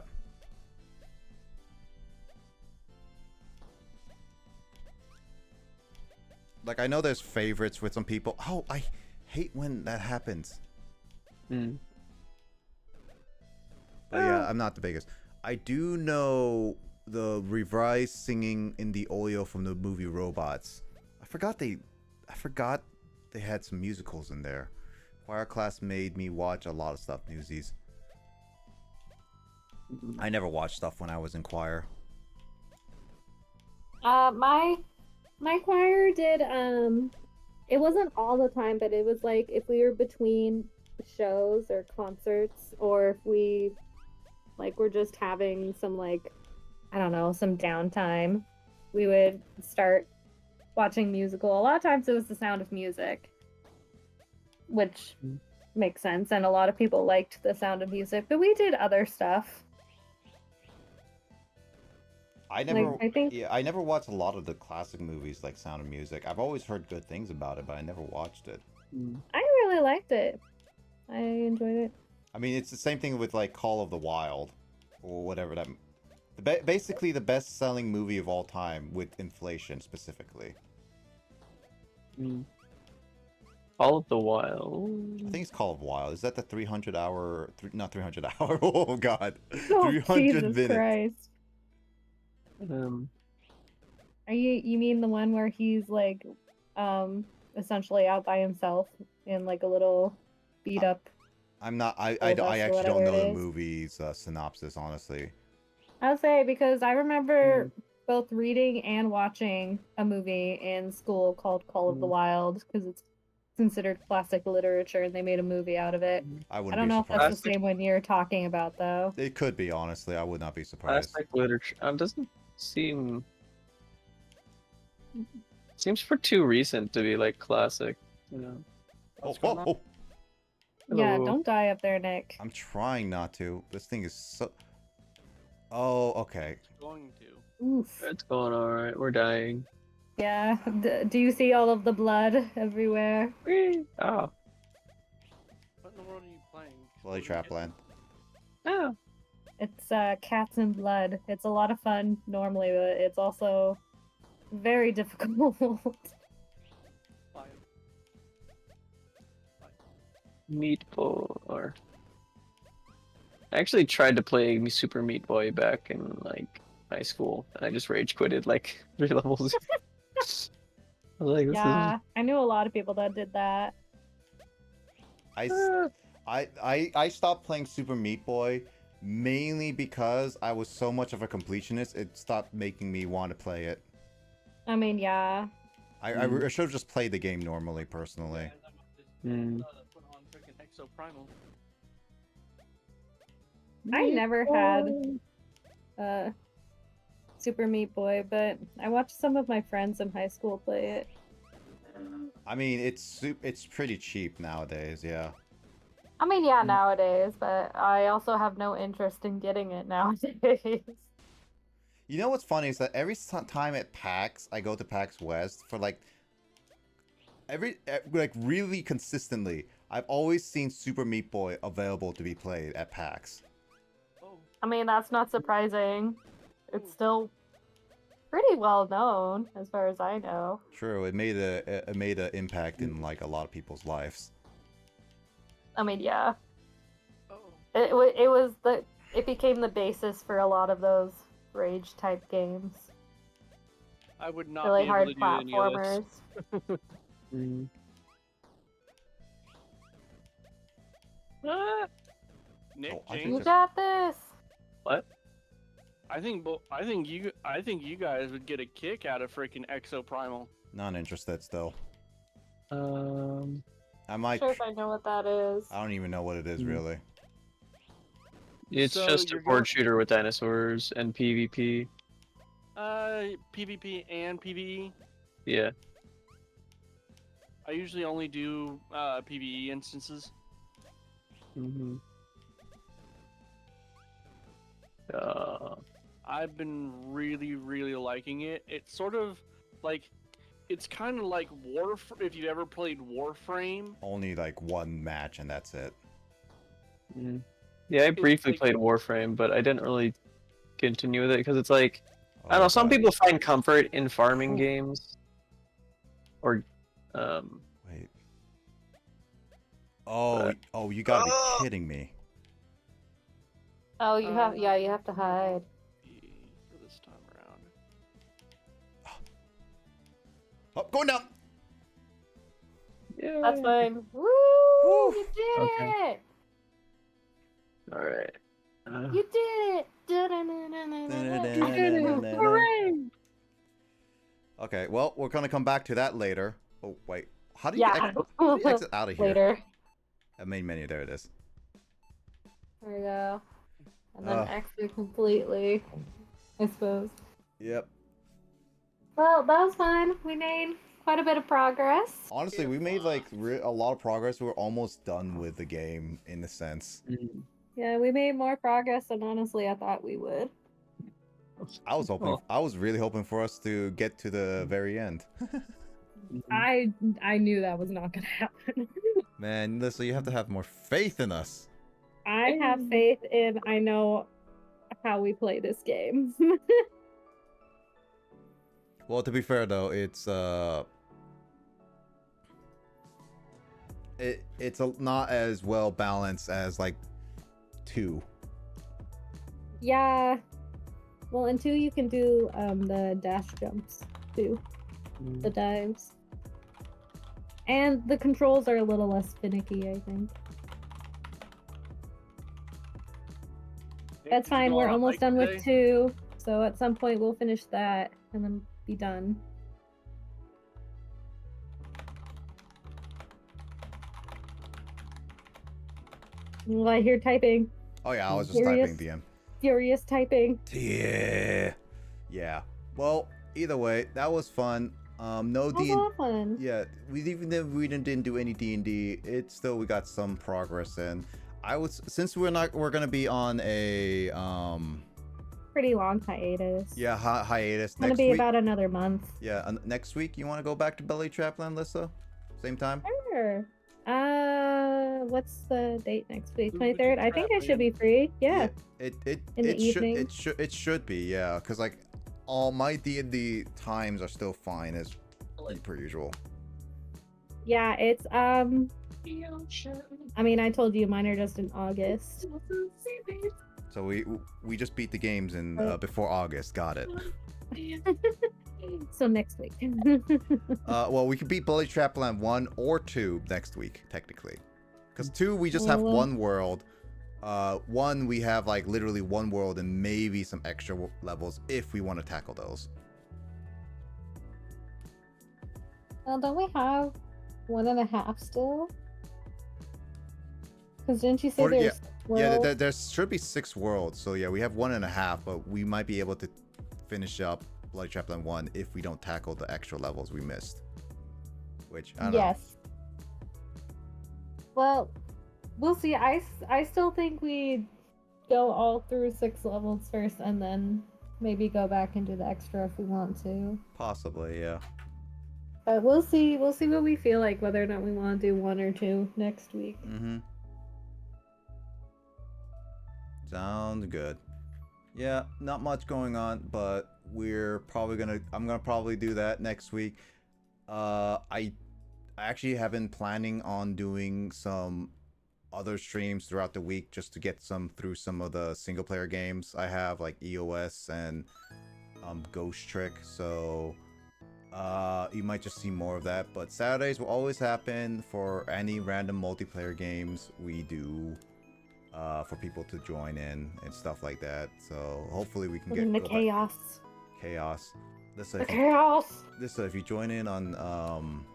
Like I know there's favorites with some people. Oh, I hate when that happens. But yeah, I'm not the biggest. I do know the revised singing in the Olio from the movie Robots. I forgot they had some musicals in there. Choir class made me watch a lot of stuff, Newsies. I never watched stuff when I was in choir. My choir did it wasn't all the time, but it was like if we were between shows or concerts, or if we like were just having some like I don't know, some downtime, we would start watching musical. A lot of times it was The Sound of Music, which makes sense, and a lot of people liked The Sound of Music, but we did other stuff. I never, I think- I never watched a lot of the classic movies like Sound of Music. I've always heard good things about it, but I never watched it. I really liked it. I enjoyed it. I mean, it's the same thing with like Call of the Wild, or whatever that. Basically, the best-selling movie of all time with inflation specifically. All of the Wild. I think it's Call of Wild. Is that the 300-hour? Not 300-hour. Oh God, Oh, 300 Jesus minutes. Christ. Are You mean the one where he's like essentially out by himself in like a little beat up? I'm not. I Or actually don't know whatever it the is. movie's synopsis, honestly. I'll say because I remember both reading and watching a movie in school called Call of the Wild because it's considered classic literature and they made a movie out of it. I I wouldn't don't be know if surprised. that's the same one you're talking about though. It could be, honestly. I would not be surprised. classic literature doesn't seem seems for too recent to be like classic, you know. Oh, Yeah, Hello. don't die up there, Nick. I'm trying not to. This thing is so. Oh, okay. Going to. Oof. It's going all right. We're dying. Yeah. Do you see all of the blood everywhere? Whee! Oh, What in the world are you playing? Bloody Trapland. oh. It's cats and blood. It's a lot of fun normally, but it's also very difficult. Meat Boy. Or I actually tried to play Super Meat Boy back in like high school, and I just rage quitted like 3 levels. I was like, this Yeah, I knew a lot of people that did that. I stopped playing Super Meat Boy mainly because I was so much of a completionist. It stopped making me want to play it. I mean, yeah. I should have just played the game normally, personally. Put on freaking Exo Primal. I never had Super Meat Boy, but I watched some of my friends in high school play it. I mean, it's pretty cheap nowadays, yeah. I mean, yeah, nowadays, but I also have no interest in getting it nowadays. You know what's funny is that every time at PAX, I go to PAX West for like really consistently, I've always seen Super Meat Boy available to be played at PAX. Oh, I mean, that's not surprising. It's still pretty well known, as far as I know. True, it made a impact in like a lot of people's lives. I mean, yeah. oh. It became the basis for a lot of those rage type games. I would not Really be able hard to do any of this. platformers. Ah! Nick, Oh, I think You James, got this. What? I think you guys would get a kick out of freaking Exo Primal. Not interested still. I I'm might. sure if I know what that is. I don't even know what it is really. It's So just a you're board gonna- shooter with dinosaurs and PvP. PvP and PvE. Yeah. I usually only do PvE instances. Mm-hmm. I've been really liking it. It's sort of like, it's kind of like if you've ever played Warframe. Only like one match and that's it. Yeah, I briefly like- played Warframe, but I didn't really continue with it because it's like, I don't Oh, know, some God. people find comfort in farming Ooh. games. Or, Wait. Oh, But- oh, you gotta be kidding me. Oh, you have to hide. For this time around. Oh, going down. yeah. That's fine. Woo! You did Okay. it! Alright. You did it! Hooray! Okay, well, we're gonna come back to that later. Oh, wait. How do you, Yeah. how do you exit out of here? Later. Main menu, there it is. There we go. And then Ugh. exit completely, I suppose. Yep. Well, that was fun. We made quite a bit of progress. Honestly, we made like a lot of progress. We're almost done with the game in a sense. Yeah, we made more progress than honestly I thought we would. I was hoping, Well. I was really hoping for us to get to the very end. I knew that was not gonna happen. Man, Lyssa, you have to have more faith in us. I have faith in I know how we play this game. Well, to be fair though, it's not as well balanced as like 2. Yeah. Well, in 2 you can do the dash jumps too, the dives, and the controls are a little less finicky, I think. That's fine. We're almost done with 2, so at some point we'll finish that and then be done. Well, I hear typing. Oh yeah, I was just Furious. typing DM. Furious typing. Yeah. Yeah. Well, either way, that was fun. No That was D. a lot of fun. Yeah, even if we didn't do any D&D, it's still we got some progress in. Since we're gonna be on a Pretty long hiatus. hiatus It's gonna next be week. about another month. Yeah, next week you want to go back to Belly Trapland, Lyssa? Same time? Sure. What's the date next week? Move it to 23rd. I think I should be free. Yeah. It In the it evening. should be, yeah, cuz like all my D&D times are still fine as per usual. Yeah, it's I mean, I told you mine are just in August. So we just beat the games in Right. before August. Got it. So next week. Well, we could beat Bloody Trapland 1 or 2 next week, technically. Because 2, we just have Well, one world. 1, we have like literally one world and maybe some extra levels if we want to tackle those. Well, don't we have 1.5 still? Because didn't you say Or- yeah. there's Yeah, worlds? there should be 6 worlds. So yeah, we have 1.5, but we might be able to finish up Bloody Trapland 1 if we don't tackle the extra levels we missed. Which, I don't know. Yes. Well, we'll see. I still think we go all through 6 levels first and then maybe go back and do the extra if we want to. Possibly, yeah. But we'll see. We'll see what we feel like, whether or not we want to do 1 or 2 next week. Mm-hmm. Sounds good. Yeah, not much going on, but I'm gonna probably do that next week. I actually have been planning on doing some other streams throughout the week just to get through some of the single player games I have, like EOS and Ghost Trick. So you might just see more of that. But Saturdays will always happen for any random multiplayer games we do. For people to join in and stuff like that. So hopefully we can In the go back- chaos. chaos. The chaos. If you join in on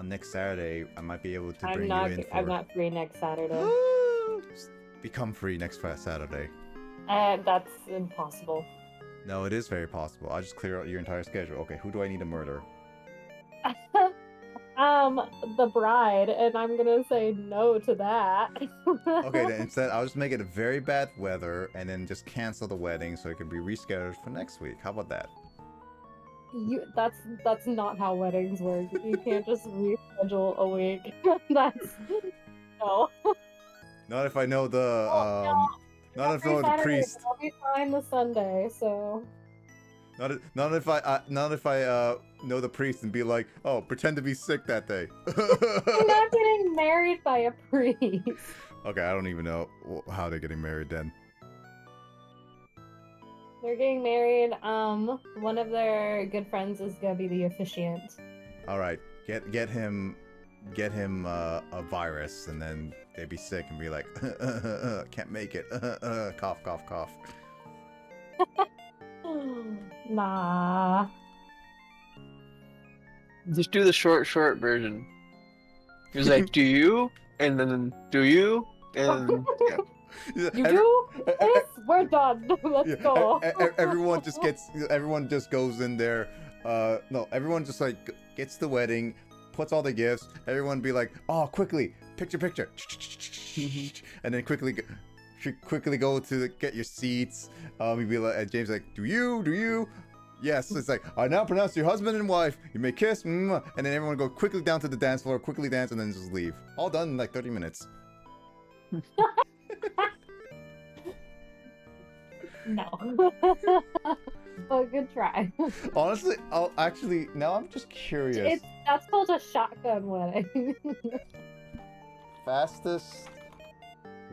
next Saturday, I might be able to bring I'm you in for. I'm not free next Saturday. Become free next Saturday. That's impossible. No, it is very possible. I'll just clear out your entire schedule. Okay, who do I need to murder? The bride, and I'm gonna say no to that. Okay, then instead I'll just make it a very bad weather and then just cancel the wedding so it can be rescheduled for next week. How about that? That's not how weddings work. You can't just reschedule a week. That's no. Not if I know the not if I know the Saturday, priest. I'll be fine the Sunday, so. Not if I know the priest and be like, oh, pretend to be sick that day. I'm not getting married by a priest. Okay, I don't even know how they're getting married then. They're getting married. One of their good friends is gonna be the officiant. All right, get him a virus, and then they'd be sick and be like, can't make it. Cough, cough, cough. Nah. Just do the short version. He was like, "Do you?" And then, "Do you?" And yeah. You do this? We're done. Let's go. Everyone just goes in there. No, everyone just like gets the wedding, puts all the gifts. Everyone be like, oh, quickly, picture, and then quickly go to get your seats. You'd be like, and James like, do you? Yes, it's like, I now pronounce your husband and wife. You may kiss, and then everyone go quickly down to the dance floor, quickly dance, and then just leave. All done in like 30 minutes. No. But good try. Honestly, now I'm just curious. That's called a shotgun wedding. Fastest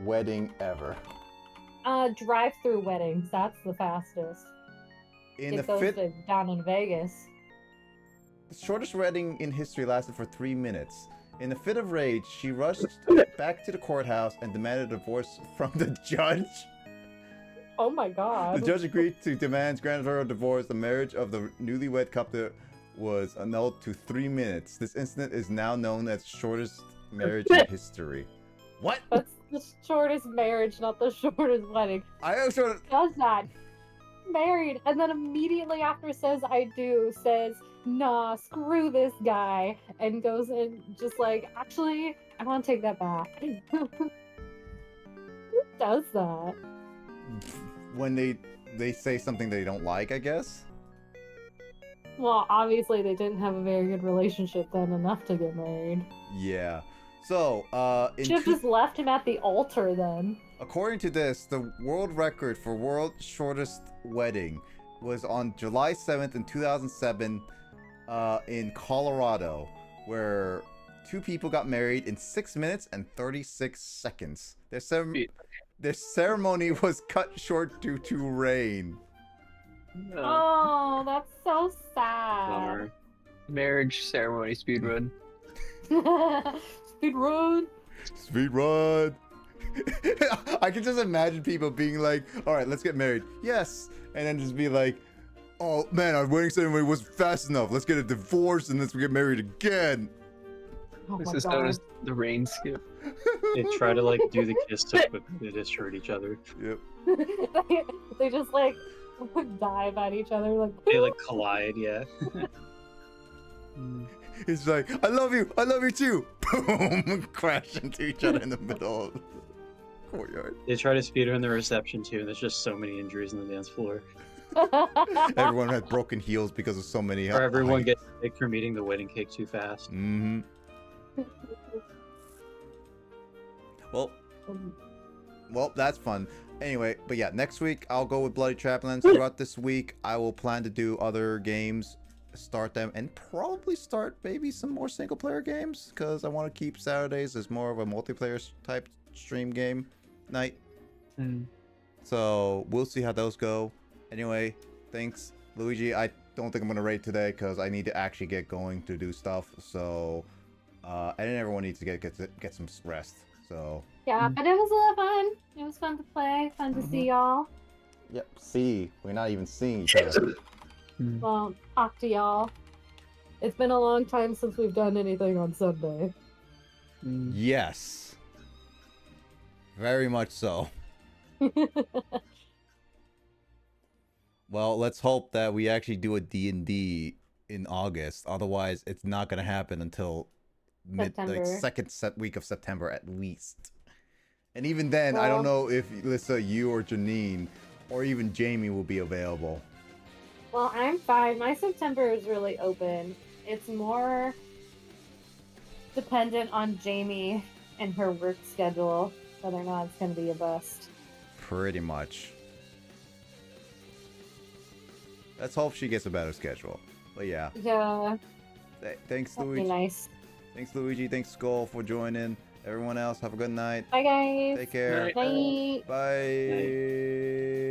wedding ever. Drive-through weddings. That's the fastest. In It the goes down in Vegas. The shortest wedding in history lasted for 3 minutes. In a fit of rage, she rushed back to the courthouse and demanded a divorce from the judge. Oh my god. The judge agreed to demands granted her a divorce. The marriage of the newlywed couple was annulled to 3 minutes. This incident is now known as the shortest marriage in history. What? That's the shortest marriage, not the shortest wedding. I also Does that? Married, and then immediately after says I do, says, nah, screw this guy, and goes in just like, actually, I want to take that back. Who does that? when they say something they don't like, I guess. Well, obviously they didn't have a very good relationship then enough to get married. Yeah. So, Should have just left him at the altar then. according to this, the world record for world's shortest wedding was on July 7th in 2007 in Colorado, where 2 people got married in 6 minutes and 36 seconds. Their ceremony was cut short due to rain. Oh, that's so sad. Bummer. Marriage ceremony speedrun. Speed run. Speed run. I can just imagine people being like, all right, let's get married. Yes. And then just be like, oh man, our wedding ceremony wasn't fast enough. Let's get a divorce and let's get married again. Oh This my is known god. as the rain skip. They try to like do the kiss so quickly they just hurt each other. Yep. they just like dive at each other like. They like collide, yeah. It's like, I love you too. Boom, crash into each other in the middle of the courtyard. They try to speedrun the reception too, and there's just so many injuries on the dance floor. Everyone had broken heels because of so many. Or everyone gets sick from eating the wedding cake too fast. Mm-hmm. Well, that's fun. Anyway, but yeah, next week I'll go with Bloody Traplands. Throughout this week, I will plan to do other games, start them, and probably start maybe some more single player games, because I want to keep Saturdays as more of a multiplayer type stream game night. So we'll see how those go. Anyway, thanks, Luigi. I don't think I'm gonna raid today because I need to actually get going to do stuff. So, and everyone needs to get some rest. So. Yeah, but it was a lot of fun. It was fun to play, fun to see y'all. Yep. See, we're not even seeing each other. Well, talk to y'all. It's been a long time since we've done anything on Sunday. Yes. Very much so. Well, let's hope that we actually do a D&D in August. Otherwise, it's not going to happen until second week of September at least. And even then, I don't know if Lyssa, you or Janine, or even Jamie will be available. Well, I'm fine. My September is really open. It's more dependent on Jamie and her work schedule, whether or not it's going to be a bust. Pretty much. Let's hope she gets a better schedule. But yeah. Yeah. Thanks, That'd Luigi. be nice. Thanks, Luigi. Thanks, Skull, for joining. Everyone else, have a good night. Bye, guys. Take care. Night. Bye.